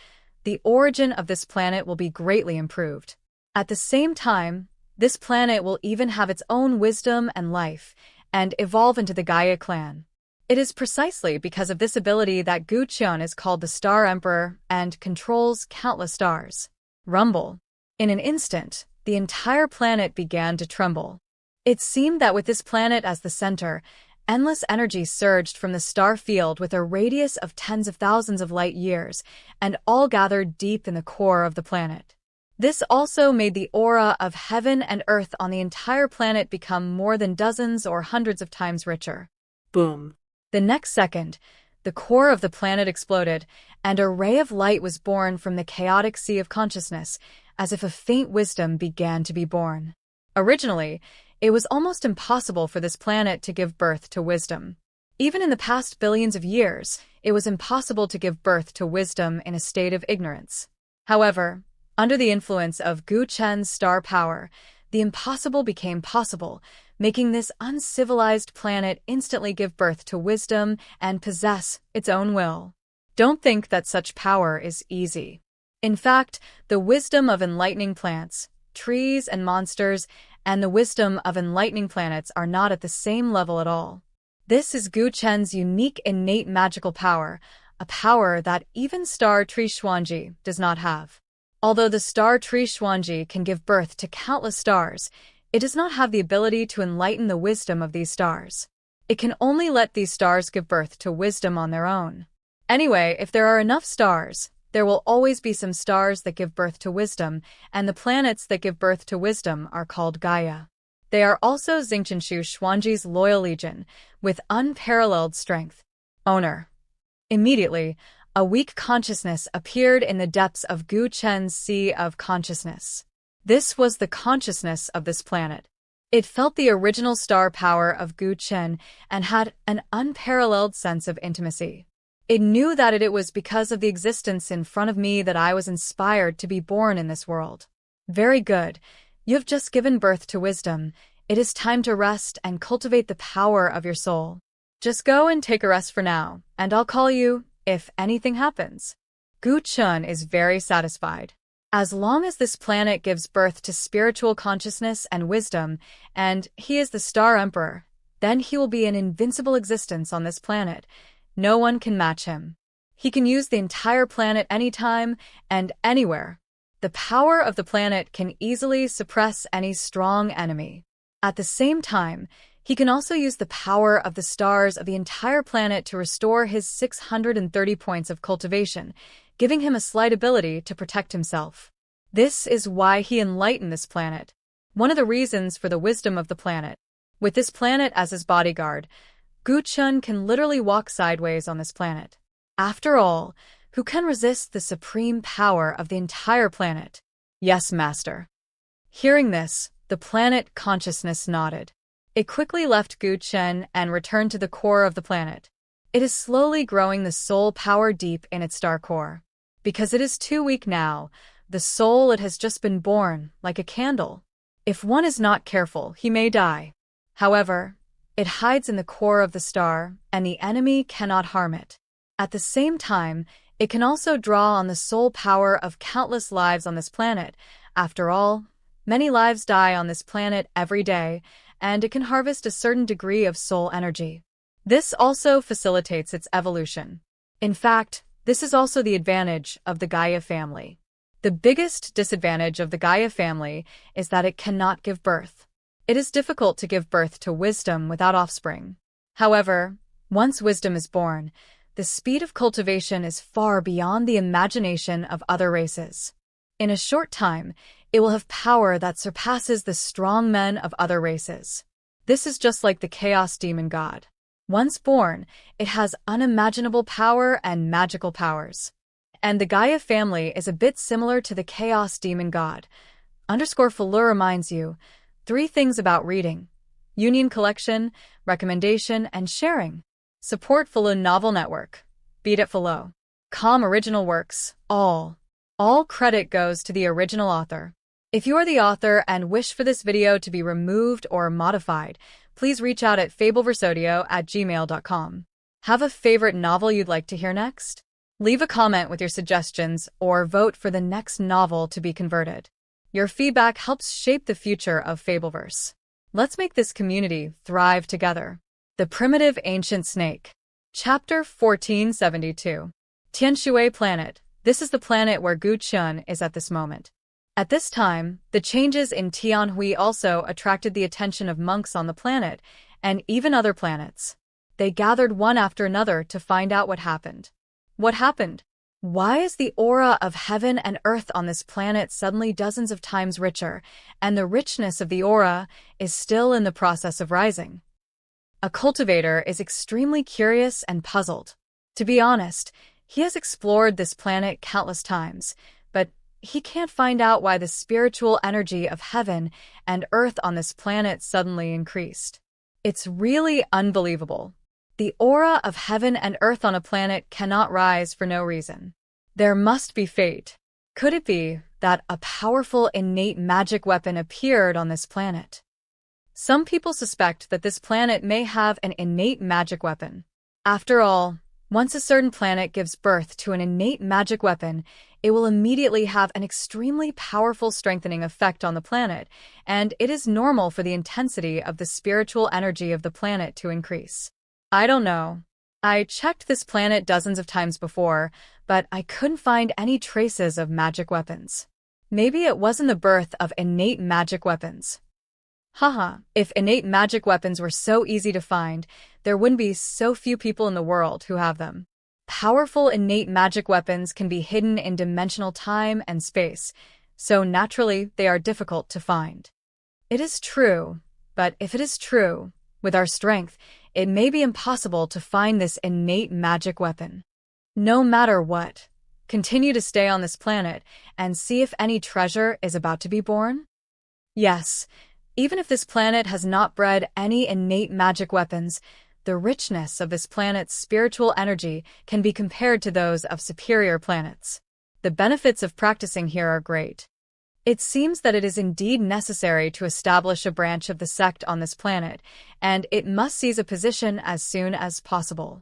the origin of this planet will be greatly improved. At the same time, this planet will even have its own wisdom and life, and evolve into the Gaia clan. It is precisely because of this ability that Guchen is called the Star Emperor and controls countless stars. Rumble. In an instant, the entire planet began to tremble. It seemed that with this planet as the center, endless energy surged from the star field with a radius of tens of thousands of light-years, and all gathered deep in the core of the planet. This also made the aura of heaven and earth on the entire planet become more than dozens or hundreds of times richer. Boom. The next second, the core of the planet exploded, and a ray of light was born from the chaotic sea of consciousness, as if a faint wisdom began to be born. Originally, it was almost impossible for this planet to give birth to wisdom. Even in the past billions of years, it was impossible to give birth to wisdom in a state of ignorance. However, under the influence of Guchen's star power, the impossible became possible, making this uncivilized planet instantly give birth to wisdom and possess its own will. Don't think that such power is easy. In fact, the wisdom of enlightening plants, trees, and monsters, and the wisdom of enlightening planets are not at the same level at all. This is Gu Chen's unique innate magical power, a power that even star tree Xuanji does not have. Although the star tree Xuanji can give birth to countless stars, it does not have the ability to enlighten the wisdom of these stars. It can only let these stars give birth to wisdom on their own. Anyway, if there are enough stars, there will always be some stars that give birth to wisdom, and the planets that give birth to wisdom are called Gaia. They are also Xianxia Xuanji's loyal legion, with unparalleled strength. Owner. Immediately, a weak consciousness appeared in the depths of Gu Chen's sea of consciousness. This was the consciousness of this planet. It felt the original star power of Gu Chen and had an unparalleled sense of intimacy. It knew that it was because of the existence in front of me that I was inspired to be born in this world. Very good. You have just given birth to wisdom. It is time to rest and cultivate the power of your soul. Just go and take a rest for now, and I'll call you if anything happens. Gu Chen is very satisfied. As long as this planet gives birth to spiritual consciousness and wisdom, and he is the Star Emperor, then he will be an invincible existence on this planet. No one can match him. He can use the entire planet anytime and anywhere. The power of the planet can easily suppress any strong enemy. At the same time, he can also use the power of the stars of the entire planet to restore his 630 points of cultivation, giving him a slight ability to protect himself. This is why he enlightened this planet. One of the reasons for the wisdom of the planet. With this planet as his bodyguard, Gu Chen can literally walk sideways on this planet. After all, who can resist the supreme power of the entire planet? Yes, Master. Hearing this, the planet consciousness nodded. It quickly left Gu Chen and returned to the core of the planet. It is slowly growing the soul power deep in its star core. Because it is too weak now, the soul it has just been born, like a candle. If one is not careful, he may die. However, it hides in the core of the star, and the enemy cannot harm it. At the same time, it can also draw on the soul power of countless lives on this planet. After all, many lives die on this planet every day, and it can harvest a certain degree of soul energy. This also facilitates its evolution. In fact, this is also the advantage of the Gaia family. The biggest disadvantage of the Gaia family is that it cannot give birth. It is difficult to give birth to wisdom without offspring. However, once wisdom is born, the speed of cultivation is far beyond the imagination of other races. In a short time, it will have power that surpasses the strong men of other races. This is just like the Chaos Demon God. Once born, it has unimaginable power and magical powers. And the Gaia family is a bit similar to the Chaos Demon God. _Falur reminds you 3 things about reading: Union Collection, Recommendation, and Sharing. Support Falun Novel Network. Beat it Falun. Com Original Works. All credit goes to the original author. If you are the author and wish for this video to be removed or modified, please reach out at fabelversodio@gmail.com. Have a favorite novel you'd like to hear next? Leave a comment with your suggestions or vote for the next novel to be converted. Your feedback helps shape the future of Fabelverse. Let's make this community thrive together. The Primitive Ancient Snake. Chapter 1472. Tianshui Planet. This is the planet where Gu Chen is at this moment. At this time, the changes in Tianhui also attracted the attention of monks on the planet, and even other planets. They gathered one after another to find out what happened. What happened? Why is the aura of heaven and earth on this planet suddenly dozens of times richer, and the richness of the aura is still in the process of rising? A cultivator is extremely curious and puzzled. To be honest, he has explored this planet countless times, but he can't find out why the spiritual energy of heaven and earth on this planet suddenly increased. It's really unbelievable. The aura of heaven and earth on a planet cannot rise for no reason. There must be fate. Could it be that a powerful innate magic weapon appeared on this planet? Some people suspect that this planet may have an innate magic weapon. After all, once a certain planet gives birth to an innate magic weapon, it will immediately have an extremely powerful strengthening effect on the planet, and it is normal for the intensity of the spiritual energy of the planet to increase. I don't know. I checked this planet dozens of times before, but I couldn't find any traces of magic weapons. Maybe it wasn't the birth of innate magic weapons. Haha, if innate magic weapons were so easy to find, there wouldn't be so few people in the world who have them. Powerful innate magic weapons can be hidden in dimensional time and space, so naturally they are difficult to find. It is true, but if it is true, with our strength, it may be impossible to find this innate magic weapon. No matter what, continue to stay on this planet and see if any treasure is about to be born? Yes, even if this planet has not bred any innate magic weapons, the richness of this planet's spiritual energy can be compared to those of superior planets. The benefits of practicing here are great. It seems that it is indeed necessary to establish a branch of the sect on this planet, and it must seize a position as soon as possible.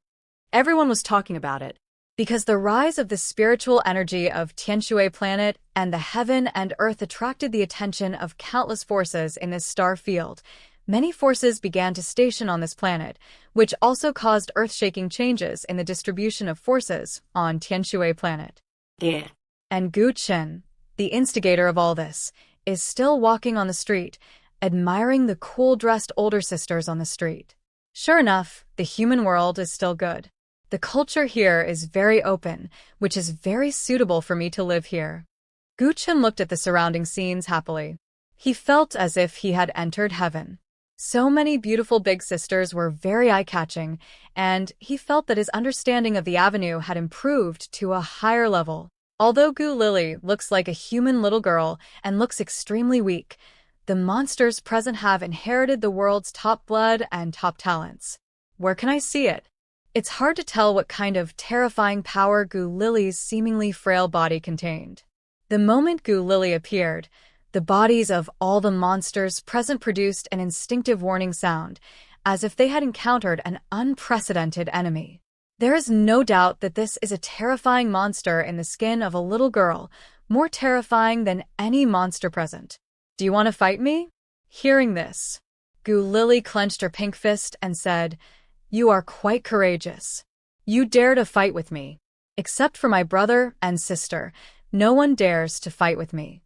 Everyone was talking about it, because the rise of the spiritual energy of Xianxia planet and the heaven and earth attracted the attention of countless forces in this star field. Many forces began to station on this planet, which also caused earth-shaking changes in the distribution of forces on Xianxia planet. Yeah. And Gu Chen, the instigator of all this, is still walking on the street, admiring the cool-dressed older sisters on the street. Sure enough, the human world is still good. The culture here is very open, which is very suitable for me to live here. Gu Chen looked at the surrounding scenes happily. He felt as if he had entered heaven. So many beautiful big sisters were very eye-catching, and he felt that his understanding of the avenue had improved to a higher level. Although Gu Lily looks like a human little girl and looks extremely weak, the monsters present have inherited the world's top blood and top talents. Where can I see it? It's hard to tell what kind of terrifying power Gu Lily's seemingly frail body contained. The moment Gu Lily appeared, the bodies of all the monsters present produced an instinctive warning sound, as if they had encountered an unprecedented enemy. There is no doubt that this is a terrifying monster in the skin of a little girl, more terrifying than any monster present. Do you want to fight me? Hearing this, Gu Lily clenched her pink fist and said, "You are quite courageous. You dare to fight with me. Except for my brother and sister, no one dares to fight with me."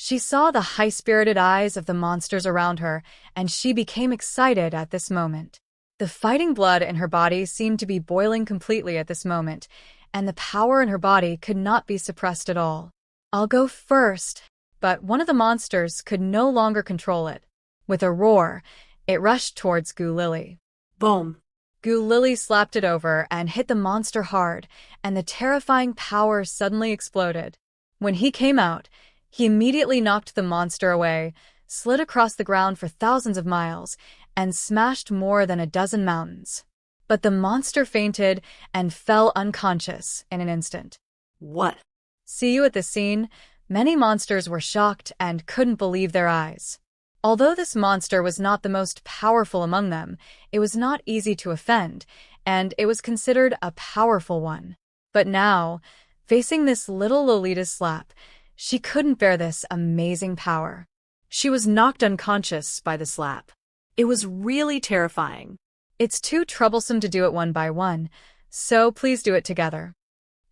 She saw the high-spirited eyes of the monsters around her, and she became excited at this moment. The fighting blood in her body seemed to be boiling completely at this moment, and the power in her body could not be suppressed at all. "I'll go first." But one of the monsters could no longer control it. With a roar, it rushed towards Gu Lily. Boom. Gu Lily slapped it over and hit the monster hard, and the terrifying power suddenly exploded. When he came out, he immediately knocked the monster away, slid across the ground for thousands of miles, and smashed more than a dozen mountains. But the monster fainted and fell unconscious in an instant. What? See you at the scene. Many monsters were shocked and couldn't believe their eyes. Although this monster was not the most powerful among them, it was not easy to offend, and it was considered a powerful one. But now, facing this little Lolita's slap, she couldn't bear this amazing power. She was knocked unconscious by the slap. It was really terrifying. It's too troublesome to do it one by one, so please do it together.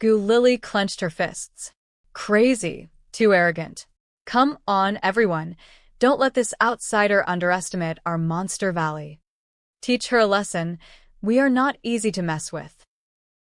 Gu Lily clenched her fists. Crazy. Too arrogant. Come on, everyone. Don't let this outsider underestimate our monster valley. Teach her a lesson. We are not easy to mess with.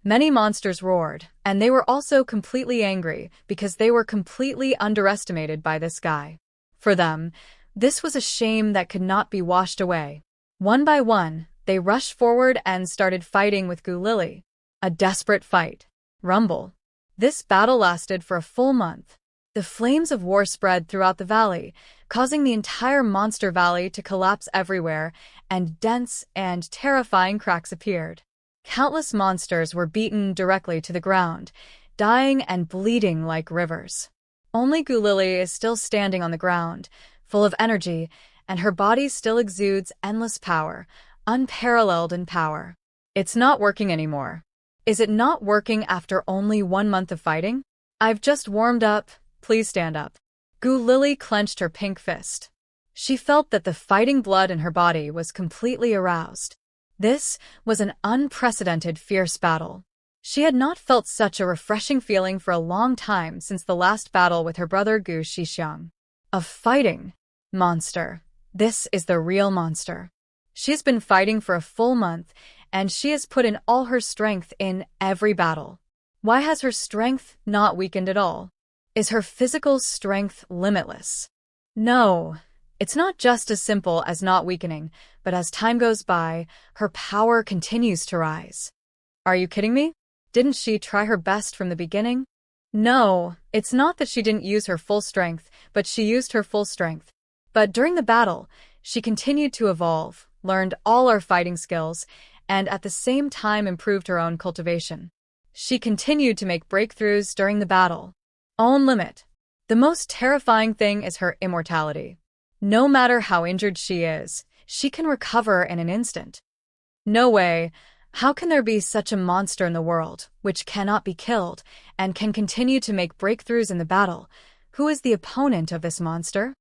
Many monsters roared, and they were also completely angry because they were completely underestimated by this guy. For them, this was a shame that could not be washed away. One by one, they rushed forward and started fighting with Gu Lily. A desperate fight. Rumble. This battle lasted for a full month. The flames of war spread throughout the valley, causing the entire monster valley to collapse everywhere, and dense and terrifying cracks appeared. Countless monsters were beaten directly to the ground, dying and bleeding like rivers. Only Gu Lily is still standing on the ground, full of energy, and her body still exudes endless power, unparalleled in power. It's not working anymore. Is it not working after only 1 month of fighting? I've just warmed up, please stand up. Gu Lily clenched her pink fist. She felt that the fighting blood in her body was completely aroused. This was an unprecedented fierce battle. She had not felt such a refreshing feeling for a long time since the last battle with her brother Gu Xianxia. A fighting monster. This is the real monster. She's been fighting for a full month, and she has put in all her strength in every battle. Why has her strength not weakened at all? Is her physical strength limitless? No, it's not just as simple as not weakening, but as time goes by, her power continues to rise. Are you kidding me? Didn't she try her best from the beginning? No, it's not that she didn't use her full strength, but she used her full strength. But during the battle, she continued to evolve, learned all her fighting skills, and at the same time improved her own cultivation. She continued to make breakthroughs during the battle. Own limit. The most terrifying thing is her immortality. No matter how injured she is, she can recover in an instant. No way. How can there be such a monster in the world, which cannot be killed, and can continue to make breakthroughs in the battle? Who is the opponent of this monster?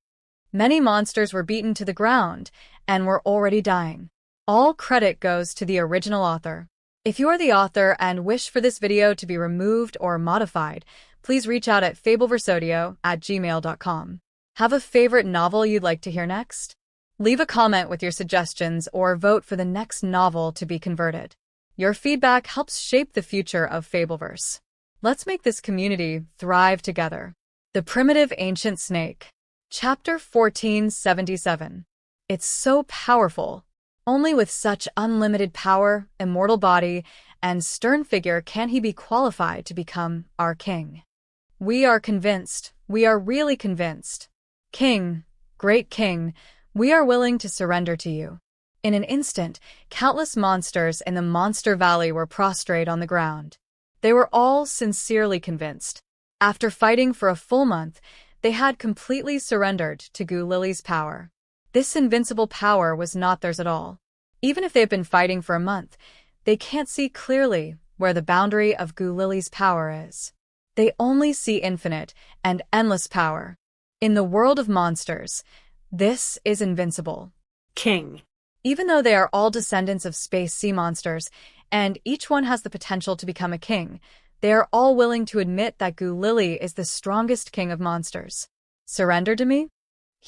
Many monsters were beaten to the ground, and were already dying. All credit goes to the original author. If you are the author and wish for this video to be removed or modified, please reach out at fabelversodio@gmail.com. Have a favorite novel you'd like to hear next? Leave a comment with your suggestions or vote for the next novel to be converted. Your feedback helps shape the future of Fabelverse. Let's make this community thrive together. The Primitive Ancient Snake. Chapter 1477. It's so powerful. Only with such unlimited power, immortal body, and stern figure can he be qualified to become our king. We are convinced. We are really convinced. King, great king, we are willing to surrender to you. In an instant, countless monsters in the Monster Valley were prostrate on the ground. They were all sincerely convinced. After fighting for a full month, they had completely surrendered to Gu Lily's power. This invincible power was not theirs at all. Even if they've been fighting for a month, they can't see clearly where the boundary of Gu Lily's power is. They only see infinite and endless power. In the world of monsters, this is invincible. King. Even though they are all descendants of space sea monsters, and each one has the potential to become a king, they are all willing to admit that Gu Lily is the strongest king of monsters. Surrender to me?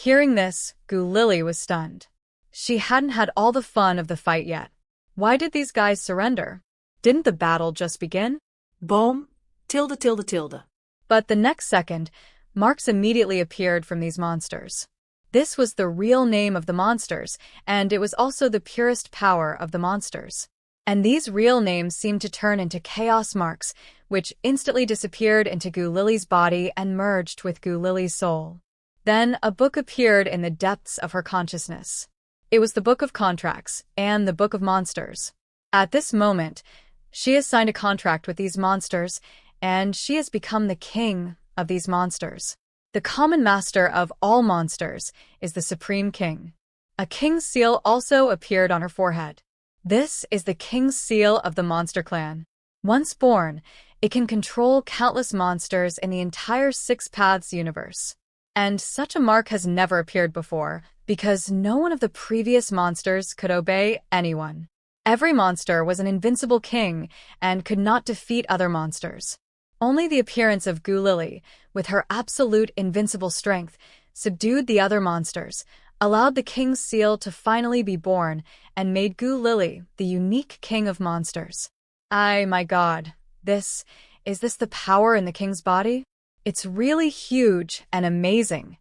Hearing this, Gu Lily was stunned. She hadn't had all the fun of the fight yet. Why did these guys surrender? Didn't the battle just begin? Boom. Tilde, tilde, tilde. But the next second, marks immediately appeared from these monsters. This was the real name of the monsters, and it was also the purest power of the monsters. And these real names seemed to turn into chaos marks, which instantly disappeared into Gu Lily's body and merged with Gu Lily's soul. Then a book appeared in the depths of her consciousness. It was the Book of Contracts and the Book of Monsters. At this moment, she has signed a contract with these monsters, and she has become the king of these monsters. The common master of all monsters is the Supreme King. A king's seal also appeared on her forehead. This is the king's seal of the monster clan. Once born, it can control countless monsters in the entire Six Paths universe. And such a mark has never appeared before, because no one of the previous monsters could obey anyone. Every monster was an invincible king and could not defeat other monsters. Only the appearance of Gu Lily, with her absolute invincible strength, subdued the other monsters, allowed the king's seal to finally be born, and made Gu Lily the unique king of monsters. My God, is this the power in the king's body? It's really huge and amazing.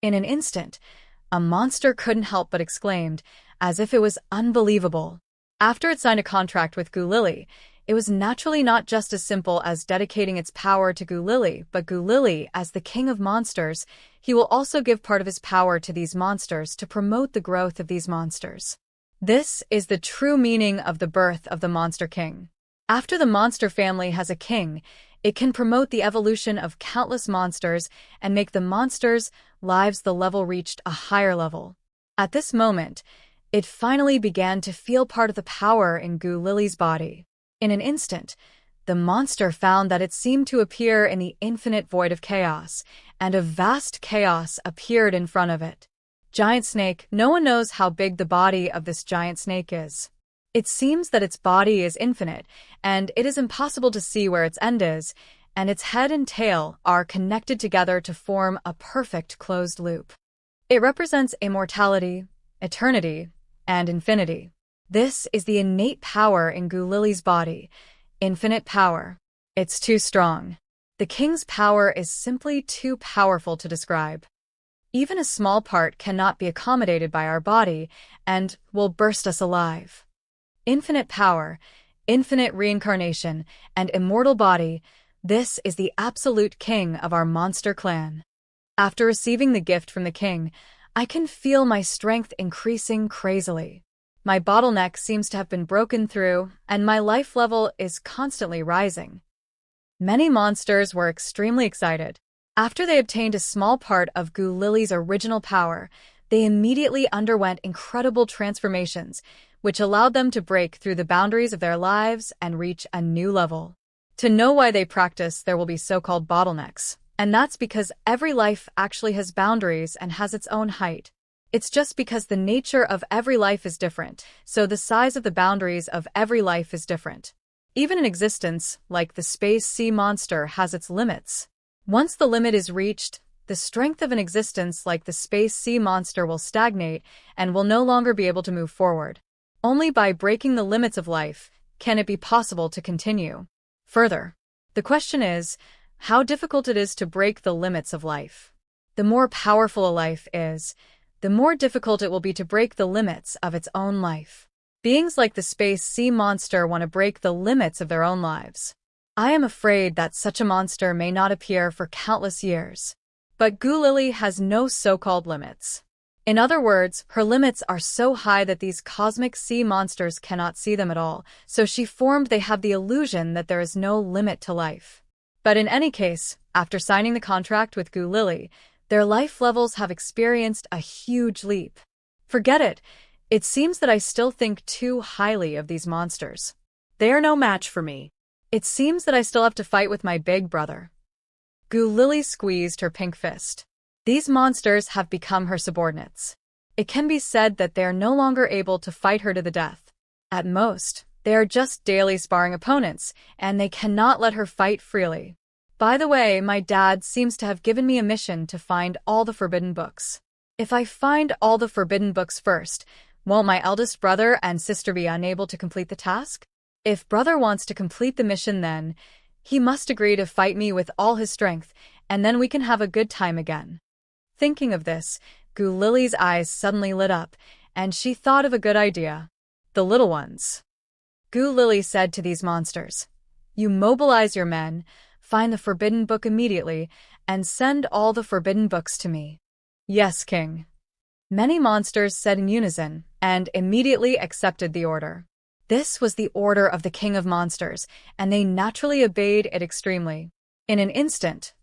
In an instant, a monster couldn't help but exclaimed, as if it was unbelievable. After it signed a contract with Gu Lily, it was naturally not just as simple as dedicating its power to Gu Lily, but Gu Lily, as the king of monsters, he will also give part of his power to these monsters to promote the growth of these monsters. This is the true meaning of the birth of the Monster King. After the monster family has a king, it can promote the evolution of countless monsters and make the monsters' lives the level reached a higher level. At this moment, it finally began to feel part of the power in Gu Lily's body. In an instant, the monster found that it seemed to appear in the infinite void of chaos, and a vast chaos appeared in front of it. Giant snake. No one knows how big the body of this giant snake is. It seems that its body is infinite, and it is impossible to see where its end is, and its head and tail are connected together to form a perfect closed loop. It represents immortality, eternity, and infinity. This is the innate power in Gulily's body. Infinite power. It's too strong. The king's power is simply too powerful to describe. Even a small part cannot be accommodated by our body and will burst us alive. Infinite power, infinite reincarnation, and immortal body, this is the absolute king of our monster clan. After receiving the gift from the king, I can feel my strength increasing crazily. My bottleneck seems to have been broken through, and my life level is constantly rising. Many monsters were extremely excited. After they obtained a small part of Gulily's original power, they immediately underwent incredible transformations, which allowed them to break through the boundaries of their lives and reach a new level. To know why they practice, there will be so-called bottlenecks, and that's because every life actually has boundaries and has its own height. It's just because the nature of every life is different, so the size of the boundaries of every life is different. Even an existence, like the space sea monster, has its limits. Once the limit is reached, the strength of an existence like the space sea monster will stagnate and will no longer be able to move forward. Only by breaking the limits of life can it be possible to continue. Further, the question is how difficult it is to break the limits of life. The more powerful a life is, the more difficult it will be to break the limits of its own life. Beings like the space sea monster want to break the limits of their own lives. I am afraid that such a monster may not appear for countless years. But Gulily has no so-called limits. In other words, her limits are so high that these cosmic sea monsters cannot see them at all, so she formed they have the illusion that there is no limit to life. But in any case, after signing the contract with Gulily, their life levels have experienced a huge leap. Forget it. It seems that I still think too highly of these monsters. They are no match for me. It seems that I still have to fight with my big brother. Gulily squeezed her pink fist. These monsters have become her subordinates. It can be said that they are no longer able to fight her to the death. At most, they are just daily sparring opponents, and they cannot let her fight freely. By the way, my dad seems to have given me a mission to find all the forbidden books. If I find all the forbidden books first, won't my eldest brother and sister be unable to complete the task? If brother wants to complete the mission, then he must agree to fight me with all his strength, and then we can have a good time again. Thinking of this, Gulily's eyes suddenly lit up, and she thought of a good idea. The little ones. Gulily said to these monsters, "You mobilize your men, find the forbidden book immediately, and send all the forbidden books to me." "Yes, King." Many monsters said in unison, and immediately accepted the order. This was the order of the King of Monsters, and they naturally obeyed it extremely. In an instant,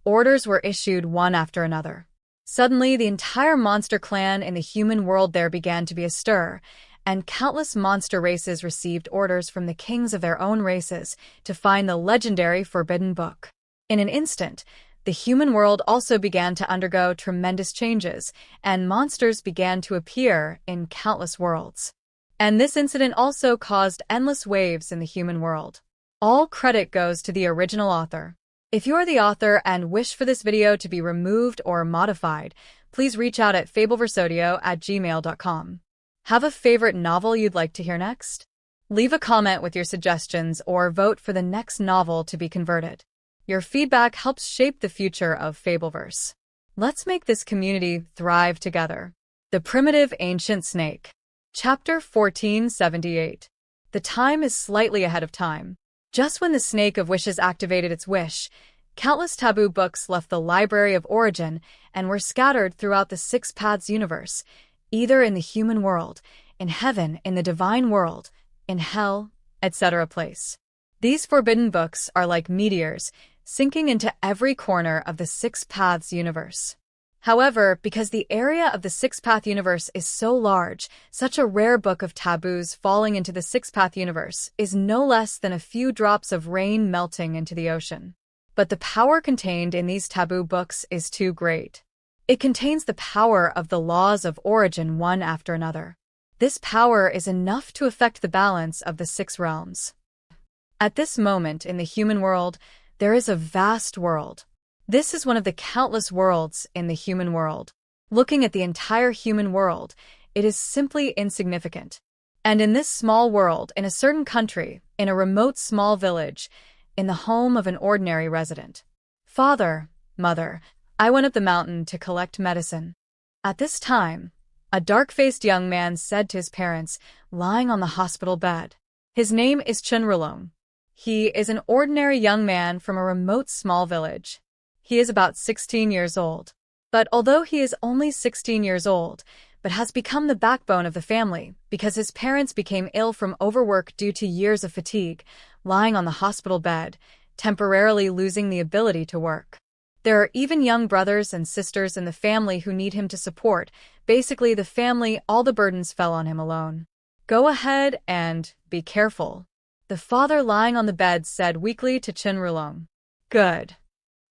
orders were issued one after another. Suddenly, the entire monster clan in the human world there began to be astir, and countless monster races received orders from the kings of their own races to find the legendary Forbidden Book. In an instant, the human world also began to undergo tremendous changes, and monsters began to appear in countless worlds. And this incident also caused endless waves in the human world. All credit goes to the original author. If you are the author and wish for this video to be removed or modified, please reach out at fabelversodio@gmail.com. Have a favorite novel you'd like to hear next? Leave a comment with your suggestions or vote for the next novel to be converted. Your feedback helps shape the future of Fabelverse. Let's make this community thrive together. The Primitive Ancient Snake. Chapter 1478. The time is slightly ahead of time. Just when the Snake of Wishes activated its wish, countless taboo books left the Library of Origin and were scattered throughout the Six Paths universe, either in the human world, in heaven, in the divine world, in hell, etc. place. These forbidden books are like meteors, sinking into every corner of the Six Paths universe. However, because the area of the Six-Path universe is so large, such a rare book of taboos falling into the Six-Path universe is no less than a few drops of rain melting into the ocean. But the power contained in these taboo books is too great. It contains the power of the laws of origin one after another. This power is enough to affect the balance of the six realms. At this moment in the human world, there is a vast world. This is one of the countless worlds in the human world. Looking at the entire human world, it is simply insignificant. And in this small world, in a certain country, in a remote small village, in the home of an ordinary resident. Father, mother, I went up the mountain to collect medicine. At this time, a dark-faced young man said to his parents, lying on the hospital bed. His name is Chen Rulong. He is an ordinary young man from a remote small village. He is about 16 years old. But although he is only 16 years old, but has become the backbone of the family because his parents became ill from overwork due to years of fatigue, lying on the hospital bed, temporarily losing the ability to work. There are even young brothers and sisters in the family who need him to support. Basically, the family, all the burdens fell on him alone. Go ahead and be careful. The father lying on the bed said weakly to Chen Rulong. Good.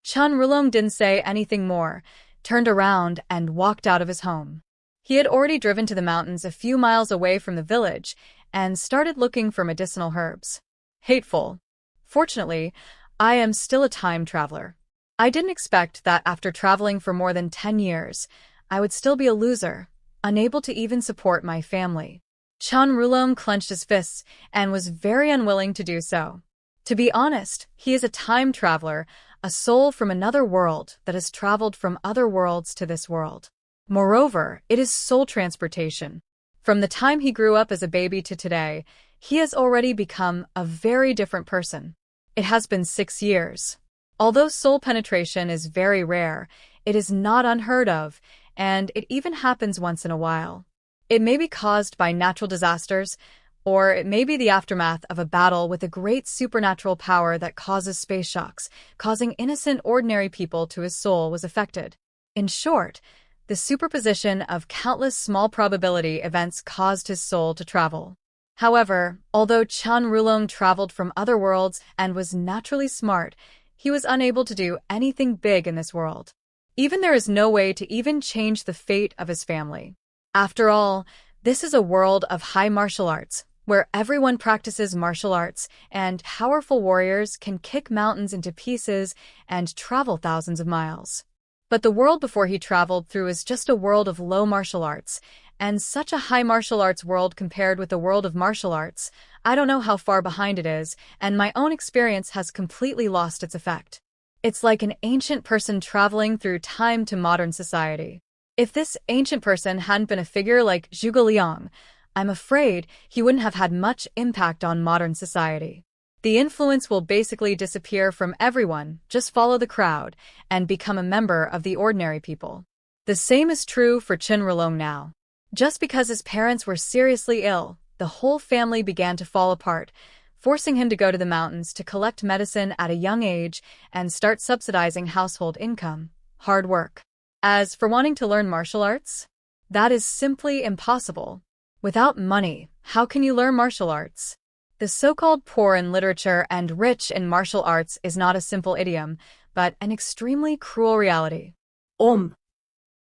Chen Rulong didn't say anything more, turned around and walked out of his home. He had already driven to the mountains a few miles away from the village and started looking for medicinal herbs. Hateful. Fortunately, I am still a time traveler. I didn't expect that after traveling for more than 10 years, I would still be a loser, unable to even support my family. Chen Rulong clenched his fists and was very unwilling to do so. To be honest, he is a time traveler, a soul from another world that has traveled from other worlds to this world. Moreover, it is soul transportation. From the time he grew up as a baby to today, he has already become a very different person. It has been 6 years. Although soul penetration is very rare, it is not unheard of, and it even happens once in a while. It may be caused by natural disasters, or it may be the aftermath of a battle with a great supernatural power that causes space shocks, causing innocent ordinary people to his soul was affected. In short, the superposition of countless small probability events caused his soul to travel. However, although Chen Rulong traveled from other worlds and was naturally smart, he was unable to do anything big in this world. Even there is no way to even change the fate of his family. After all, this is a world of high martial arts, where everyone practices martial arts, and powerful warriors can kick mountains into pieces and travel thousands of miles. But the world before he traveled through is just a world of low martial arts, and such a high martial arts world compared with the world of martial arts, I don't know how far behind it is, and my own experience has completely lost its effect. It's like an ancient person traveling through time to modern society. If this ancient person hadn't been a figure like Zhuge Liang, I'm afraid he wouldn't have had much impact on modern society. The influence will basically disappear from everyone, just follow the crowd, and become a member of the ordinary people. The same is true for Chen Rulong now. Just because his parents were seriously ill, the whole family began to fall apart, forcing him to go to the mountains to collect medicine at a young age and start subsidizing household income. Hard work. As for wanting to learn martial arts, that is simply impossible. Without money, how can you learn martial arts? The so-called poor in literature and rich in martial arts is not a simple idiom, but an extremely cruel reality.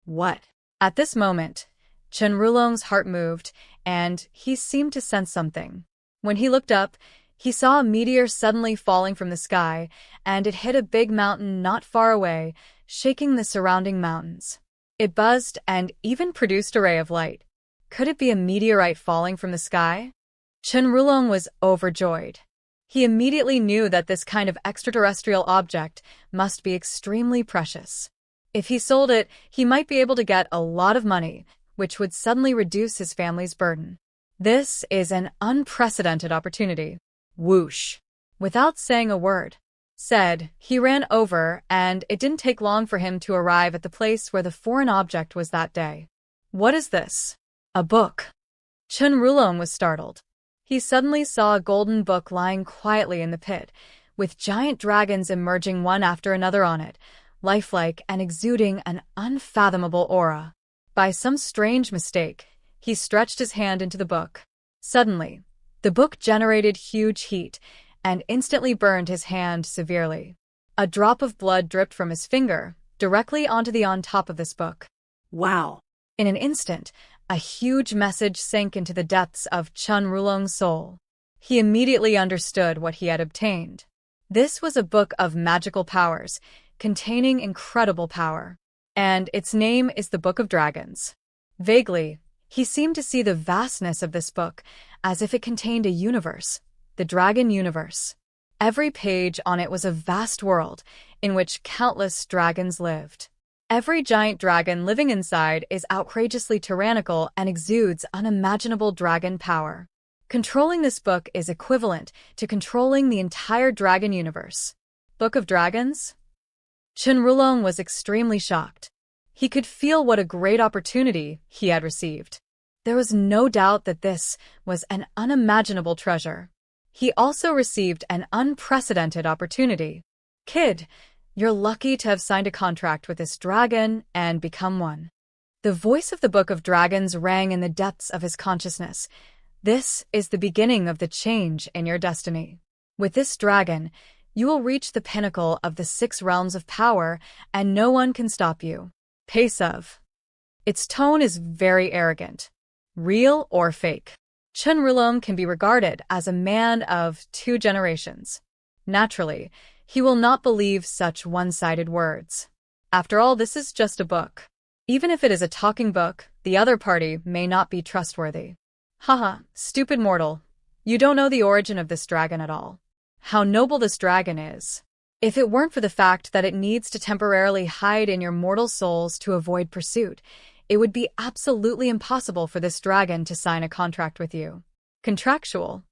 What? At this moment, Chen Rulong's heart moved, and he seemed to sense something. When he looked up, he saw a meteor suddenly falling from the sky, and it hit a big mountain not far away, shaking the surrounding mountains. It buzzed and even produced a ray of light. Could it be a meteorite falling from the sky? Chen Rulong was overjoyed. He immediately knew that this kind of extraterrestrial object must be extremely precious. If he sold it, he might be able to get a lot of money, which would suddenly reduce his family's burden. This is an unprecedented opportunity. Whoosh! Without saying a word, he ran over, and it didn't take long for him to arrive at the place where the foreign object was that day. What is this? A book. Chen Rulong was startled. He suddenly saw a golden book lying quietly in the pit, with giant dragons emerging one after another on it, lifelike and exuding an unfathomable aura. By some strange mistake, he stretched his hand into the book. Suddenly, the book generated huge heat and instantly burned his hand severely. A drop of blood dripped from his finger directly onto the on top of this book. Wow. In an instant, a huge message sank into the depths of Chun Rulong's soul. He immediately understood what he had obtained. This was a book of magical powers, containing incredible power. And its name is the Book of Dragons. Vaguely, he seemed to see the vastness of this book, as if it contained a universe, the Dragon Universe. Every page on it was a vast world, in which countless dragons lived. Every giant dragon living inside is outrageously tyrannical and exudes unimaginable dragon power. Controlling this book is equivalent to controlling the entire dragon universe. Book of Dragons? Chun Rulong was extremely shocked. He could feel what a great opportunity he had received. There was no doubt that this was an unimaginable treasure. He also received an unprecedented opportunity. Kid, you're lucky to have signed a contract with this dragon and become one. The voice of the Book of Dragons rang in the depths of his consciousness. This is the beginning of the change in your destiny. With this dragon, you will reach the pinnacle of the 6 realms of power, and no one can stop you. Pace of. Its tone is very arrogant. Real or fake? Chun Rulong can be regarded as a man of 2 generations. Naturally, he will not believe such one-sided words. After all, this is just a book. Even if it is a talking book, the other party may not be trustworthy. Haha, stupid mortal. You don't know the origin of this dragon at all. How noble this dragon is. If it weren't for the fact that it needs to temporarily hide in your mortal souls to avoid pursuit, it would be absolutely impossible for this dragon to sign a contract with you. Contractual.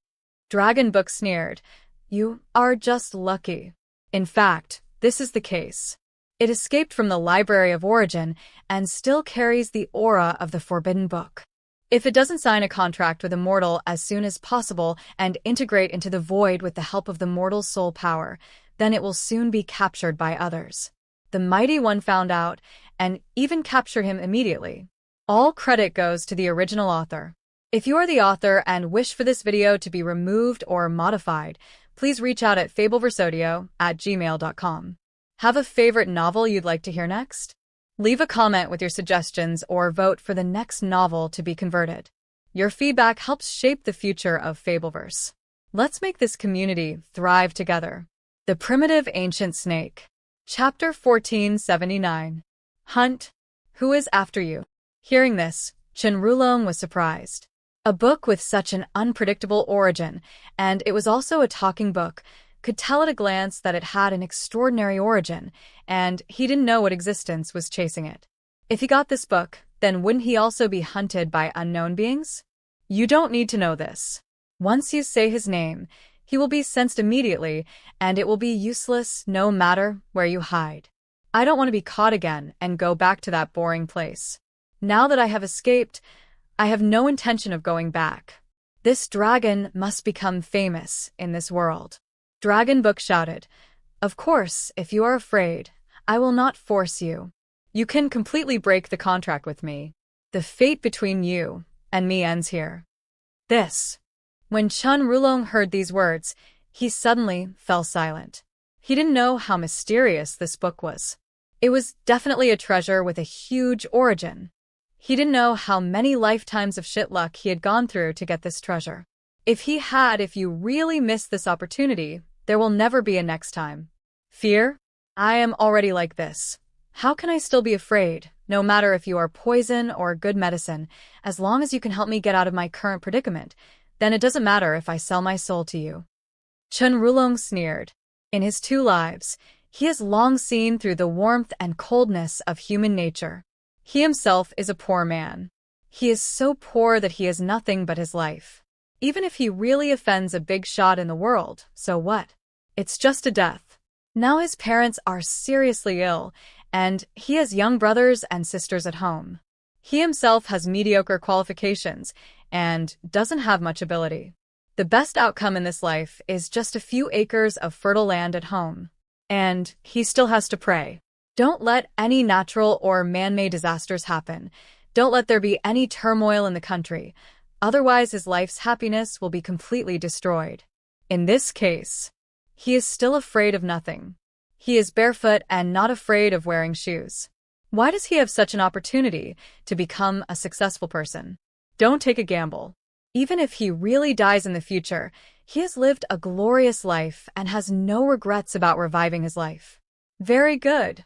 Dragon Book sneered. You are just lucky. In fact, this is the case. It escaped from the Library of Origin and still carries the aura of the Forbidden Book. If it doesn't sign a contract with Immortal as soon as possible and integrate into the void with the help of the mortal soul power, then it will soon be captured by others. The Mighty One found out and even captured him immediately. All credit goes to the original author. If you are the author and wish for this video to be removed or modified, please reach out at fabelversodio@gmail.com. Have a favorite novel you'd like to hear next? Leave a comment with your suggestions or vote for the next novel to be converted. Your feedback helps shape the future of Fabelverse. Let's make this community thrive together. The Primitive Ancient Snake. Chapter 1479. Hunt. Who is after you? Hearing this, Chun Rulong was surprised. A book with such an unpredictable origin, and it was also a talking book, could tell at a glance that it had an extraordinary origin, and he didn't know what existence was chasing it. If he got this book, then wouldn't he also be hunted by unknown beings? You don't need to know this. Once you say his name, he will be sensed immediately, and it will be useless no matter where you hide. I don't want to be caught again and go back to that boring place. Now that I have escaped, I have no intention of going back. This dragon must become famous in this world. Dragon Book shouted, Of course, if you are afraid, I will not force you. You can completely break the contract with me. The fate between you and me ends here. This. When Chun Rulong heard these words, he suddenly fell silent. He didn't know how mysterious this book was. It was definitely a treasure with a huge origin. He didn't know how many lifetimes of shit luck he had gone through to get this treasure. If you really missed this opportunity, there will never be a next time. Fear? I am already like this. How can I still be afraid, no matter if you are poison or good medicine, as long as you can help me get out of my current predicament, then it doesn't matter if I sell my soul to you. Chun Rulong sneered. In his 2 lives, he has long seen through the warmth and coldness of human nature. He himself is a poor man. He is so poor that he has nothing but his life. Even if he really offends a big shot in the world, so what? It's just a death. Now his parents are seriously ill, and he has young brothers and sisters at home. He himself has mediocre qualifications and doesn't have much ability. The best outcome in this life is just a few acres of fertile land at home. And he still has to pray. Don't let any natural or man-made disasters happen. Don't let there be any turmoil in the country. Otherwise, his life's happiness will be completely destroyed. In this case, he is still afraid of nothing. He is barefoot and not afraid of wearing shoes. Why does he have such an opportunity to become a successful person? Don't take a gamble. Even if he really dies in the future, he has lived a glorious life and has no regrets about reviving his life. Very good.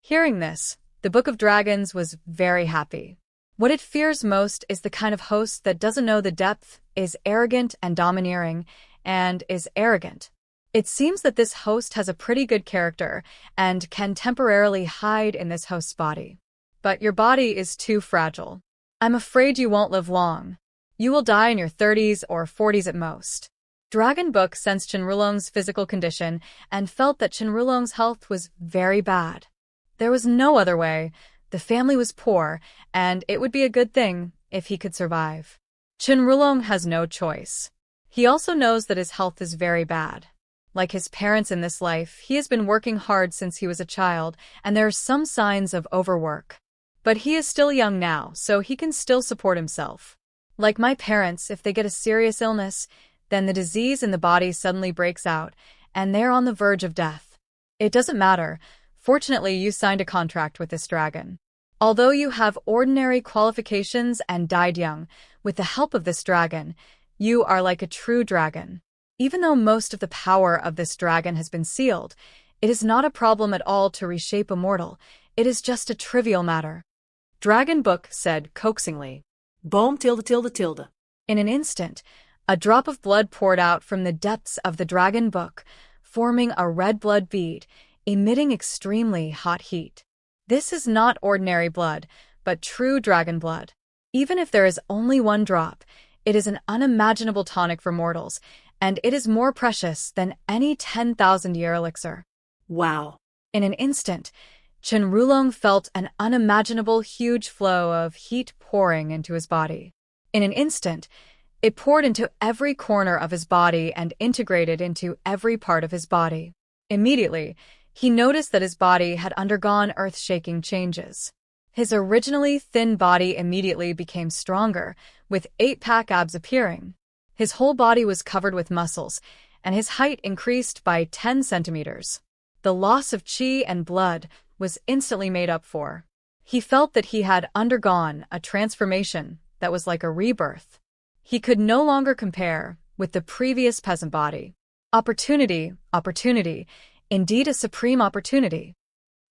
Hearing this, the Book of Dragons was very happy. What it fears most is the kind of host that doesn't know the depth, is arrogant and domineering, and is arrogant. It seems that this host has a pretty good character and can temporarily hide in this host's body. But your body is too fragile. I'm afraid you won't live long. You will die in your 30s or 40s at most. Dragon Book sensed Qianrulong's physical condition and felt that Qianrulong's health was very bad. There was no other way. The family was poor, and it would be a good thing if he could survive. Qianrulong has no choice. He also knows that his health is very bad. Like his parents in this life, he has been working hard since he was a child, and there are some signs of overwork. But he is still young now, so he can still support himself. Like my parents, if they get a serious illness, then the disease in the body suddenly breaks out, and they're on the verge of death. It doesn't matter. Fortunately, you signed a contract with this dragon. Although you have ordinary qualifications and died young, with the help of this dragon, you are like a true dragon. Even though most of the power of this dragon has been sealed, it is not a problem at all to reshape Immortal. It is just a trivial matter. Dragon Book said coaxingly. Boom, tilde, tilde, tilde. In an instant, a drop of blood poured out from the depths of the Dragon Book, forming a red blood bead, emitting extremely hot heat. This is not ordinary blood, but true dragon blood. Even if there is only one drop, it is an unimaginable tonic for mortals, and it is more precious than any 10,000-year elixir. Wow. In an instant, Qianrulong felt an unimaginable huge flow of heat pouring into his body. In an instant, it poured into every corner of his body and integrated into every part of his body. Immediately, he noticed that his body had undergone earth-shaking changes. His originally thin body immediately became stronger, with 8-pack abs appearing. His whole body was covered with muscles, and his height increased by 10 centimeters. The loss of qi and blood was instantly made up for. He felt that he had undergone a transformation that was like a rebirth. He could no longer compare with the previous peasant body. Opportunity, opportunity. Indeed a supreme opportunity.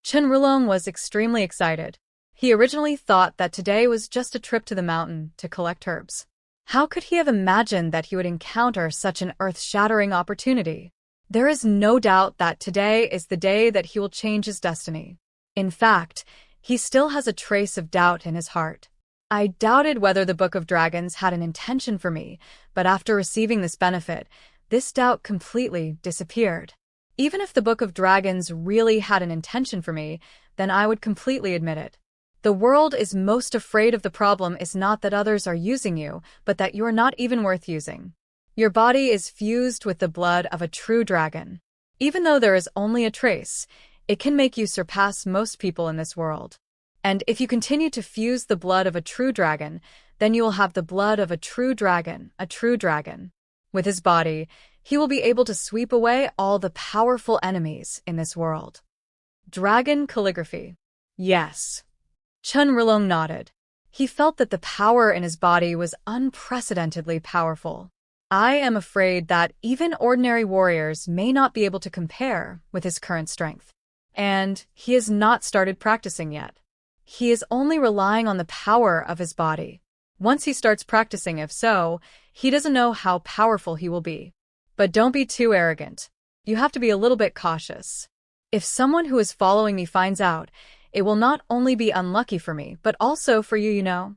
Qianrulong was extremely excited. He originally thought that today was just a trip to the mountain to collect herbs. How could he have imagined that he would encounter such an earth-shattering opportunity? There is no doubt that today is the day that he will change his destiny. In fact, he still has a trace of doubt in his heart. I doubted whether the Book of Dragons had an intention for me, but after receiving this benefit, this doubt completely disappeared. Even if the Book of Dragons really had an intention for me, then I would completely admit it. The world is most afraid of the problem is not that others are using you, but that you are not even worth using. Your body is fused with the blood of a true dragon. Even though there is only a trace, it can make you surpass most people in this world. And if you continue to fuse the blood of a true dragon, then you will have the blood of a true dragon, a true dragon. With his body, he will be able to sweep away all the powerful enemies in this world. Dragon calligraphy. Yes. Qianrulong nodded. He felt that the power in his body was unprecedentedly powerful. I am afraid that even ordinary warriors may not be able to compare with his current strength. And he has not started practicing yet. He is only relying on the power of his body. Once he starts practicing, if so, he doesn't know how powerful he will be. But don't be too arrogant. You have to be a little bit cautious. If someone who is following me finds out, it will not only be unlucky for me, but also for you, you know.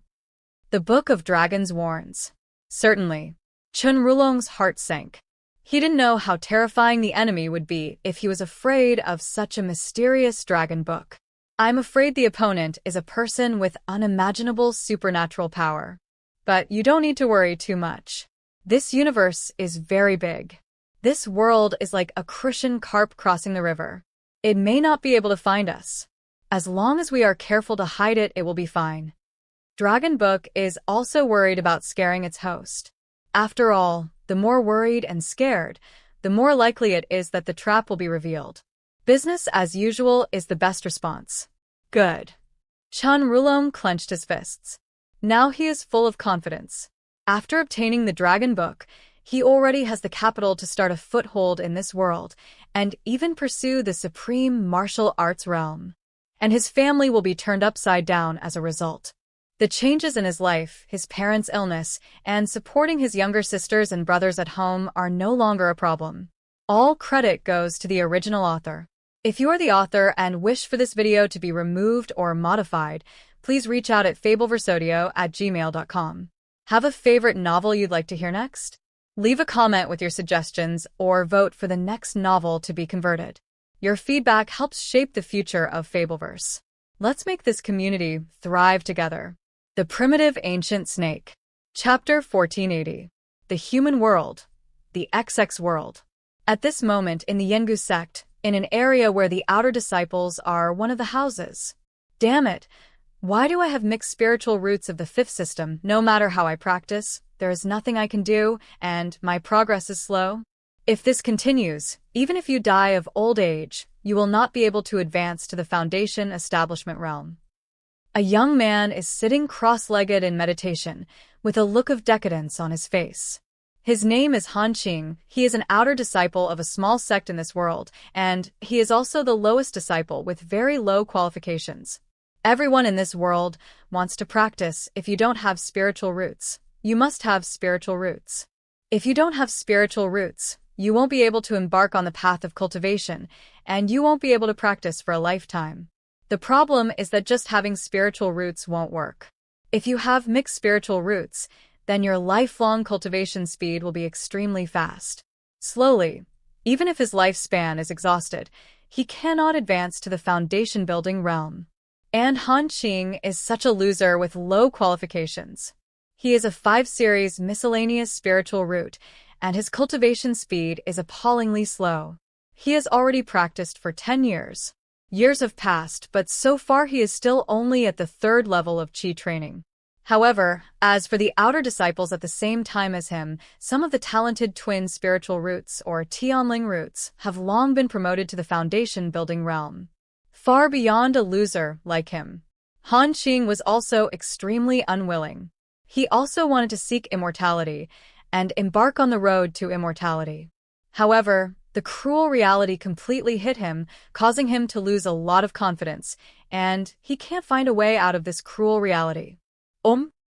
The Book of Dragons warns. Certainly. Qianrulong's heart sank. He didn't know how terrifying the enemy would be if he was afraid of such a mysterious dragon book. I'm afraid the opponent is a person with unimaginable supernatural power. But you don't need to worry too much. This universe is very big. This world is like a crucian carp crossing the river. It may not be able to find us. As long as we are careful to hide it, it will be fine. Dragon Book is also worried about scaring its host. After all, the more worried and scared, the more likely it is that the trap will be revealed. Business as usual is the best response. Good. Chun Rulong clenched his fists. Now he is full of confidence. After obtaining the Dragon Book, he already has the capital to start a foothold in this world and even pursue the supreme martial arts realm. And his family will be turned upside down as a result. The changes in his life, his parents' illness, and supporting his younger sisters and brothers at home are no longer a problem. All credit goes to the original author. If you are the author and wish for this video to be removed or modified, please reach out at fabelversodio@gmail.com. Have a favorite novel you'd like to hear next? Leave a comment with your suggestions or vote for the next novel to be converted. Your feedback helps shape the future of Fabelverse. Let's make this community thrive together. The Primitive Ancient Snake. Chapter 1480. The Human World. The XX World. At this moment in the Yengu sect, in an area where the outer disciples are one of the houses. Damn it! Why do I have mixed spiritual roots of the fifth system? No matter how I practice, there is nothing I can do, and my progress is slow. If this continues, even if you die of old age, you will not be able to advance to the Foundation Establishment realm. A young man is sitting cross-legged in meditation, with a look of decadence on his face. His name is Han Qing. He is an outer disciple of a small sect in this world, and he is also the lowest disciple with very low qualifications. Everyone in this world wants to practice. If you don't have spiritual roots, you must have spiritual roots. If you don't have spiritual roots, you won't be able to embark on the path of cultivation, and you won't be able to practice for a lifetime. The problem is that just having spiritual roots won't work. If you have mixed spiritual roots, then your lifelong cultivation speed will be extremely fast. Slowly, even if his lifespan is exhausted, he cannot advance to the foundation-building realm. And Han Qing is such a loser with low qualifications. He is a 5-series miscellaneous spiritual root, and his cultivation speed is appallingly slow. He has already practiced for 10 years. Years have passed, but so far he is still only at the 3rd level of Qi training. However, as for the outer disciples at the same time as him, some of the talented twin spiritual roots, or Tianling roots, have long been promoted to the foundation-building realm. Far beyond a loser like him. Han Qing was also extremely unwilling. He also wanted to seek immortality, and embark on the road to immortality. However, the cruel reality completely hit him, causing him to lose a lot of confidence, and he can't find a way out of this cruel reality.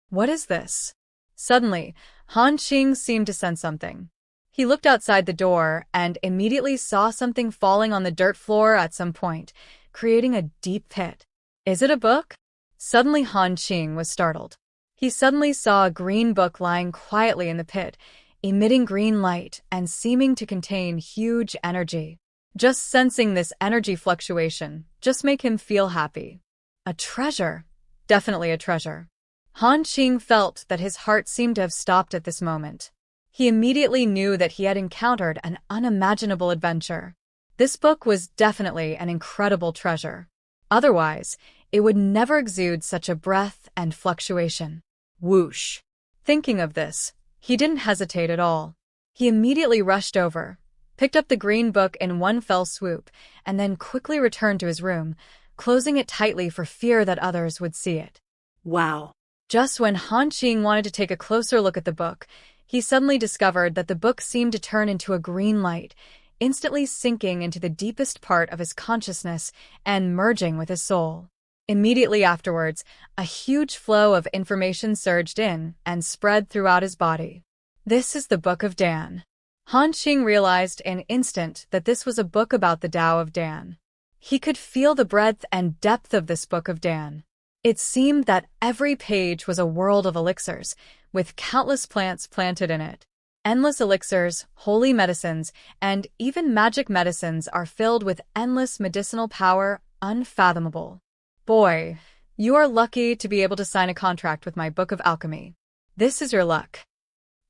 What is this? Suddenly, Han Qing seemed to sense something. He looked outside the door and immediately saw something falling on the dirt floor at some point, creating a deep pit. Is it a book? Suddenly Han Qing was startled. He suddenly saw a green book lying quietly in the pit, emitting green light and seeming to contain huge energy. Just sensing this energy fluctuation just make him feel happy. A treasure. Definitely a treasure. Han Qing felt that his heart seemed to have stopped at this moment. He immediately knew that he had encountered an unimaginable adventure. This book was definitely an incredible treasure. Otherwise, it would never exude such a breath and fluctuation. Whoosh. Thinking of this, he didn't hesitate at all. He immediately rushed over, picked up the green book in one fell swoop, and then quickly returned to his room, closing it tightly for fear that others would see it. Wow. Just when Han Qing wanted to take a closer look at the book, he suddenly discovered that the book seemed to turn into a green light, instantly sinking into the deepest part of his consciousness and merging with his soul. Immediately afterwards, a huge flow of information surged in and spread throughout his body. This is the Book of Dan. Han Qing realized in an instant that this was a book about the Tao of Dan. He could feel the breadth and depth of this Book of Dan. It seemed that every page was a world of elixirs, with countless plants planted in it. Endless elixirs, holy medicines, and even magic medicines are filled with endless medicinal power unfathomable. Boy, you are lucky to be able to sign a contract with my Book of Alchemy. This is your luck.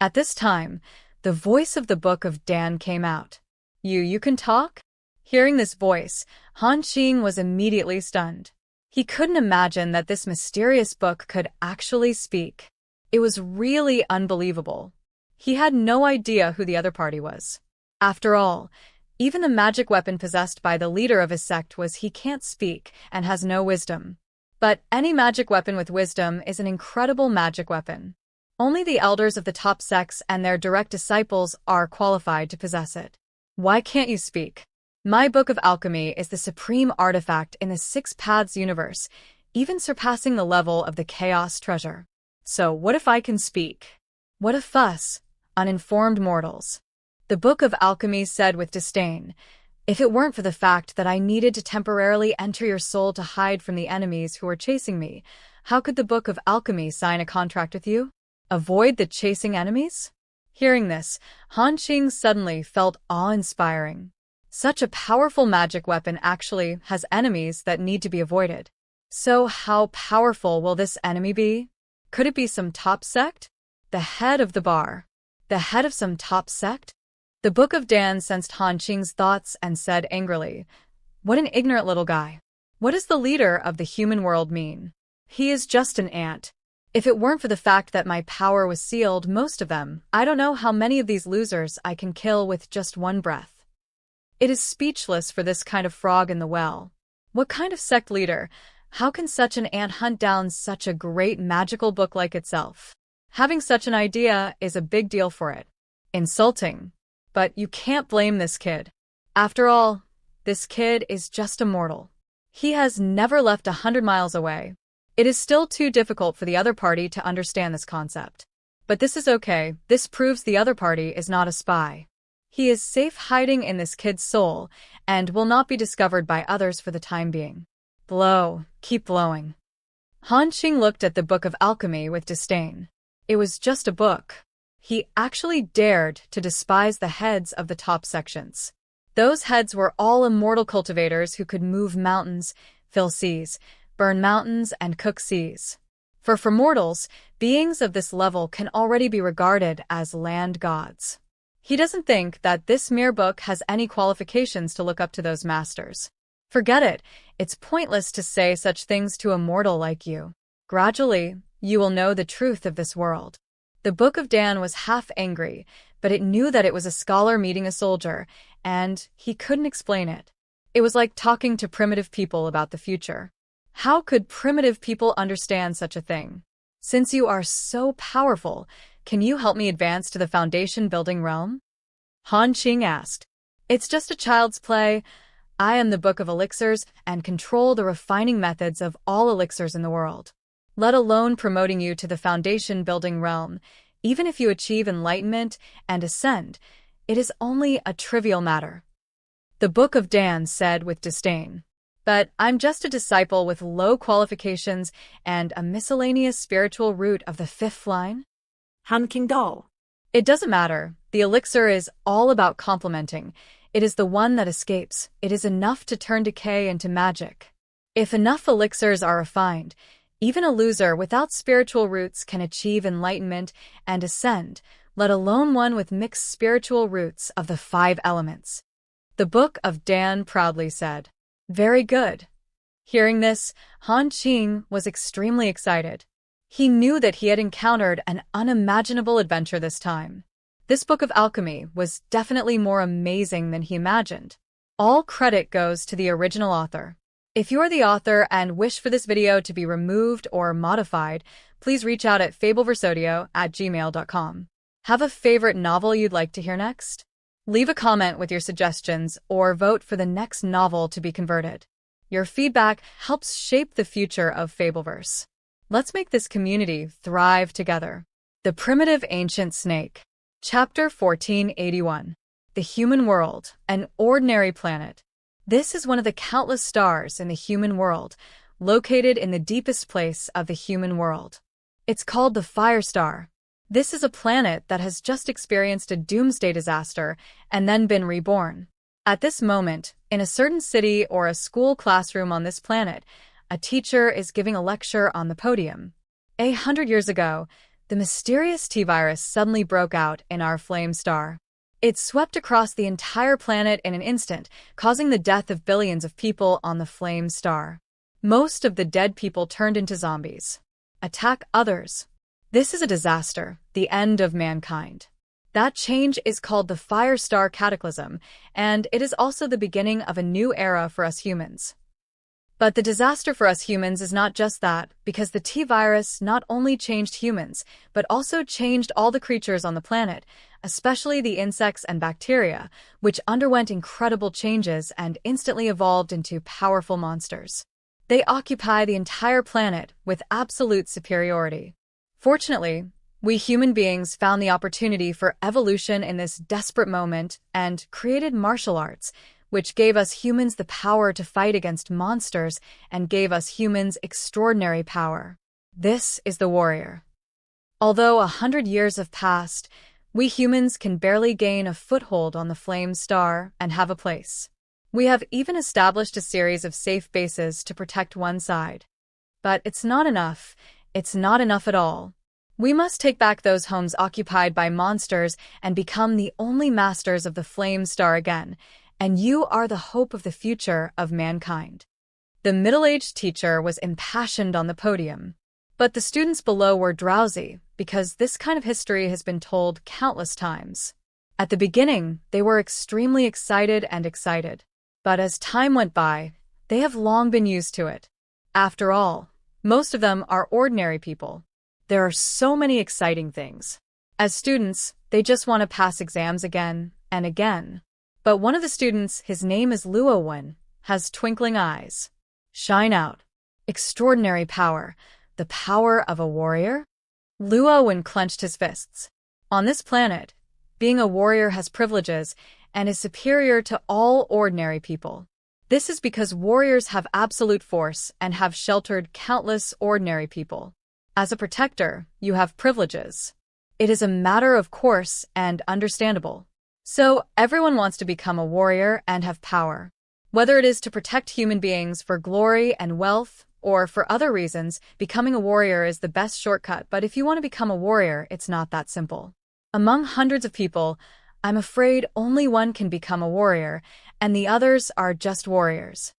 At this time, the voice of the Book of Dan came out. You can talk? Hearing this voice, Han Qing was immediately stunned. He couldn't imagine that this mysterious book could actually speak. It was really unbelievable. He had no idea who the other party was. After all, even the magic weapon possessed by the leader of his sect was he can't speak and has no wisdom. But any magic weapon with wisdom is an incredible magic weapon. Only the elders of the top sects and their direct disciples are qualified to possess it. Why can't you speak? My Book of Alchemy is the supreme artifact in the Six Paths universe, even surpassing the level of the Chaos Treasure. So what if I can speak? What a fuss, uninformed mortals. The Book of Alchemy said with disdain, if it weren't for the fact that I needed to temporarily enter your soul to hide from the enemies who were chasing me, how could the Book of Alchemy sign a contract with you? Avoid the chasing enemies? Hearing this, Han Qing suddenly felt awe-inspiring. Such a powerful magic weapon actually has enemies that need to be avoided. So how powerful will this enemy be? Could it be some top sect? The head of the bar. The head of some top sect? The Book of Dan sensed Han Qing's thoughts and said angrily, what an ignorant little guy. What does the leader of the human world mean? He is just an ant. If it weren't for the fact that my power was sealed, most of them, I don't know how many of these losers I can kill with just one breath. It is speechless for this kind of frog in the well. What kind of sect leader? How can such an ant hunt down such a great magical book like itself? Having such an idea is a big deal for it. Insulting. But you can't blame this kid. After all, this kid is just a mortal. He has never left 100 miles away. It is still too difficult for the other party to understand this concept. But this is okay. This proves the other party is not a spy. He is safe hiding in this kid's soul and will not be discovered by others for the time being. Blow. Keep blowing. Han Qing looked at the Book of Alchemy with disdain. It was just a book. He actually dared to despise the heads of the top sections. Those heads were all immortal cultivators who could move mountains, fill seas, burn mountains, and cook seas. For mortals, beings of this level can already be regarded as land gods. He doesn't think that this mere book has any qualifications to look up to those masters. Forget it. It's pointless to say such things to a mortal like you. Gradually, you will know the truth of this world. The Book of Dan was half angry, but it knew that it was a scholar meeting a soldier, and he couldn't explain it. It was like talking to primitive people about the future. How could primitive people understand such a thing? Since you are so powerful, can you help me advance to the foundation-building realm? Han Qing asked. It's just a child's play. I am the Book of Elixirs and control the refining methods of all elixirs in the world. Let alone promoting you to the foundation-building realm. Even if you achieve enlightenment and ascend, it is only a trivial matter. The Book of Dan said with disdain. But I'm just a disciple with low qualifications and a miscellaneous spiritual root of the fifth line. Han Qing doll. It doesn't matter. The elixir is all about complementing. It is the one that escapes. It is enough to turn decay into magic. If enough elixirs are refined, even a loser without spiritual roots can achieve enlightenment and ascend, let alone one with mixed spiritual roots of the 5 elements. The Book of Dan proudly said. Very good. Hearing this, Han Qing was extremely excited. He knew that he had encountered an unimaginable adventure this time. This Book of Alchemy was definitely more amazing than he imagined. All credit goes to the original author. If you are the author and wish for this video to be removed or modified, please reach out at fabelversodio@gmail.com. Have a favorite novel you'd like to hear next? Leave a comment with your suggestions or vote for the next novel to be converted. Your feedback helps shape the future of Fabelverse. Let's make this community thrive together. The Primitive Ancient Snake. Chapter 1481. The Human World, an Ordinary Planet. This is one of the countless stars in the human world, located in the deepest place of the human world. It's called the Fire Star. This is a planet that has just experienced a doomsday disaster and then been reborn. At this moment, in a certain city or a school classroom on this planet, a teacher is giving a lecture on the podium. 100 years ago, the mysterious T-virus suddenly broke out in our flame star. It swept across the entire planet in an instant, causing the death of billions of people on the flame star. Most of the dead people turned into zombies. Attack others. This is a disaster, the end of mankind. That change is called the Fire Star Cataclysm, and it is also the beginning of a new era for us humans. But the disaster for us humans is not just that, because the T-virus not only changed humans, but also changed all the creatures on the planet, especially the insects and bacteria, which underwent incredible changes and instantly evolved into powerful monsters. They occupy the entire planet with absolute superiority. Fortunately, we human beings found the opportunity for evolution in this desperate moment and created martial arts, which gave us humans the power to fight against monsters and gave us humans extraordinary power. This is the warrior. Although 100 years have passed, we humans can barely gain a foothold on the flame star and have a place. We have even established a series of safe bases to protect one side. But it's not enough. It's not enough at all. We must take back those homes occupied by monsters and become the only masters of the flame star again, and you are the hope of the future of mankind. The middle-aged teacher was impassioned on the podium, but the students below were drowsy because this kind of history has been told countless times. At the beginning, they were extremely excited, but as time went by, they have long been used to it. After all, most of them are ordinary people. There are so many exciting things. As students, they just want to pass exams again and again. But one of the students, his name is Luo, has twinkling eyes. Shine out. Extraordinary power. The power of a warrior? Luo clenched his fists. On this planet, being a warrior has privileges and is superior to all ordinary people. This is because warriors have absolute force and have sheltered countless ordinary people. As a protector, you have privileges. It is a matter of course and understandable. So, everyone wants to become a warrior and have power. Whether it is to protect human beings for glory and wealth, or for other reasons, becoming a warrior is the best shortcut, but if you want to become a warrior, it's not that simple. Among hundreds of people, I'm afraid only one can become a warrior, and the others are just warriors.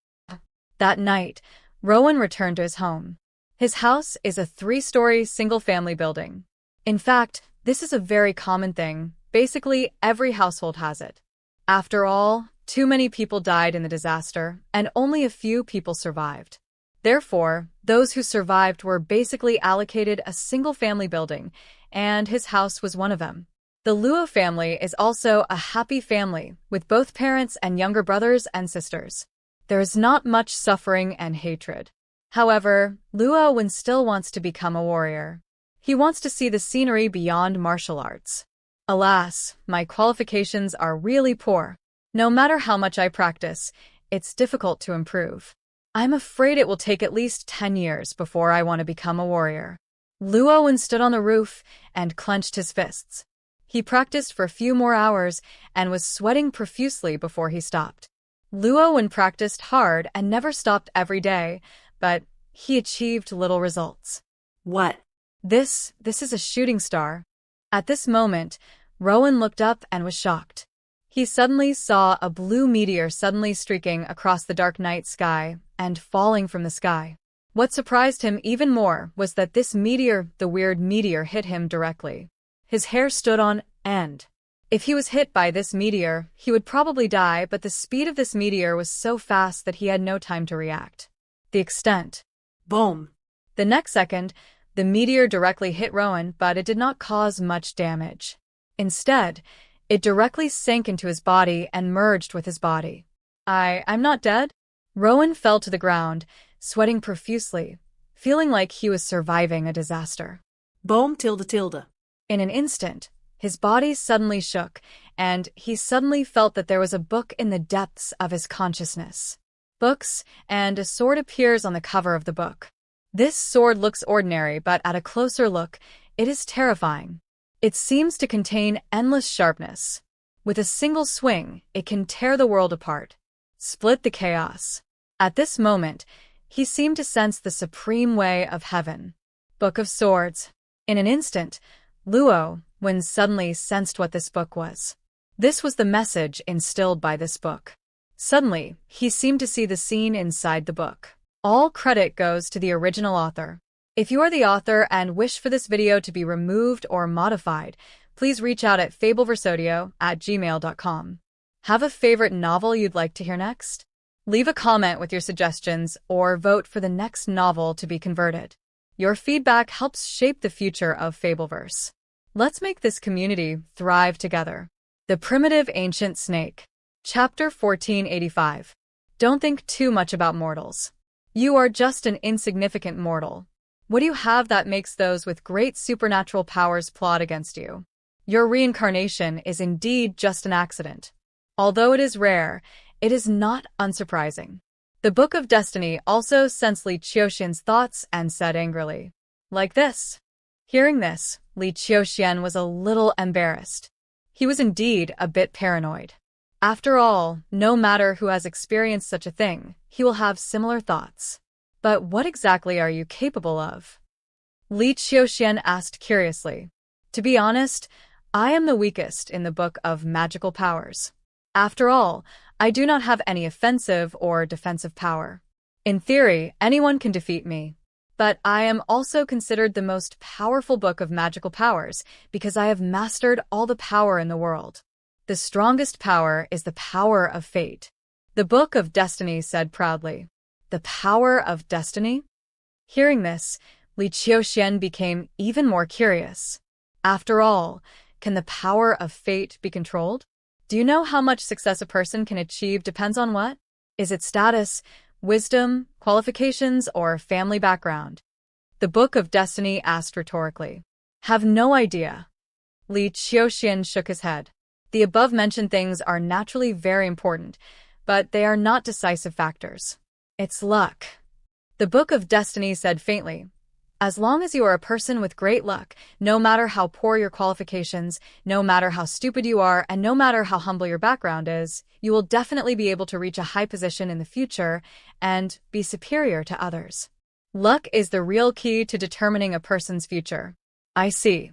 That night, Rowan returned to his home. His house is a 3-story single-family building. In fact, this is a very common thing. Basically, every household has it. After all, too many people died in the disaster, and only a few people survived. Therefore, those who survived were basically allocated a single-family building, and his house was one of them. The Luo family is also a happy family, with both parents and younger brothers and sisters. There is not much suffering and hatred. However, Luo still wants to become a warrior. He wants to see the scenery beyond martial arts. Alas, my qualifications are really poor. No matter how much I practice, it's difficult to improve. I'm afraid it will take at least 10 years before I want to become a warrior. Luo stood on the roof and clenched his fists. He practiced for a few more hours and was sweating profusely before he stopped. Luo practiced hard and never stopped every day, but he achieved little results. What? This is a shooting star. At this moment, Rowan looked up and was shocked. He suddenly saw a blue meteor suddenly streaking across the dark night sky and falling from the sky. What surprised him even more was that this meteor, the weird meteor, hit him directly. His hair stood on end. If he was hit by this meteor, he would probably die, but the speed of this meteor was so fast that he had no time to react. The extent. Boom. The next second, the meteor directly hit Rowan, but it did not cause much damage. Instead, it directly sank into his body and merged with his body. I'm not dead? Rowan fell to the ground, sweating profusely, feeling like he was surviving a disaster. Boom. In an instant, his body suddenly shook, and he suddenly felt that there was a book in the depths of his consciousness. Books, and a sword appears on the cover of the book. This sword looks ordinary, but at a closer look, it is terrifying. It seems to contain endless sharpness. With a single swing, it can tear the world apart, split the chaos. At this moment, he seemed to sense the supreme way of heaven. Book of Swords. In an instant, Luo suddenly sensed what this book was. This was the message instilled by this book. Suddenly, he seemed to see the scene inside the book. All credit goes to the original author. If you are the author and wish for this video to be removed or modified, please reach out at fabelversodio@gmail.com. Have a favorite novel you'd like to hear next? Leave a comment with your suggestions or vote for the next novel to be converted. Your feedback helps shape the future of Fabelverse. Let's make this community thrive together. The Primitive Ancient Snake. Chapter 1485. Don't think too much about mortals. You are just an insignificant mortal. What do you have that makes those with great supernatural powers plot against you? Your reincarnation is indeed just an accident. Although it is rare, it is not unsurprising. The Book of Destiny also sensed Li Qiuxian's thoughts and said angrily, like this. Hearing this, Li Qiuxian was a little embarrassed. He was indeed a bit paranoid. After all, no matter who has experienced such a thing, he will have similar thoughts. But what exactly are you capable of? Li Qiuxian asked curiously. To be honest, I am the weakest in the Book of Magical Powers. After all, I do not have any offensive or defensive power. In theory, anyone can defeat me. But I am also considered the most powerful book of magical powers because I have mastered all the power in the world. The strongest power is the power of fate. The Book of Destiny said proudly. The power of destiny? Hearing this, Li Qiuxian became even more curious. After all, can the power of fate be controlled? Do you know how much success a person can achieve depends on what? Is it status, wisdom, qualifications, or family background? The Book of Destiny asked rhetorically. Have no idea. Li Qiuxian shook his head. The above-mentioned things are naturally very important, but they are not decisive factors. It's luck. The Book of Destiny said faintly. As long as you are a person with great luck, no matter how poor your qualifications, no matter how stupid you are, and no matter how humble your background is, you will definitely be able to reach a high position in the future and be superior to others. Luck is the real key to determining a person's future. I see.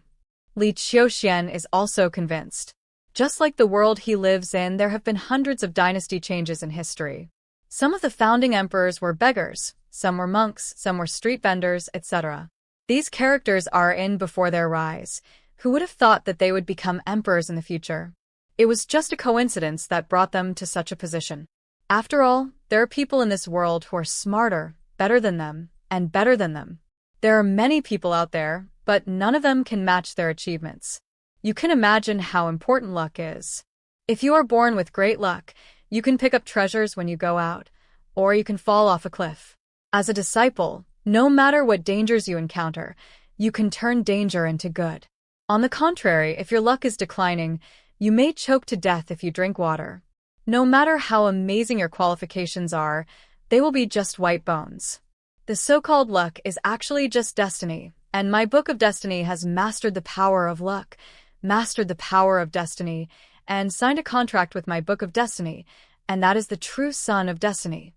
Li Qiuxian is also convinced. Just like the world he lives in, there have been hundreds of dynasty changes in history. Some of the founding emperors were beggars, some were monks, some were street vendors, etc. These characters are in before their rise. Who would have thought that they would become emperors in the future? It was just a coincidence that brought them to such a position. After all, there are people in this world who are smarter, better than them, and better than them. There are many people out there, but none of them can match their achievements. You can imagine how important luck is. If you are born with great luck, you can pick up treasures when you go out, or you can fall off a cliff. As a disciple, no matter what dangers you encounter, you can turn danger into good. On the contrary, if your luck is declining, you may choke to death if you drink water. No matter how amazing your qualifications are, they will be just white bones. The so-called luck is actually just destiny, and my Book of Destiny has mastered the power of luck, mastered the power of destiny, and signed a contract with my Book of Destiny, and that is the true son of destiny.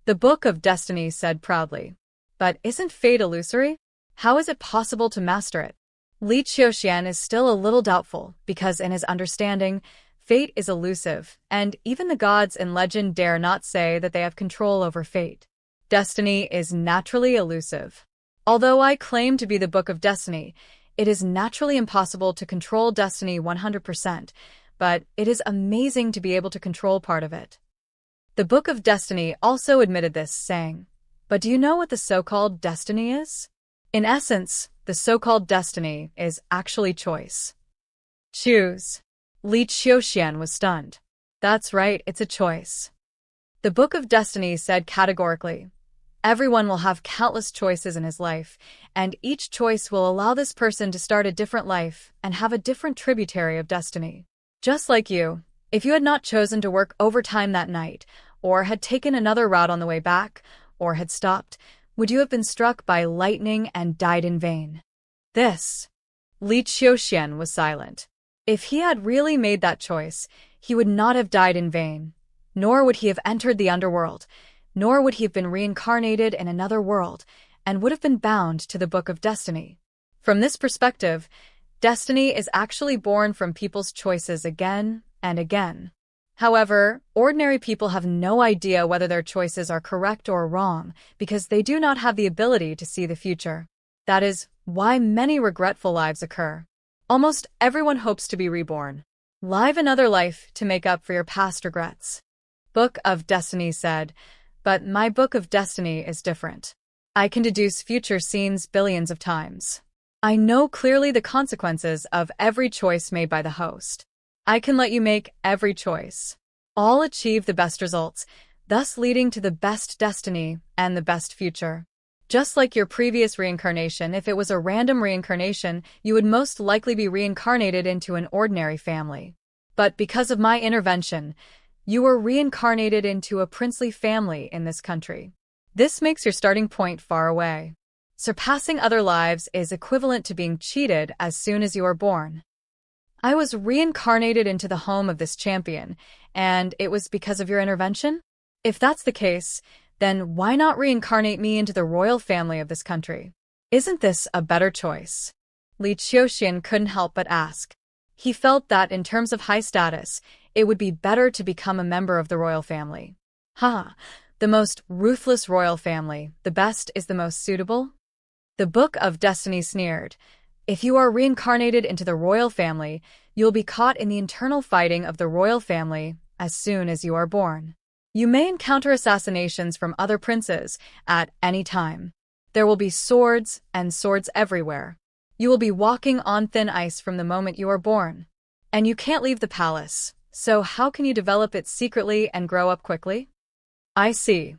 The Book of Destiny said proudly. But isn't fate illusory? How is it possible to master it? Li Qiuxian is still a little doubtful, because in his understanding, fate is elusive, and even the gods in legend dare not say that they have control over fate. Destiny is naturally elusive. Although I claim to be the Book of Destiny, it is naturally impossible to control destiny 100%, but it is amazing to be able to control part of it. The Book of Destiny also admitted this, saying, but do you know what the so-called destiny is? In essence, the so-called destiny is actually choice. Choose. Li Qiuxian was stunned. That's right, it's a choice. The Book of Destiny said categorically, everyone will have countless choices in his life, and each choice will allow this person to start a different life and have a different tributary of destiny. Just like you, if you had not chosen to work overtime that night, or had taken another route on the way back, or had stopped, would you have been struck by lightning and died in vain? Li Qiuxian was silent. If he had really made that choice, he would not have died in vain, nor would he have entered the underworld, nor would he have been reincarnated in another world, and would have been bound to the Book of Destiny. From this perspective, destiny is actually born from people's choices again and again. However, ordinary people have no idea whether their choices are correct or wrong because they do not have the ability to see the future. That is why many regretful lives occur. Almost everyone hopes to be reborn. Live another life to make up for your past regrets. Book of Destiny said, but my Book of Destiny is different. I can deduce future scenes billions of times. I know clearly the consequences of every choice made by the host. I can let you make every choice. All achieve the best results, thus leading to the best destiny and the best future. Just like your previous reincarnation, if it was a random reincarnation, you would most likely be reincarnated into an ordinary family. But because of my intervention, you were reincarnated into a princely family in this country. This makes your starting point far away. Surpassing other lives is equivalent to being cheated as soon as you are born. I was reincarnated into the home of this champion, and it was because of your intervention? If that's the case, then why not reincarnate me into the royal family of this country? Isn't this a better choice? Li Xiaoxian couldn't help but ask. He felt that in terms of high status, it would be better to become a member of the royal family. The most ruthless royal family, the best is the most suitable? The Book of Destiny sneered. If you are reincarnated into the royal family, you'll be caught in the internal fighting of the royal family as soon as you are born. You may encounter assassinations from other princes at any time. There will be swords and swords everywhere. You will be walking on thin ice from the moment you are born. And you can't leave the palace, so how can you develop it secretly and grow up quickly? I see.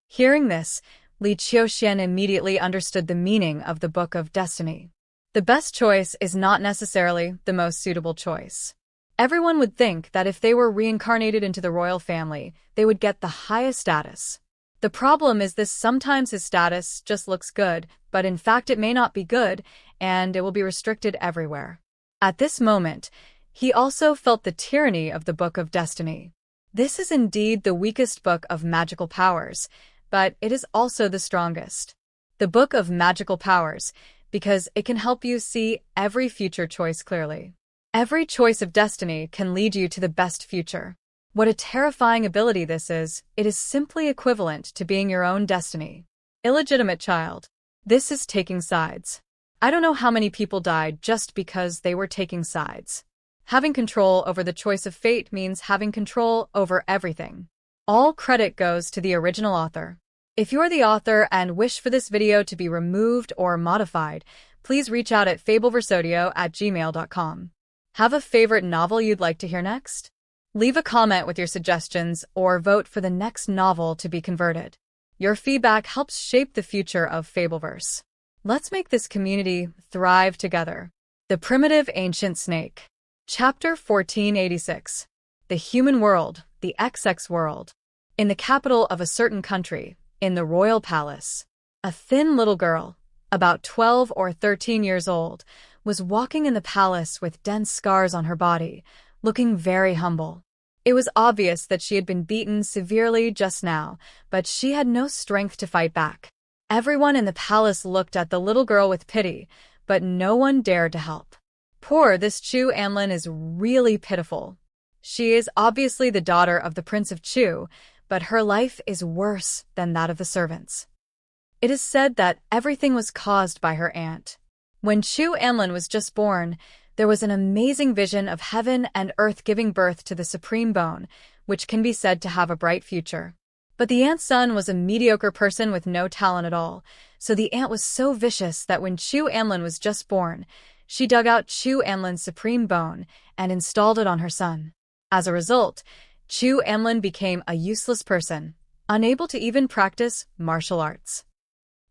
Hearing this, Li Xiaoxian immediately understood the meaning of the Book of Destiny. The best choice is not necessarily the most suitable choice. Everyone would think that if they were reincarnated into the royal family, they would get the highest status. The problem is this: sometimes his status just looks good, but in fact it may not be good, and it will be restricted everywhere. At this moment, he also felt the tyranny of the Book of Destiny. This is indeed the weakest book of magical powers, but it is also the strongest. The Book of Magical Powers, because it can help you see every future choice clearly. Every choice of destiny can lead you to the best future. What a terrifying ability this is! It is simply equivalent to being your own destiny. Illegitimate child. This is taking sides. I don't know how many people died just because they were taking sides. Having control over the choice of fate means having control over everything. All credit goes to the original author. If you're the author and wish for this video to be removed or modified, please reach out at fabelversodio@gmail.com. Have a favorite novel you'd like to hear next? Leave a comment with your suggestions or vote for the next novel to be converted. Your feedback helps shape the future of Fabelverse. Let's make this community thrive together. The Primitive Ancient Snake. Chapter 1486. The Human World, the XX World. In the capital of a certain country, in the royal palace, a thin little girl, about 12 or 13 years old, was walking in the palace with dense scars on her body, looking very humble. It was obvious that she had been beaten severely just now, but she had no strength to fight back. Everyone in the palace looked at the little girl with pity, but no one dared to help. Poor this Chu Anlin is really pitiful. She is obviously the daughter of the Prince of Chu, but her life is worse than that of the servants. It is said that everything was caused by her aunt. When Chu Anlin was just born, there was an amazing vision of heaven and earth giving birth to the supreme bone, which can be said to have a bright future. But the aunt's son was a mediocre person with no talent at all, so the aunt was so vicious that when Chu Anlin was just born, she dug out Chu Anlin's supreme bone and installed it on her son. As a result, Chu Anlin became a useless person, unable to even practice martial arts.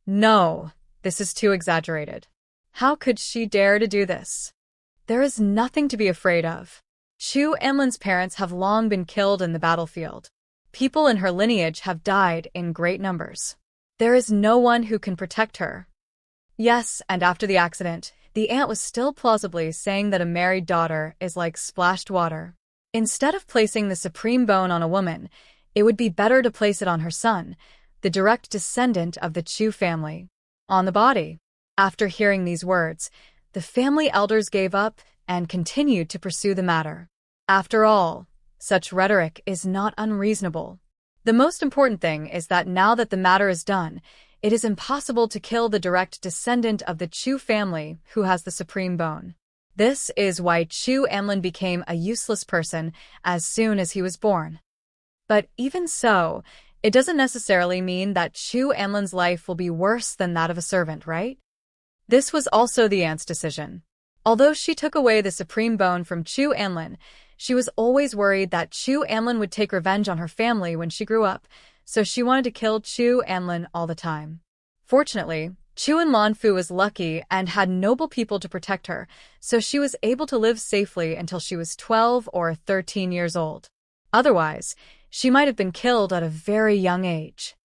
No, this is too exaggerated. How could she dare to do this? There is nothing to be afraid of. Chu Anlin's parents have long been killed in the battlefield. People in her lineage have died in great numbers. There is no one who can protect her. Yes, and after the accident, the aunt was still plausibly saying that a married daughter is like splashed water. Instead of placing the supreme bone on a woman, it would be better to place it on her son, the direct descendant of the Chu family, on the body. After hearing these words, the family elders gave up and continued to pursue the matter. After all, Such rhetoric is not unreasonable. The most important thing is that now that the matter is done, it is impossible to kill the direct descendant of the Chu family who has the supreme bone. This is why Chu Anlin became a useless person as soon as he was born. But even so, it doesn't necessarily mean that Chu Anlin's life will be worse than that of a servant, right? This was also the aunt's decision. Although she took away the supreme bone from Chu Anlin, she was always worried that Chu Anlin would take revenge on her family when she grew up, so she wanted to kill Chu Anlin all the time. Fortunately, Chu Lanfu was lucky and had noble people to protect her, so she was able to live safely until she was 12 or 13 years old. Otherwise, she might have been killed at a very young age.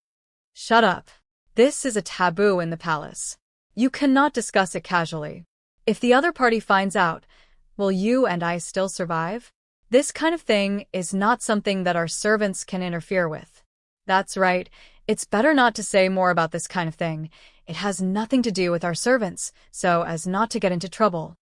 Shut up. This is a taboo in the palace. You cannot discuss it casually. If the other party finds out, will you and I still survive? This kind of thing is not something that our servants can interfere with. That's right. It's better not to say more about this kind of thing. It has nothing to do with our servants, so as not to get into trouble.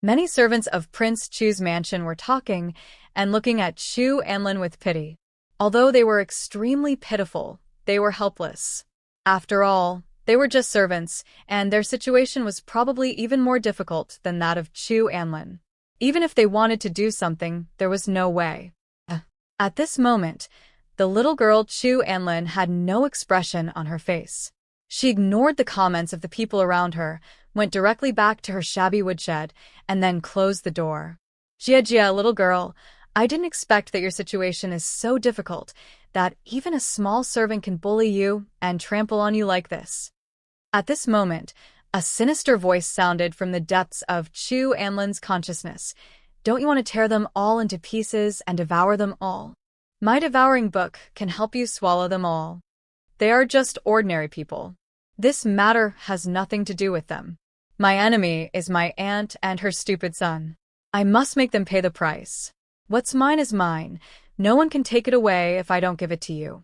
Many servants of Prince Chu's mansion were talking and looking at Chu Anlin with pity. Although they were extremely pitiful, they were helpless. After all, they were just servants, and their situation was probably even more difficult than that of Chu Anlin. Even if they wanted to do something, there was no way. At this moment, the little girl Chu Anlin had no expression on her face. She ignored the comments of the people around her, went directly back to her shabby woodshed, and then closed the door. Jia, little girl, I didn't expect that your situation is so difficult that even a small servant can bully you and trample on you like this. At this moment, a sinister voice sounded from the depths of Chu Anlin's consciousness. Don't you want to tear them all into pieces and devour them all? My devouring book can help you swallow them all. They are just ordinary people. This matter has nothing to do with them. My enemy is my aunt and her stupid son. I must make them pay the price. What's mine is mine. No one can take it away if I don't give it to you.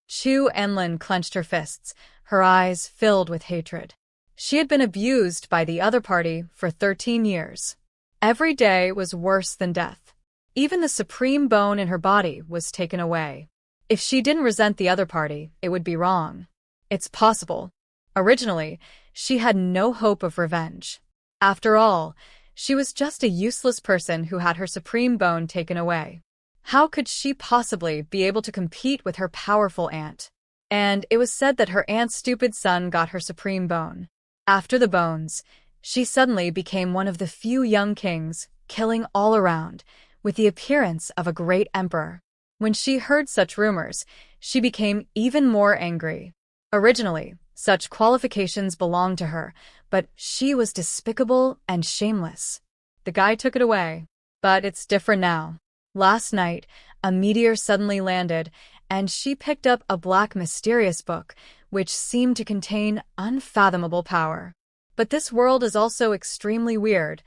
Chu Anlin clenched her fists, her eyes filled with hatred. She had been abused by the other party for 13 years. Every day was worse than death. Even the supreme bone in her body was taken away. If she didn't resent the other party, it would be wrong. It's possible. Originally, she had no hope of revenge. After all, she was just a useless person who had her supreme bone taken away. How could she possibly be able to compete with her powerful aunt? And it was said that her aunt's stupid son got her supreme bone. After the bones, she suddenly became one of the few young kings, killing all around, with the appearance of a great emperor. When she heard such rumors, she became even more angry. Originally, such qualifications belonged to her, but she was despicable and shameless. The guy took it away. But it's different now. Last night, a meteor suddenly landed, and she picked up a black mysterious book, which seemed to contain unfathomable power. But this world is also extremely weird.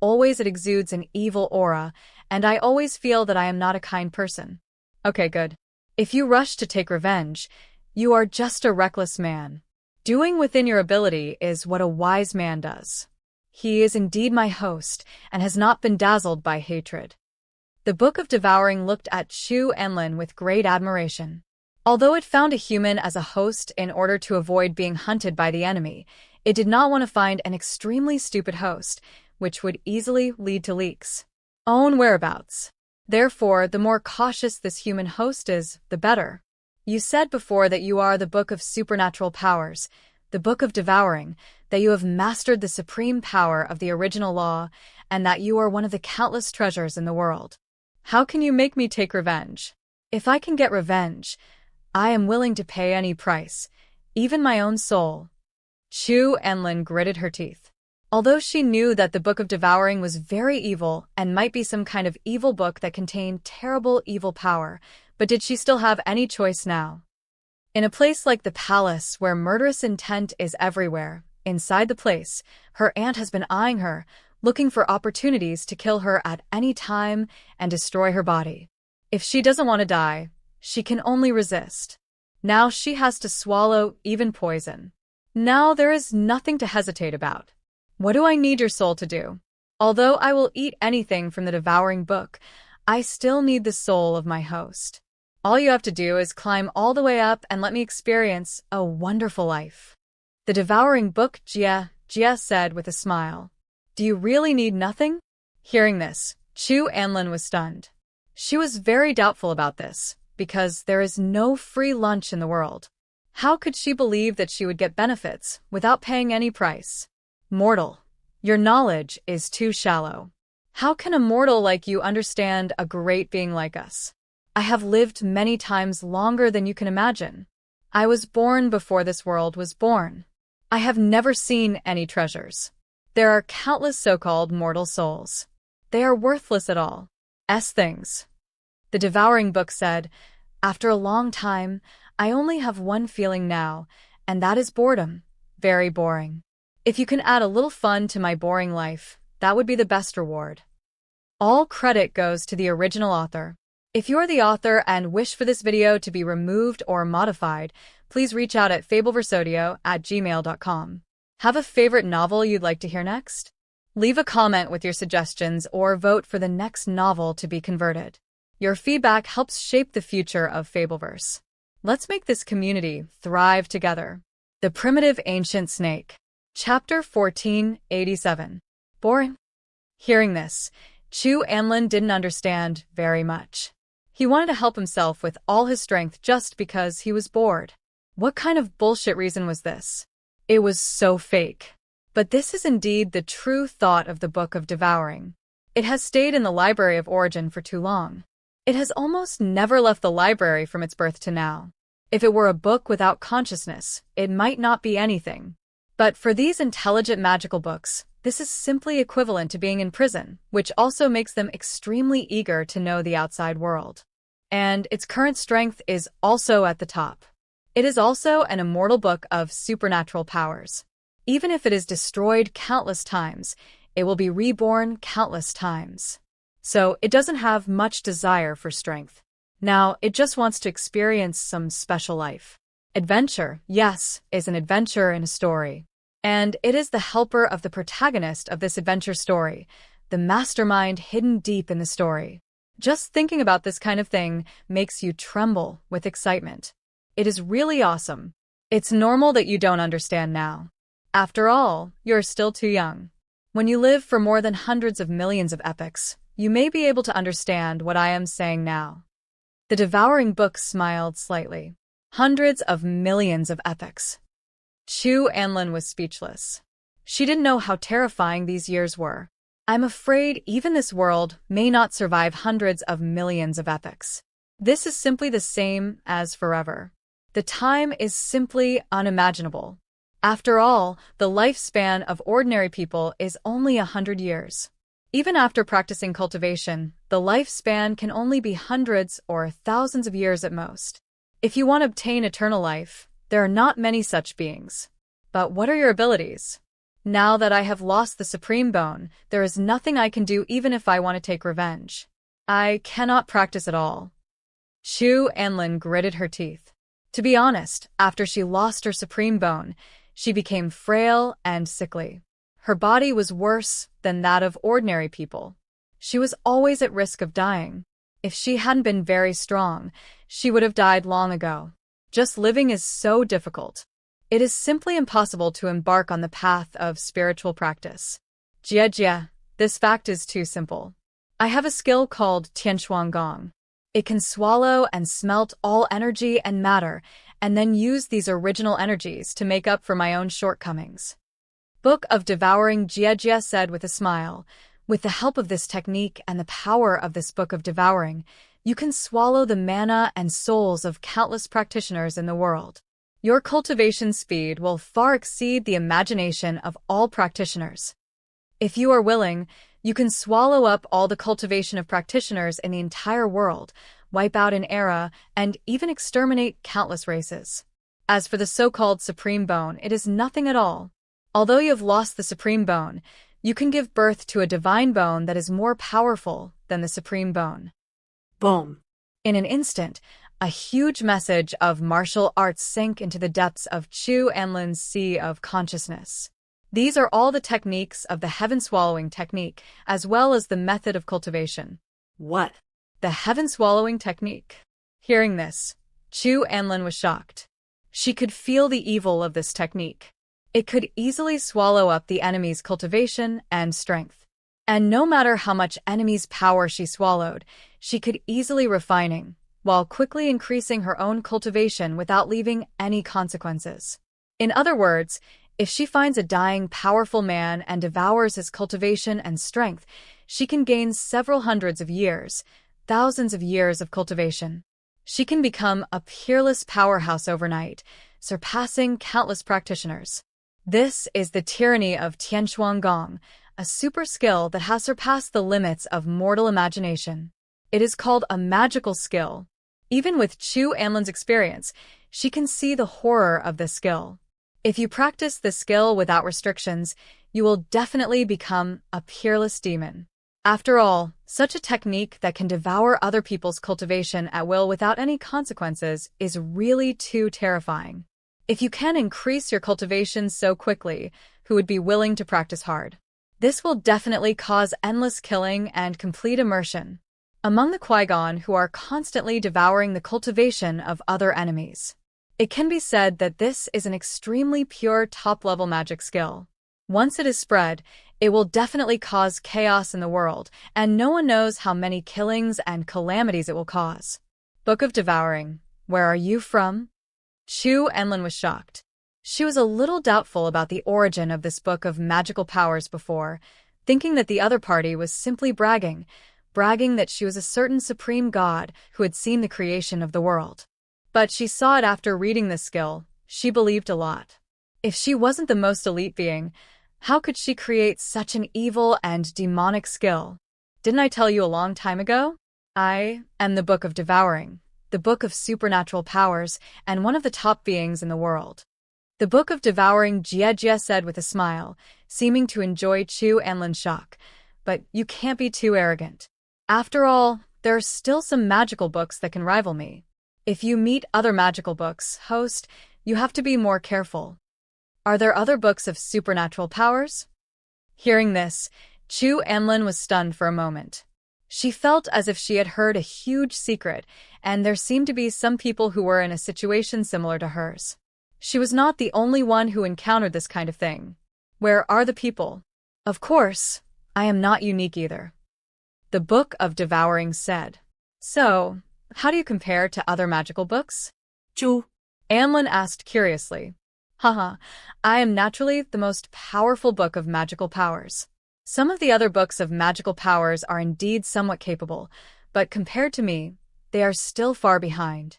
Always it exudes an evil aura, and I always feel that I am not a kind person. Okay, good. If you rush to take revenge, you are just a reckless man. Doing within your ability is what a wise man does. He is indeed my host, and has not been dazzled by hatred. The Book of Devouring looked at Chu Anlin with great admiration. Although it found a human as a host in order to avoid being hunted by the enemy, it did not want to find an extremely stupid host, which would easily lead to leaks. Own whereabouts. Therefore, the more cautious this human host is, the better. You said before that you are the Book of Supernatural Powers, the Book of Devouring, that you have mastered the supreme power of the original law, and that you are one of the countless treasures in the world. How can you make me take revenge? If I can get revenge, I am willing to pay any price, even my own soul. Chu Anlin gritted her teeth. Although she knew that the Book of Devouring was very evil and might be some kind of evil book that contained terrible evil power, but did she still have any choice now? In a place like the palace where murderous intent is everywhere, inside the place, her aunt has been eyeing her, looking for opportunities to kill her at any time and destroy her body. If she doesn't want to die, she can only resist. Now she has to swallow even poison. Now there is nothing to hesitate about. What do I need your soul to do? Although I will eat anything from the devouring book, I still need the soul of my host. All you have to do is climb all the way up and let me experience a wonderful life. The devouring book Jia said with a smile. Do you really need nothing? Hearing this, Chu Anlin was stunned. She was very doubtful about this, because there is no free lunch in the world. How could she believe that she would get benefits without paying any price? Mortal, your knowledge is too shallow. How can a mortal like you understand a great being like us? I have lived many times longer than you can imagine. I was born before this world was born. I have never seen any treasures. There are countless so-called mortal souls. They are worthless at all. Things. The devouring book said, after a long time, I only have one feeling now, and that is boredom. Very boring. If you can add a little fun to my boring life, that would be the best reward. All credit goes to the original author. If you're the author and wish for this video to be removed or modified, please reach out at fabelversodio@gmail.com. Have a favorite novel you'd like to hear next? Leave a comment with your suggestions or vote for the next novel to be converted. Your feedback helps shape the future of Fabelverse. Let's make this community thrive together. The Primitive Ancient Snake. Chapter 1487. Boring. Hearing this, Chu Anlin didn't understand very much. He wanted to help himself with all his strength just because he was bored. What kind of bullshit reason was this? It was so fake. But this is indeed the true thought of the Book of Devouring. It has stayed in the Library of Origin for too long. It has almost never left the library from its birth to now. If it were a book without consciousness, it might not be anything. But for these intelligent magical books, this is simply equivalent to being in prison, which also makes them extremely eager to know the outside world. And its current strength is also at the top. It is also an immortal book of supernatural powers. Even if it is destroyed countless times, it will be reborn countless times. So it doesn't have much desire for strength. Now, it just wants to experience some special life. Adventure, yes, is an adventure in a story. And it is the helper of the protagonist of this adventure story, the mastermind hidden deep in the story. Just thinking about this kind of thing makes you tremble with excitement. It is really awesome. It's normal that you don't understand now. After all, you're still too young. When you live for more than hundreds of millions of epochs, you may be able to understand what I am saying now. The devouring book smiled slightly. Hundreds of millions of epochs. Chu Anlin was speechless. She didn't know how terrifying these years were. I'm afraid even this world may not survive hundreds of millions of epochs. This is simply the same as forever. The time is simply unimaginable. After all, the lifespan of ordinary people is only 100 years. Even after practicing cultivation, the lifespan can only be hundreds or thousands of years at most. If you want to obtain eternal life, there are not many such beings. But what are your abilities? Now that I have lost the Supreme Bone, there is nothing I can do even if I want to take revenge. I cannot practice at all. Chu Anlin gritted her teeth. To be honest, after she lost her Supreme Bone, she became frail and sickly. Her body was worse than that of ordinary people. She was always at risk of dying. If she hadn't been very strong, she would have died long ago. Just living is so difficult. It is simply impossible to embark on the path of spiritual practice. Jia, this fact is too simple. I have a skill called Tianshuang. It can swallow and smelt all energy and matter, and then use these original energies to make up for my own shortcomings. Book of Devouring, Jia said with a smile. With the help of this technique and the power of this Book of Devouring, you can swallow the mana and souls of countless practitioners in the world. Your cultivation speed will far exceed the imagination of all practitioners. If you are willing, you can swallow up all the cultivation of practitioners in the entire world, wipe out an era, and even exterminate countless races. As for the so-called Supreme Bone, it is nothing at all. Although you have lost the Supreme Bone, you can give birth to a divine bone that is more powerful than the Supreme Bone. Boom. In an instant, a huge message of martial arts sank into the depths of Chu Anlin's sea of consciousness. These are all the techniques of the heaven-swallowing technique, as well as the method of cultivation. What? the heaven-swallowing technique. Hearing this, Chu Anlin was shocked. She could feel the evil of this technique. It could easily swallow up the enemy's cultivation and strength. And no matter how much enemy's power she swallowed, she could easily refining, while quickly increasing her own cultivation without leaving any consequences. In other words, if she finds a dying, powerful man and devours his cultivation and strength, she can gain several hundreds of years, thousands of years of cultivation. She can become a peerless powerhouse overnight, surpassing countless practitioners. This is the tyranny of Tianshuang Gong, a super skill that has surpassed the limits of mortal imagination. It is called a magical skill. Even with Chu Anlin's experience, she can see the horror of this skill. If you practice this skill without restrictions, you will definitely become a peerless demon. After all, such a technique that can devour other people's cultivation at will without any consequences is really too terrifying. If you can increase your cultivation so quickly, who would be willing to practice hard? This will definitely cause endless killing and complete immersion among the Qui-Gon who are constantly devouring the cultivation of other enemies. It can be said that this is an extremely pure top-level magic skill. Once it is spread, it will definitely cause chaos in the world, and no one knows how many killings and calamities it will cause. Book of Devouring, where are you from? Chu Anlin was shocked. She was a little doubtful about the origin of this book of magical powers before, thinking that the other party was simply bragging that she was a certain supreme god who had seen the creation of the world. But she saw it after reading this skill. She believed a lot. If she wasn't the most elite being, how could she create such an evil and demonic skill? Didn't I tell you a long time ago? I am the Book of Devouring, the book of supernatural powers, and one of the top beings in the world. The Book of Devouring, Jie said with a smile, seeming to enjoy Chu Anlin's shock. But you can't be too arrogant. After all, there are still some magical books that can rival me. If you meet other magical books, host, you have to be more careful. Are there other books of supernatural powers? Hearing this, Chu Anlin was stunned for a moment. She felt as if she had heard a huge secret, and there seemed to be some people who were in a situation similar to hers. She was not the only one who encountered this kind of thing. Where are the people? Of course, I am not unique either. The Book of Devouring said. So, how do you compare to other magical books? Chu Anlin asked curiously. Haha, I am naturally the most powerful book of magical powers. Some of the other books of magical powers are indeed somewhat capable, but compared to me, they are still far behind.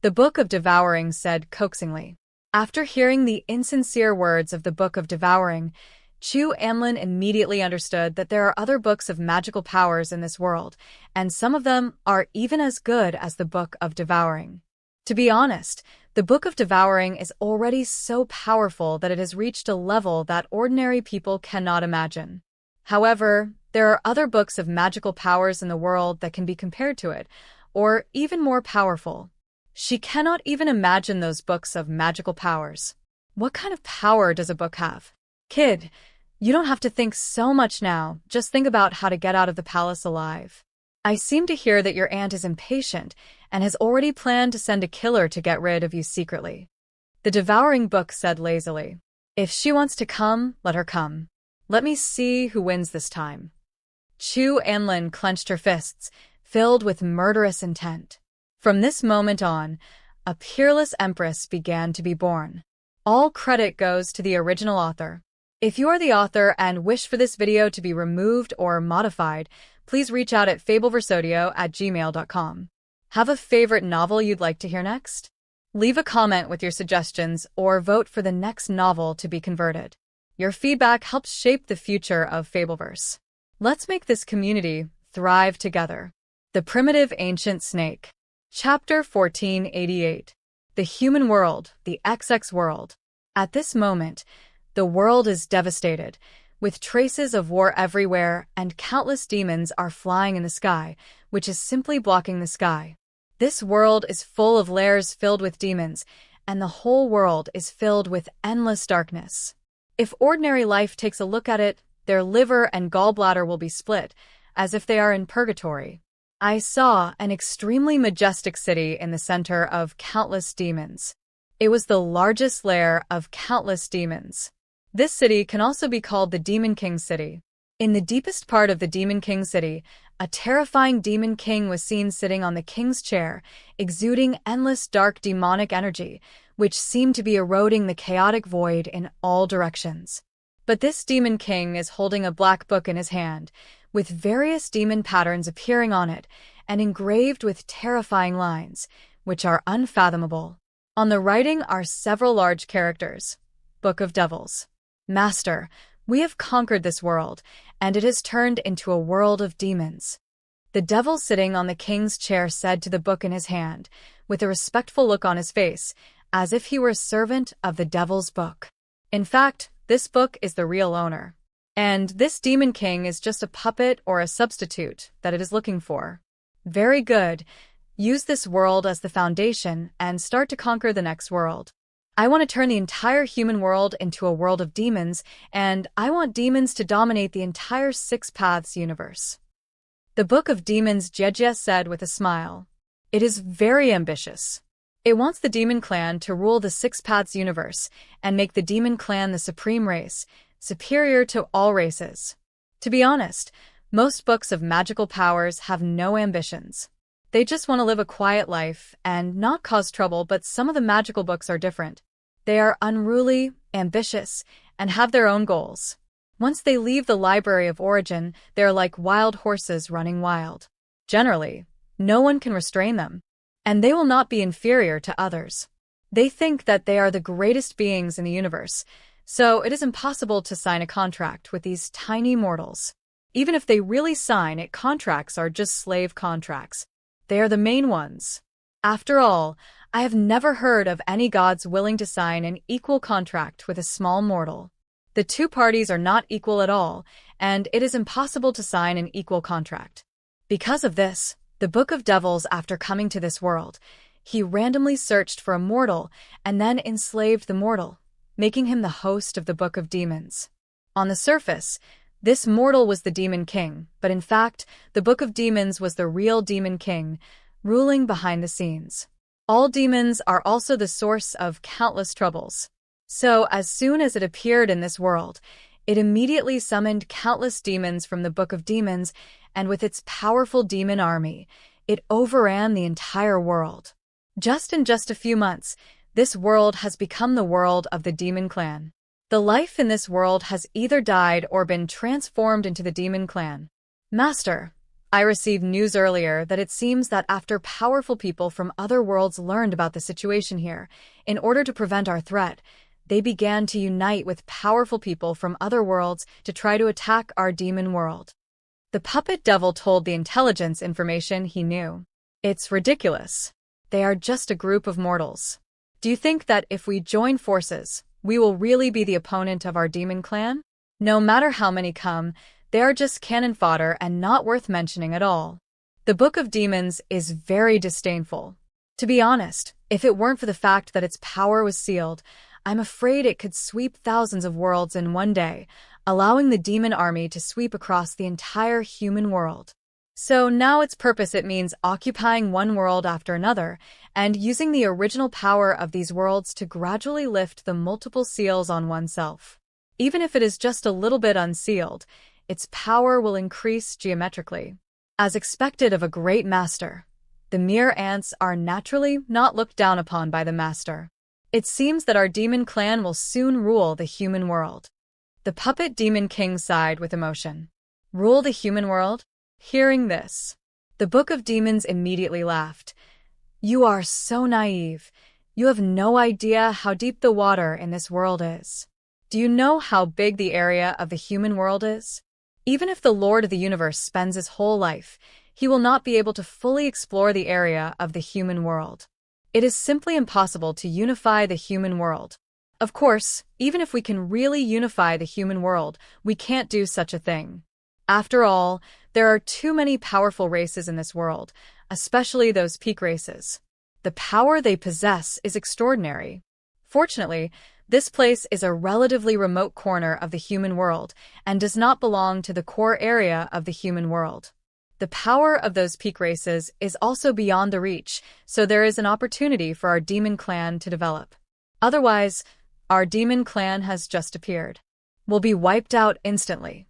The Book of Devouring said coaxingly. After hearing the insincere words of the Book of Devouring, Chu Anlin immediately understood that there are other books of magical powers in this world, and some of them are even as good as the Book of Devouring. To be honest, the Book of Devouring is already so powerful that it has reached a level that ordinary people cannot imagine. However, there are other books of magical powers in the world that can be compared to it, or even more powerful. She cannot even imagine those books of magical powers. What kind of power does a book have? Kid, you don't have to think so much now, just think about how to get out of the palace alive. I seem to hear that your aunt is impatient and has already planned to send a killer to get rid of you secretly. The Devouring Book said lazily. If she wants to come, let her come. Let me see who wins this time. Chu Anlin clenched her fists, filled with murderous intent. From this moment on, a peerless empress began to be born. All credit goes to the original author. If you are the author and wish for this video to be removed or modified, please reach out at fabelversodio@gmail.com. Have a favorite novel you'd like to hear next? Leave a comment with your suggestions or vote for the next novel to be converted. Your feedback helps shape the future of Fabelverse. Let's make this community thrive together. The Primitive Ancient Snake. Chapter 1488. The Human World, the XX World. At this moment, the world is devastated, with traces of war everywhere, and countless demons are flying in the sky, which is simply blocking the sky. This world is full of lairs filled with demons, and the whole world is filled with endless darkness. If ordinary life takes a look at it, their liver and gallbladder will be split, as if they are in purgatory. I saw an extremely majestic city in the center of countless demons. It was the largest lair of countless demons. This city can also be called the Demon King City. In the deepest part of the Demon King City, a terrifying demon king was seen sitting on the king's chair, exuding endless dark demonic energy, which seemed to be eroding the chaotic void in all directions. But this demon king is holding a black book in his hand, with various demon patterns appearing on it, and engraved with terrifying lines, which are unfathomable. On the writing are several large characters. Book of Devils. Master, we have conquered this world, and it has turned into a world of demons. The devil sitting on the king's chair said to the book in his hand, with a respectful look on his face, as if he were a servant of the devil's book. In fact, this book is the real owner. And this demon king is just a puppet or a substitute that it is looking for. Very good. Use this world as the foundation and start to conquer the next world. I want to turn the entire human world into a world of demons, and I want demons to dominate the entire Six Paths universe. The Book of Demons Jejia said with a smile. It is very ambitious. It wants the demon clan to rule the Six Paths universe and make the demon clan the supreme race, superior to all races. To be honest, most books of magical powers have no ambitions. They just want to live a quiet life and not cause trouble, but some of the magical books are different. They are unruly, ambitious, and have their own goals. Once they leave the Library of Origin, they are like wild horses running wild. Generally, no one can restrain them, and they will not be inferior to others. They think that they are the greatest beings in the universe, so it is impossible to sign a contract with these tiny mortals. Even if they really sign it, contracts are just slave contracts. They are the main ones. After all, I have never heard of any gods willing to sign an equal contract with a small mortal. The two parties are not equal at all, and it is impossible to sign an equal contract. Because of this, the Book of Devils, after coming to this world, he randomly searched for a mortal and then enslaved the mortal, making him the host of the Book of Demons. On the surface, this mortal was the Demon King, but in fact, the Book of Demons was the real Demon King, ruling behind the scenes. All demons are also the source of countless troubles. So, as soon as it appeared in this world, it immediately summoned countless demons from the Book of Demons, and with its powerful demon army, it overran the entire world. In just a few months, this world has become the world of the Demon Clan. The life in this world has either died or been transformed into the Demon Clan. Master, I received news earlier that it seems that after powerful people from other worlds learned about the situation here, in order to prevent our threat, they began to unite with powerful people from other worlds to try to attack our demon world. The puppet devil told the intelligence information he knew. It's ridiculous. They are just a group of mortals. Do you think that if we join forces, we will really be the opponent of our demon clan? No matter how many come, they are just cannon fodder and not worth mentioning at all. The Book of Demons is very disdainful. To be honest, if it weren't for the fact that its power was sealed, I'm afraid it could sweep thousands of worlds in one day, allowing the demon army to sweep across the entire human world. So now its purpose, it means occupying one world after another, and using the original power of these worlds to gradually lift the multiple seals on oneself. Even if it is just a little bit unsealed, its power will increase geometrically. As expected of a great master, the mere ants are naturally not looked down upon by the master. It seems that our demon clan will soon rule the human world. The puppet demon king sighed with emotion. Rule the human world? Hearing this, the Book of Demons immediately laughed. You are so naive. You have no idea how deep the water in this world is. Do you know how big the area of the human world is? Even if the Lord of the Universe spends his whole life, he will not be able to fully explore the area of the human world. It is simply impossible to unify the human world. Of course, even if we can really unify the human world, we can't do such a thing. After all, there are too many powerful races in this world, especially those peak races. The power they possess is extraordinary. Fortunately, this place is a relatively remote corner of the human world and does not belong to the core area of the human world. the power of those peak races is also beyond the reach, so there is an opportunity for our demon clan to develop. Otherwise, our demon clan has just appeared. Will be wiped out instantly.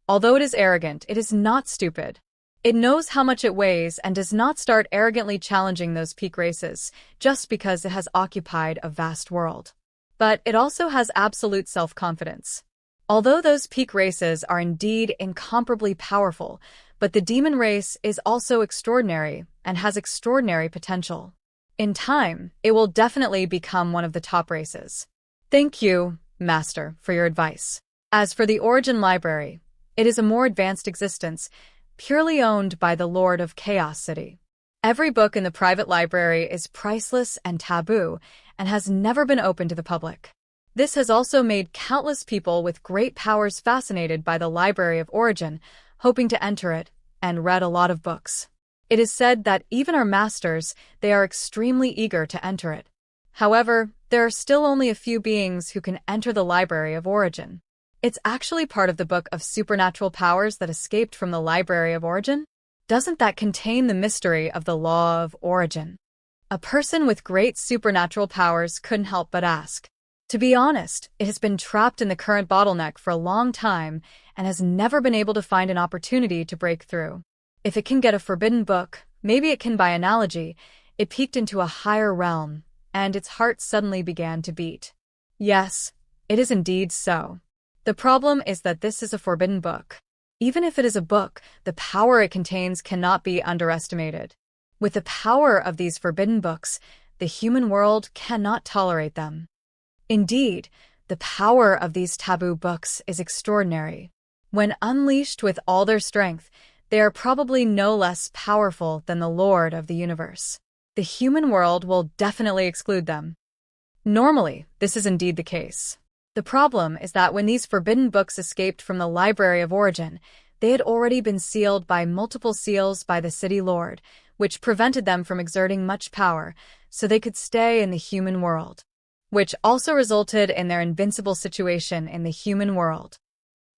Although it is arrogant, it is not stupid. It knows how much it weighs and does not start arrogantly challenging those peak races just because it has occupied a vast world. But it also has absolute self-confidence. Although those peak races are indeed incomparably powerful, but the demon race is also extraordinary and has extraordinary potential. In time, it will definitely become one of the top races. Thank you, Master, for your advice. As for the Origin Library, it is a more advanced existence, purely owned by the Lord of Chaos City. Every book in the private library is priceless and taboo and has never been open to the public. This has also made countless people with great powers fascinated by the Library of Origin, hoping to enter it, and read a lot of books. It is said that even our masters, they are extremely eager to enter it. However, there are still only a few beings who can enter the Library of Origin. It's actually part of the book of supernatural powers that escaped from the Library of Origin. Doesn't that contain the mystery of the Law of Origin? A person with great supernatural powers couldn't help but ask. To be honest, it has been trapped in the current bottleneck for a long time and has never been able to find an opportunity to break through. If it can get a forbidden book, maybe it can by analogy, it peeked into a higher realm, and its heart suddenly began to beat. Yes, it is indeed so. The problem is that this is a forbidden book. Even if it is a book, the power it contains cannot be underestimated. With the power of these forbidden books, the human world cannot tolerate them. Indeed, the power of these taboo books is extraordinary. When unleashed with all their strength, they are probably no less powerful than the Lord of the universe. The human world will definitely exclude them. Normally, this is indeed the case. The problem is that when these forbidden books escaped from the Library of Origin, they had already been sealed by multiple seals by the City Lord, which prevented them from exerting much power, so they could stay in the human world, which also resulted in their invincible situation in the human world.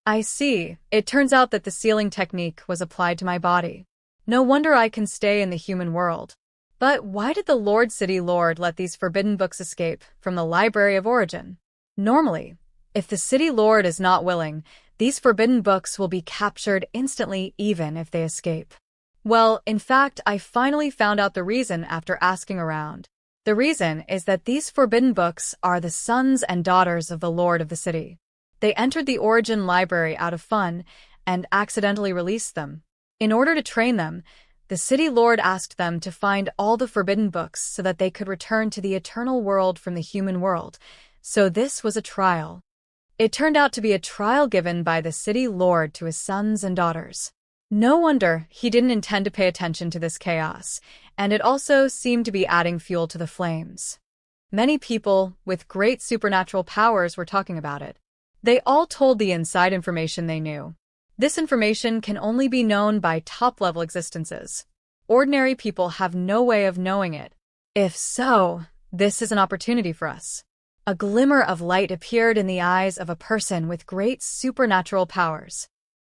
I see. It turns out that the sealing technique was applied to my body. No wonder I can stay in the human world. But why did the Lord City Lord let these forbidden books escape from the Library of Origin? Normally, if the City Lord is not willing, these forbidden books will be captured instantly even if they escape. Well, in fact, I finally found out the reason after asking around. The reason is that these forbidden books are the sons and daughters of the Lord of the City. They entered the Origin Library out of fun and accidentally released them. In order to train them, the City Lord asked them to find all the forbidden books so that they could return to the eternal world from the human world. So this was a trial. It turned out to be a trial given by the City Lord to his sons and daughters. No wonder he didn't intend to pay attention to this chaos, and it also seemed to be adding fuel to the flames. Many people with great supernatural powers were talking about it. They all told the inside information they knew. This information can only be known by top-level existences. Ordinary people have no way of knowing it. If so, this is an opportunity for us. A glimmer of light appeared in the eyes of a person with great supernatural powers.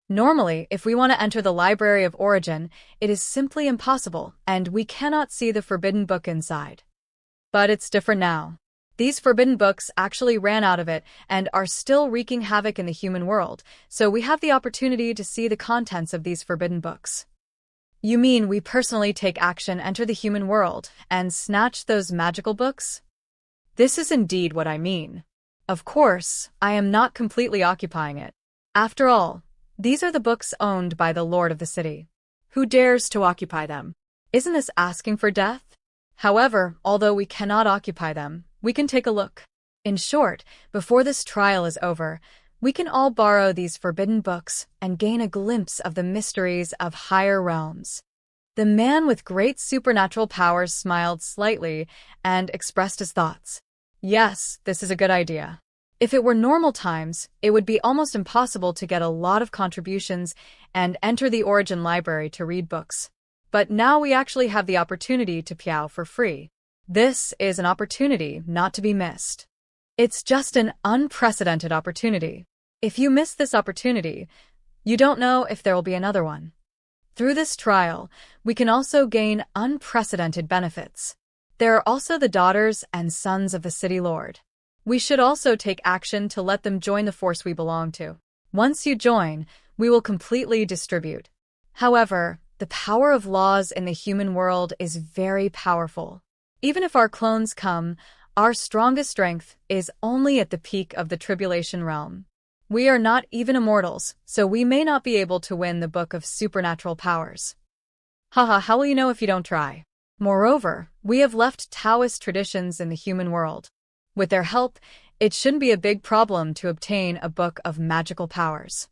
Normally, if we want to enter the Library of Origin, it is simply impossible, and we cannot see the forbidden book inside. But it's different now. These forbidden books actually ran out of it and are still wreaking havoc in the human world, so we have the opportunity to see the contents of these forbidden books. You mean we personally take action, enter the human world, and snatch those magical books? This is indeed what I mean. Of course, I am not completely occupying it. After all, these are the books owned by the Lord of the City. Who dares to occupy them? Isn't this asking for death? However, although we cannot occupy them, we can take a look. In short, before this trial is over, we can all borrow these forbidden books and gain a glimpse of the mysteries of higher realms. The man with great supernatural powers smiled slightly and expressed his thoughts. Yes, this is a good idea. If it were normal times, it would be almost impossible to get a lot of contributions and enter the Origin Library to read books. But now we actually have the opportunity to piao for free. This is an opportunity not to be missed. It's just an unprecedented opportunity. If you miss this opportunity, you don't know if there will be another one. Through this trial, we can also gain unprecedented benefits. There are also the daughters and sons of the city lord. We should also take action to let them join the force we belong to. Once you join, we will completely distribute. However, the power of laws in the human world is very powerful. Even if our clones come, our strongest strength is only at the peak of the tribulation realm. We are not even immortals, so we may not be able to win the book of supernatural powers. Haha, how will you know if you don't try? Moreover, we have left Taoist traditions in the human world. With their help, it shouldn't be a big problem to obtain a book of magical powers.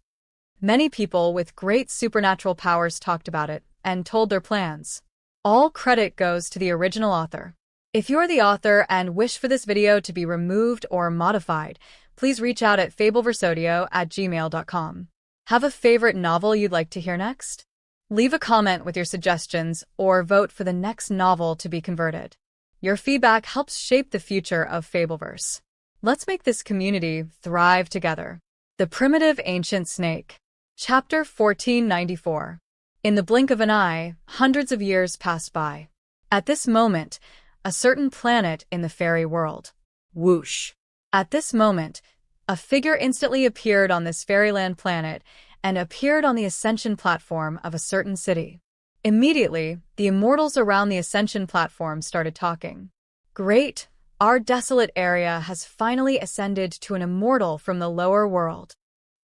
Many people with great supernatural powers talked about it and told their plans. All credit goes to the original author. If you're the author and wish for this video to be removed or modified, please reach out at fabelversodio@gmail.com. Have a favorite novel you'd like to hear next? Leave a comment with your suggestions or vote for the next novel to be converted. Your feedback helps shape the future of Fabelverse. Let's make this community thrive together. The Primitive Ancient Snake. Chapter 1494. In the blink of an eye, hundreds of years passed by. At this moment, a certain planet in the fairy world. Whoosh. At this moment, a figure instantly appeared on this fairyland planet and appeared on the ascension platform of a certain city. Immediately, the immortals around the ascension platform started talking. Great! Our desolate area has finally ascended to an immortal from the lower world.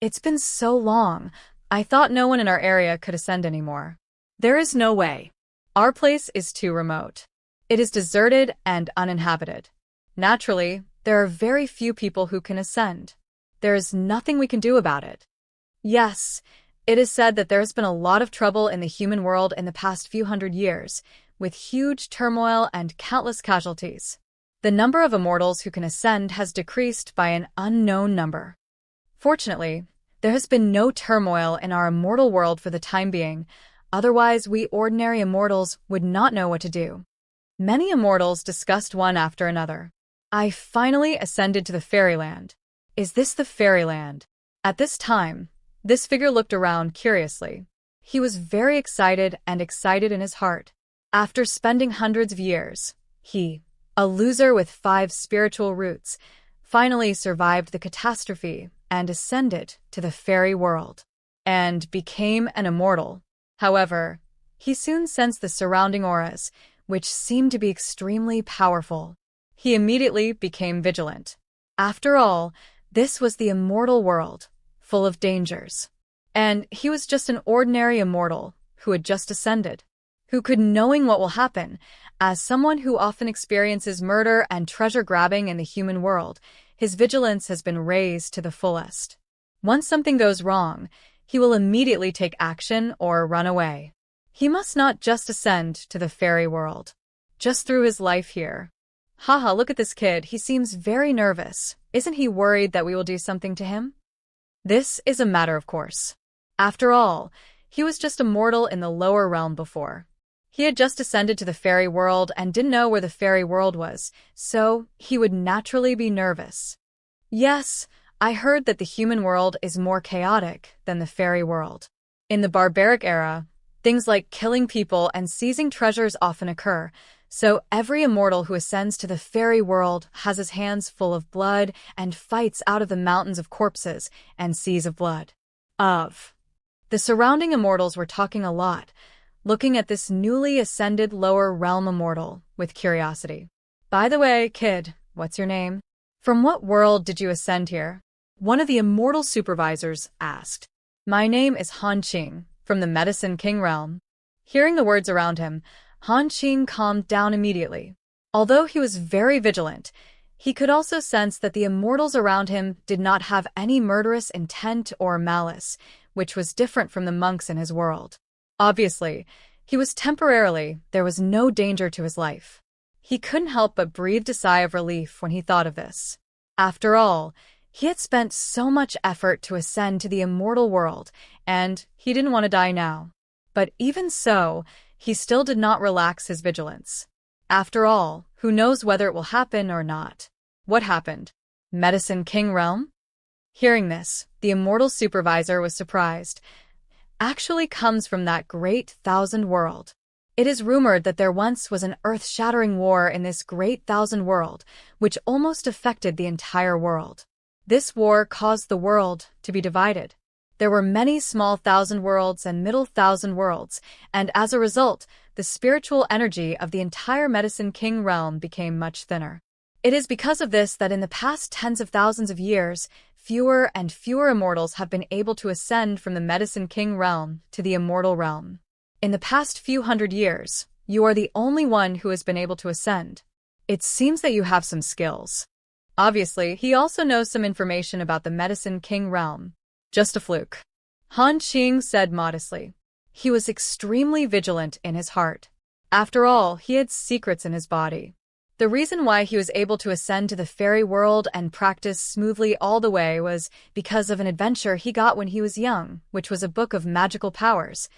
It's been so long, I thought no one in our area could ascend anymore. There is no way. Our place is too remote. It is deserted and uninhabited. Naturally, there are very few people who can ascend. There is nothing we can do about it. Yes, it is said that there has been a lot of trouble in the human world in the past few hundred years, with huge turmoil and countless casualties. The number of immortals who can ascend has decreased by an unknown number. Fortunately, there has been no turmoil in our immortal world for the time being, otherwise we ordinary immortals would not know what to do. Many immortals discussed one after another. I finally ascended to the fairyland. Is this the fairyland? At this time, this figure looked around curiously. He was very excited in his heart. After spending hundreds of years, he, a loser with 5 spiritual roots, finally survived the catastrophe and ascended to the fairy world, and became an immortal. However, he soon sensed the surrounding auras, which seemed to be extremely powerful. He immediately became vigilant. After all, this was the immortal world, full of dangers. And he was just an ordinary immortal who had just ascended. Who could knowing what will happen, as someone who often experiences murder and treasure grabbing in the human world, his vigilance has been raised to the fullest. Once something goes wrong, he will immediately take action or run away. He must not just ascend to the fairy world. Just through his life here. Haha, look at this kid, he seems very nervous. Isn't he worried that we will do something to him? This is a matter of course. After all, he was just a mortal in the lower realm before. He had just ascended to the fairy world and didn't know where the fairy world was, so he would naturally be nervous. Yes, I heard that the human world is more chaotic than the fairy world. In the barbaric era, things like killing people and seizing treasures often occur, so every immortal who ascends to the fairy world has his hands full of blood and fights out of the mountains of corpses and seas of blood. The surrounding immortals were talking a lot, looking at this newly ascended lower realm immortal with curiosity. By the way, kid, what's your name? From what world did you ascend here? One of the immortal supervisors asked. My name is Han Qing, from the Medicine King realm. Hearing the words around him, Han Qing calmed down immediately. Although he was very vigilant, he could also sense that the immortals around him did not have any murderous intent or malice, which was different from the monks in his world. Obviously, there was no danger to his life. He couldn't help but breathe a sigh of relief when he thought of this. After all, he had spent so much effort to ascend to the immortal world, and he didn't want to die now. But even so, he still did not relax his vigilance. After all, who knows whether it will happen or not? What happened? Medicine King realm? Hearing this, the immortal supervisor was surprised. actually comes from that great thousand world. It is rumored that there once was an earth-shattering war in this great thousand world, which almost affected the entire world. This war caused the world to be divided. There were many small thousand worlds and middle thousand worlds, and as a result, the spiritual energy of the entire Medicine King realm became much thinner. It is because of this that in the past tens of thousands of years, fewer and fewer immortals have been able to ascend from the Medicine King realm to the Immortal realm. In the past few hundred years, you are the only one who has been able to ascend. It seems that you have some skills. Obviously, he also knows some information about the Medicine King realm. Just a fluke. Han Qing said modestly. He was extremely vigilant in his heart. After all, he had secrets in his body. The reason why he was able to ascend to the fairy world and practice smoothly all the way was because of an adventure he got when he was young, which was a book of magical powers,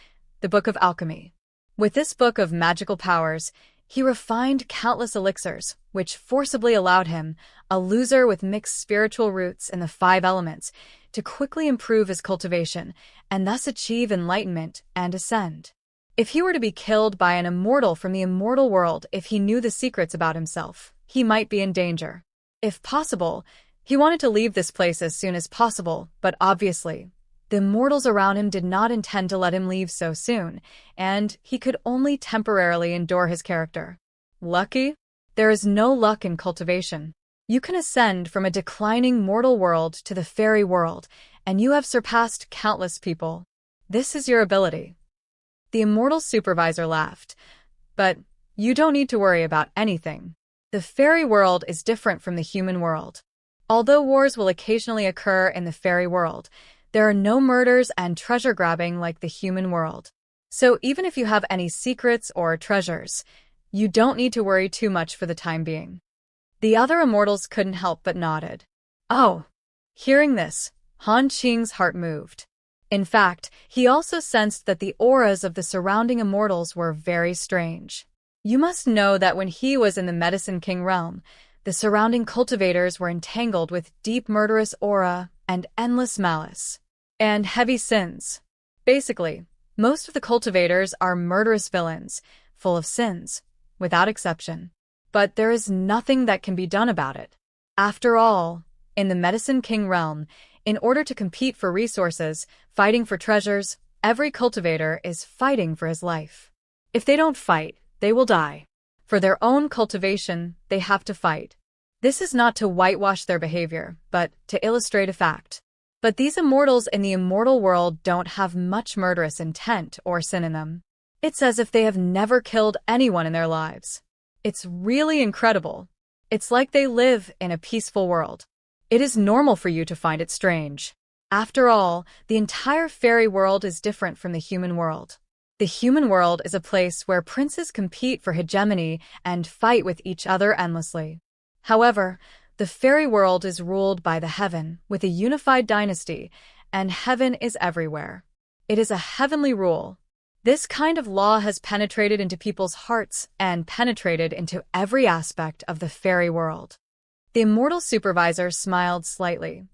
the Book of Alchemy. With this book of magical powers, he refined countless elixirs, which forcibly allowed him, a loser with mixed spiritual roots in the 5 elements, to quickly improve his cultivation and thus achieve enlightenment and ascend. If he were to be killed by an immortal from the immortal world, if he knew the secrets about himself, he might be in danger. If possible, he wanted to leave this place as soon as possible, but obviously, the immortals around him did not intend to let him leave so soon, and he could only temporarily endure his character. Lucky? There is no luck in cultivation. You can ascend from a declining mortal world to the fairy world, and you have surpassed countless people. This is your ability. The immortal supervisor laughed. But you don't need to worry about anything. The fairy world is different from the human world. Although wars will occasionally occur in the fairy world, there are no murders and treasure grabbing like the human world. So even if you have any secrets or treasures, you don't need to worry too much for the time being. The other immortals couldn't help but nodded. Oh! Hearing this, Han Qing's heart moved. In fact, he also sensed that the auras of the surrounding immortals were very strange. You must know that when he was in the Medicine King realm, the surrounding cultivators were entangled with deep murderous aura and endless malice. And heavy sins. Basically, most of the cultivators are murderous villains, full of sins, without exception. But there is nothing that can be done about it. After all, in the Medicine King realm, in order to compete for resources, fighting for treasures, every cultivator is fighting for his life. If they don't fight, they will die. For their own cultivation, they have to fight. This is not to whitewash their behavior, but to illustrate a fact. But these immortals in the immortal world don't have much murderous intent or sin in them. It's as if they have never killed anyone in their lives. It's really incredible. It's like they live in a peaceful world. It is normal for you to find it strange. After all, the entire fairy world is different from the human world. The human world is a place where princes compete for hegemony and fight with each other endlessly. However, the fairy world is ruled by the heaven, with a unified dynasty, and heaven is everywhere. It is a heavenly rule. This kind of law has penetrated into people's hearts and penetrated into every aspect of the fairy world. The immortal supervisor smiled slightly.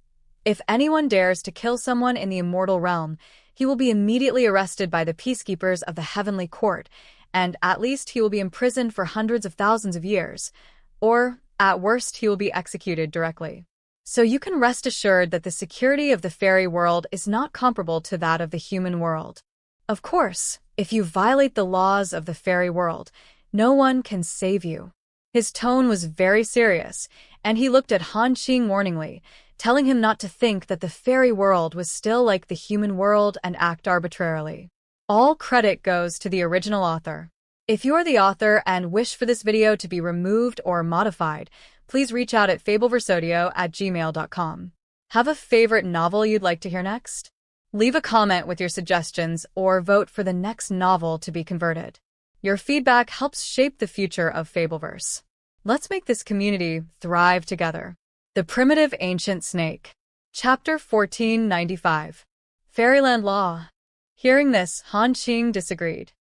If anyone dares to kill someone in the immortal realm, he will be immediately arrested by the peacekeepers of the heavenly court, and at least he will be imprisoned for hundreds of thousands of years, or, at worst, he will be executed directly. So you can rest assured that the security of the fairy world is not comparable to that of the human world. Of course, if you violate the laws of the fairy world, no one can save you. His tone was very serious, and he looked at Han Qing warningly, telling him not to think that the fairy world was still like the human world and act arbitrarily. All credit goes to the original author. If you are the author and wish for this video to be removed or modified, please reach out at fabelversodio@gmail.com. Have a favorite novel you'd like to hear next? Leave a comment with your suggestions or vote for the next novel to be converted. Your feedback helps shape the future of Fabelverse. Let's make this community thrive together. The Primitive Ancient Snake. Chapter 1495. Fairyland Law. Hearing this, Han Qing disagreed.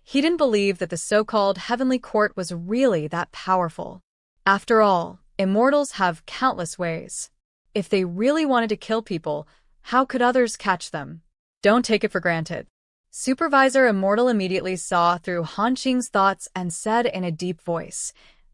He didn't believe that the so-called heavenly court was really that powerful. After all, immortals have countless ways. If they really wanted to kill people, how could others catch them? Don't take it for granted. Supervisor Immortal immediately saw through Han Qing's thoughts and said in a deep voice,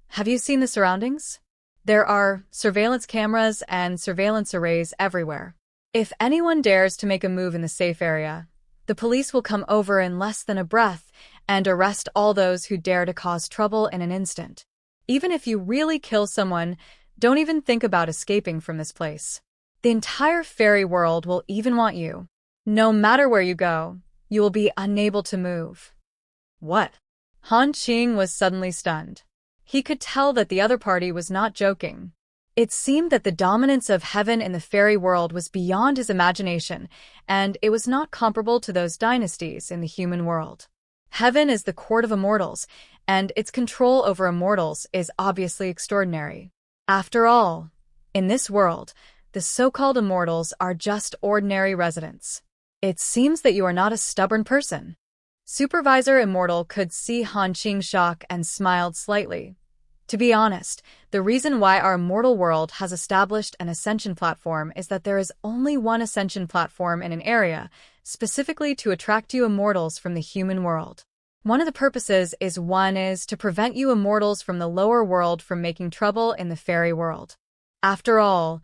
"Have you seen the surroundings? There are surveillance cameras and surveillance arrays everywhere. If anyone dares to make a move in the safe area, the police will come over in less than a breath and arrest all those who dare to cause trouble in an instant. Even if you really kill someone, don't even think about escaping from this place. The entire fairy world will even want you. No matter where you go, you will be unable to move." What? Han Qing was suddenly stunned. He could tell that the other party was not joking. It seemed that the dominance of heaven in the fairy world was beyond his imagination, and it was not comparable to those dynasties in the human world. Heaven is the court of immortals, and its control over immortals is obviously extraordinary. After all, in this world, the so-called immortals are just ordinary residents. It seems that you are not a stubborn person. Supervisor Immortal could see Han Qing's shock and smiled slightly. To be honest, the reason why our immortal world has established an ascension platform is that there is only one ascension platform in an area, specifically to attract you immortals from the human world. One of the purposes is to prevent you immortals from the lower world from making trouble in the fairy world. After all,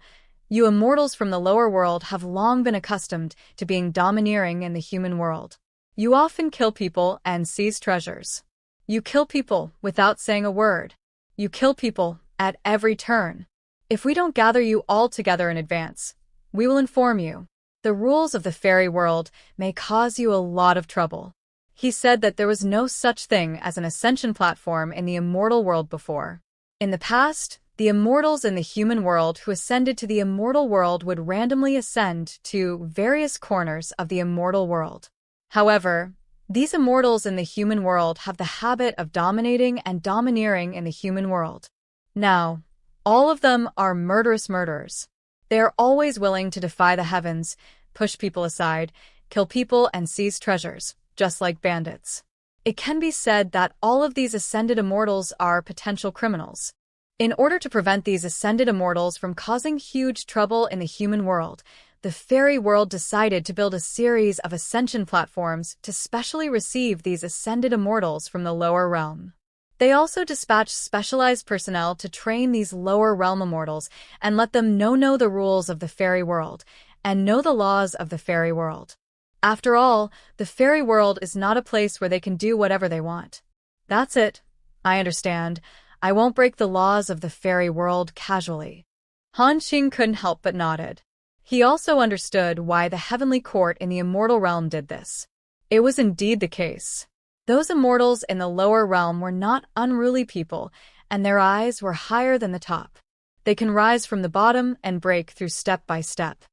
you immortals from the lower world have long been accustomed to being domineering in the human world. You often kill people and seize treasures. You kill people without saying a word. You kill people at every turn. If we don't gather you all together in advance, we will inform you. The rules of the fairy world may cause you a lot of trouble. He said that there was no such thing as an ascension platform in the immortal world before. In the past, the immortals in the human world who ascended to the immortal world would randomly ascend to various corners of the immortal world. However, these immortals in the human world have the habit of dominating and domineering in the human world. Now, all of them are murderous murderers. They are always willing to defy the heavens, push people aside, kill people and seize treasures, just like bandits. It can be said that all of these ascended immortals are potential criminals. In order to prevent these ascended immortals from causing huge trouble in the human world, the fairy world decided to build a series of ascension platforms to specially receive these ascended immortals from the lower realm. They also dispatched specialized personnel to train these lower realm immortals and let them know the rules of the fairy world and know the laws of the fairy world. After all, the fairy world is not a place where they can do whatever they want. That's it. I understand. I won't break the laws of the fairy world casually. Han Qing couldn't help but nodded. He also understood why the heavenly court in the immortal realm did this. It was indeed the case. Those immortals in the lower realm were not unruly people, and their eyes were higher than the top. They can rise from the bottom and break through step by step.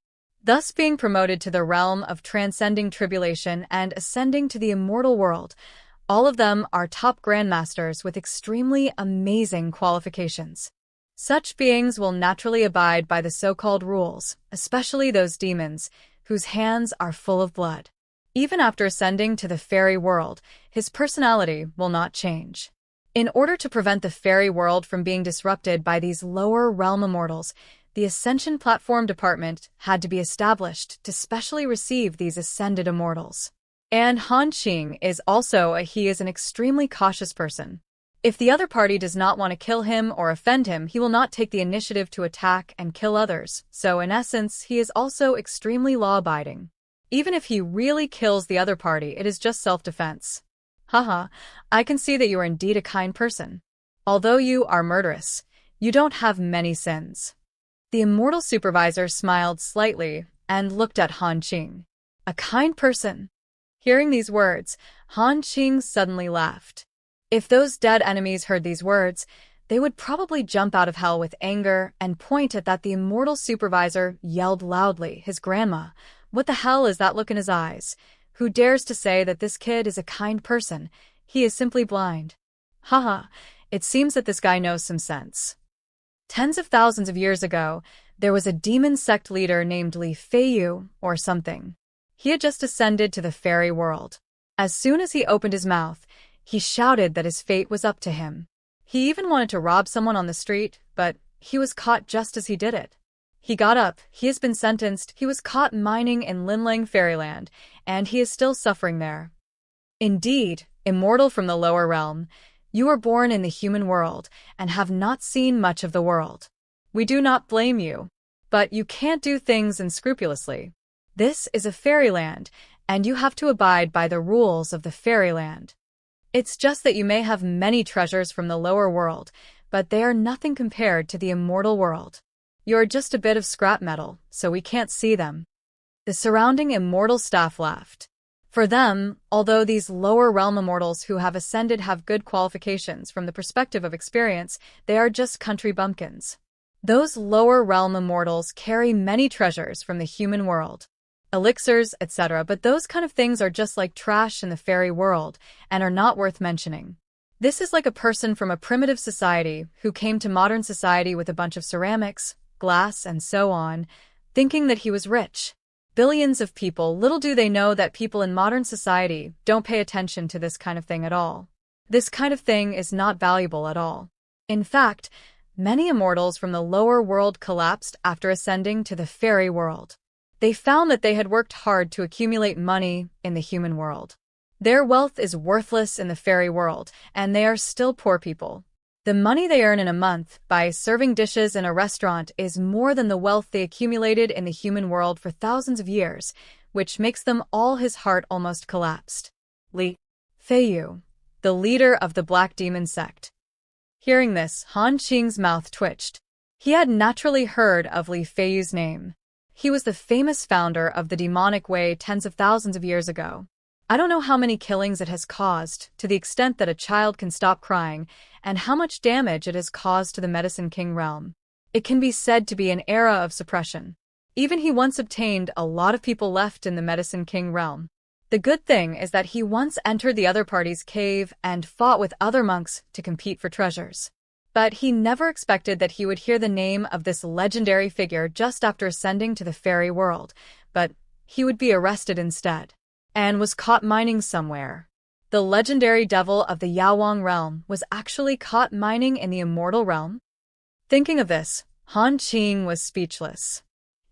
Thus being promoted to the realm of transcending tribulation and ascending to the immortal world, all of them are top grandmasters with extremely amazing qualifications. Such beings will naturally abide by the so-called rules, especially those demons, whose hands are full of blood. Even after ascending to the fairy world, his personality will not change. In order to prevent the fairy world from being disrupted by these lower realm immortals, the Ascension Platform Department had to be established to specially receive these ascended immortals. And Han Qing is an extremely cautious person. If the other party does not want to kill him or offend him, he will not take the initiative to attack and kill others, so in essence, he is also extremely law-abiding. Even if he really kills the other party, it is just self-defense. Haha, I can see that you are indeed a kind person. Although you are murderous, you don't have many sins. The immortal supervisor smiled slightly and looked at Han Qing. A kind person. Hearing these words, Han Qing suddenly laughed. If those dead enemies heard these words, they would probably jump out of hell with anger and point at that the immortal supervisor yelled loudly, his grandma, "What the hell is that look in his eyes? Who dares to say that this kid is a kind person? He is simply blind." Haha, it seems that this guy knows some sense. Tens of thousands of years ago, there was a demon sect leader named Li Feiyu or something. He had just ascended to the fairy world. As soon as he opened his mouth, he shouted that his fate was up to him. He even wanted to rob someone on the street, but he was caught just as he did it. He got up, he has been sentenced, he was caught mining in Linlang Fairyland, and he is still suffering there. Indeed, immortal from the lower realm, you were born in the human world, and have not seen much of the world. We do not blame you. But you can't do things unscrupulously. This is a fairyland, and you have to abide by the rules of the fairyland. It's just that you may have many treasures from the lower world, but they are nothing compared to the immortal world. You're just a bit of scrap metal, so we can't see them. The surrounding immortal staff laughed. For them, although these lower realm immortals who have ascended have good qualifications from the perspective of experience, they are just country bumpkins. Those lower realm immortals carry many treasures from the human world. Elixirs, etc., but those kind of things are just like trash in the fairy world and are not worth mentioning. This is like a person from a primitive society who came to modern society with a bunch of ceramics, glass, and so on, thinking that he was rich. Billions of people, little do they know that people in modern society don't pay attention to this kind of thing at all. This kind of thing is not valuable at all. In fact, many immortals from the lower world collapsed after ascending to the fairy world. They found that they had worked hard to accumulate money in the human world. Their wealth is worthless in the fairy world, and they are still poor people. The money they earn in a month by serving dishes in a restaurant is more than the wealth they accumulated in the human world for thousands of years, which makes them all his heart almost collapsed. Li Feiyu, the leader of the Black Demon sect. Hearing this, Han Qing's mouth twitched. He had naturally heard of Li Feiyu's name. He was the famous founder of the demonic way tens of thousands of years ago. I don't know how many killings it has caused, to the extent that a child can stop crying, and how much damage it has caused to the Medicine King realm. It can be said to be an era of suppression. Even he once obtained a lot of people left in the Medicine King realm. The good thing is that he once entered the other party's cave and fought with other monks to compete for treasures. But he never expected that he would hear the name of this legendary figure just after ascending to the fairy world, but he would be arrested instead, and was caught mining somewhere. The legendary devil of the Yaowang realm was actually caught mining in the immortal realm? Thinking of this, Han Qing was speechless.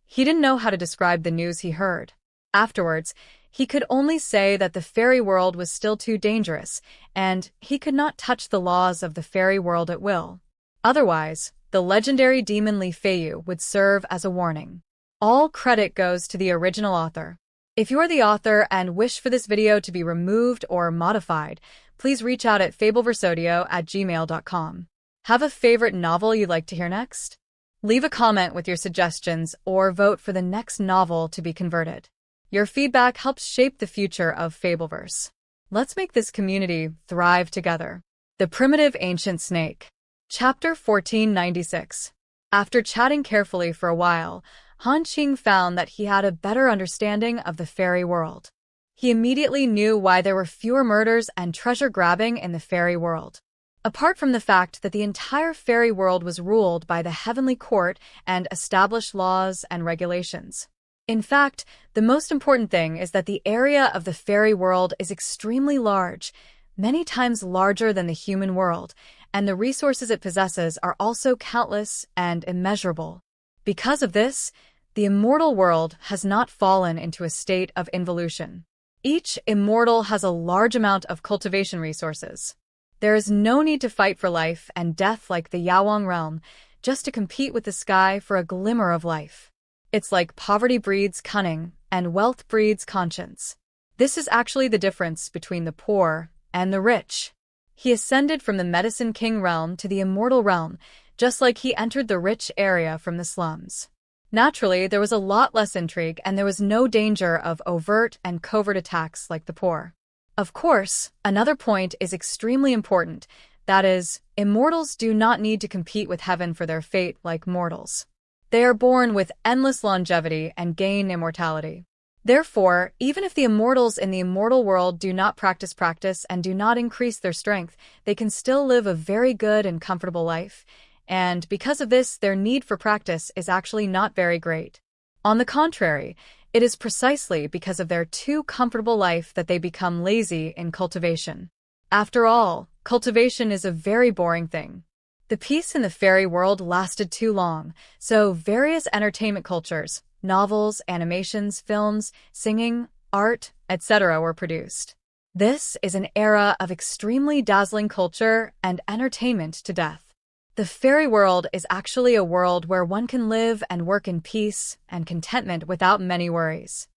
He didn't know how to describe the news he heard. Afterwards, he could only say that the fairy world was still too dangerous, and he could not touch the laws of the fairy world at will. Otherwise, the legendary demon Li Feiyu would serve as a warning. All credit goes to the original author. If you are the author and wish for this video to be removed or modified, please reach out at fabelversodio@gmail.com. Have a favorite novel you'd like to hear next? Leave a comment with your suggestions or vote for the next novel to be converted. Your feedback helps shape the future of Fabelverse. Let's make this community thrive together. The Primitive Ancient Snake. Chapter 1496. After chatting carefully for a while, Han Qing found that he had a better understanding of the fairy world. He immediately knew why there were fewer murders and treasure grabbing in the fairy world. Apart from the fact that the entire fairy world was ruled by the heavenly court and established laws and regulations. In fact, the most important thing is that the area of the fairy world is extremely large, many times larger than the human world, and the resources it possesses are also countless and immeasurable. Because of this, the immortal world has not fallen into a state of involution. Each immortal has a large amount of cultivation resources. There is no need to fight for life and death like the Yaowang realm, just to compete with the sky for a glimmer of life. It's like poverty breeds cunning and wealth breeds conscience. This is actually the difference between the poor and the rich. He ascended from the Medicine King realm to the immortal realm, just like he entered the rich area from the slums. Naturally, there was a lot less intrigue and there was no danger of overt and covert attacks like the poor. Of course, another point is extremely important, that is, immortals do not need to compete with heaven for their fate like mortals. They are born with endless longevity and gain immortality. Therefore, even if the immortals in the immortal world do not practice and do not increase their strength, they can still live a very good and comfortable life, and because of this, their need for practice is actually not very great. On the contrary, it is precisely because of their too comfortable life that they become lazy in cultivation. After all, cultivation is a very boring thing. The peace in the fairy world lasted too long, so various entertainment cultures, novels, animations, films, singing, art, etc. were produced. This is an era of extremely dazzling culture and entertainment to death. The fairy world is actually a world where one can live and work in peace and contentment without many worries.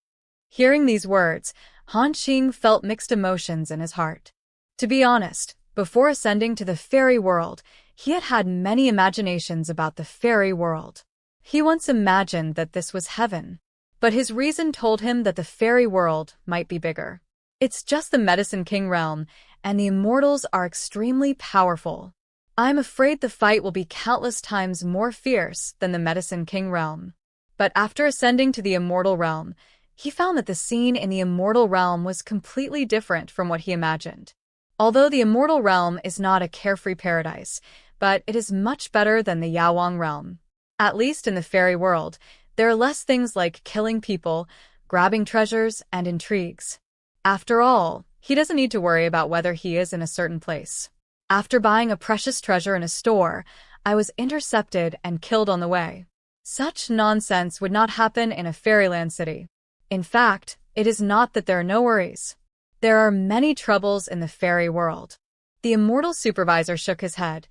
Hearing these words, Han Qing felt mixed emotions in his heart. To be honest, before ascending to the fairy world, he had had many imaginations about the fairy world. He once imagined that this was heaven, but his reason told him that the fairy world might be bigger. It's just the Medicine King realm, and the immortals are extremely powerful. I'm afraid the fight will be countless times more fierce than the Medicine King realm. But after ascending to the Immortal realm, he found that the scene in the Immortal realm was completely different from what he imagined. Although the Immortal realm is not a carefree paradise, but it is much better than the Yawang realm. At least in the fairy world, there are less things like killing people, grabbing treasures, and intrigues. After all, he doesn't need to worry about whether he is in a certain place. After buying a precious treasure in a store, I was intercepted and killed on the way. Such nonsense would not happen in a fairyland city. In fact, it is not that there are no worries. There are many troubles in the fairy world. The Immortal supervisor shook his head.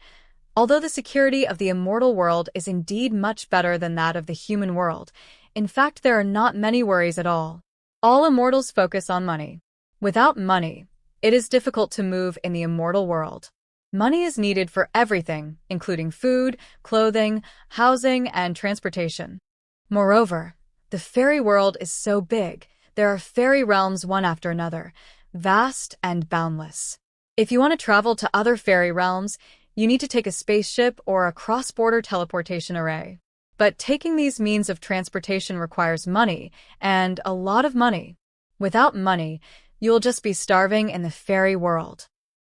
Although the security of the Immortal world is indeed much better than that of the human world, in fact there are not many worries at all. All immortals focus on money. Without money, it is difficult to move in the Immortal world. Money is needed for everything, including food, clothing, housing, and transportation. Moreover, the fairy world is so big, there are fairy realms one after another, vast and boundless. If you want to travel to other fairy realms, you need to take a spaceship or a cross-border teleportation array. But taking these means of transportation requires money, and a lot of money. Without money, you'll just be starving in the fairy world.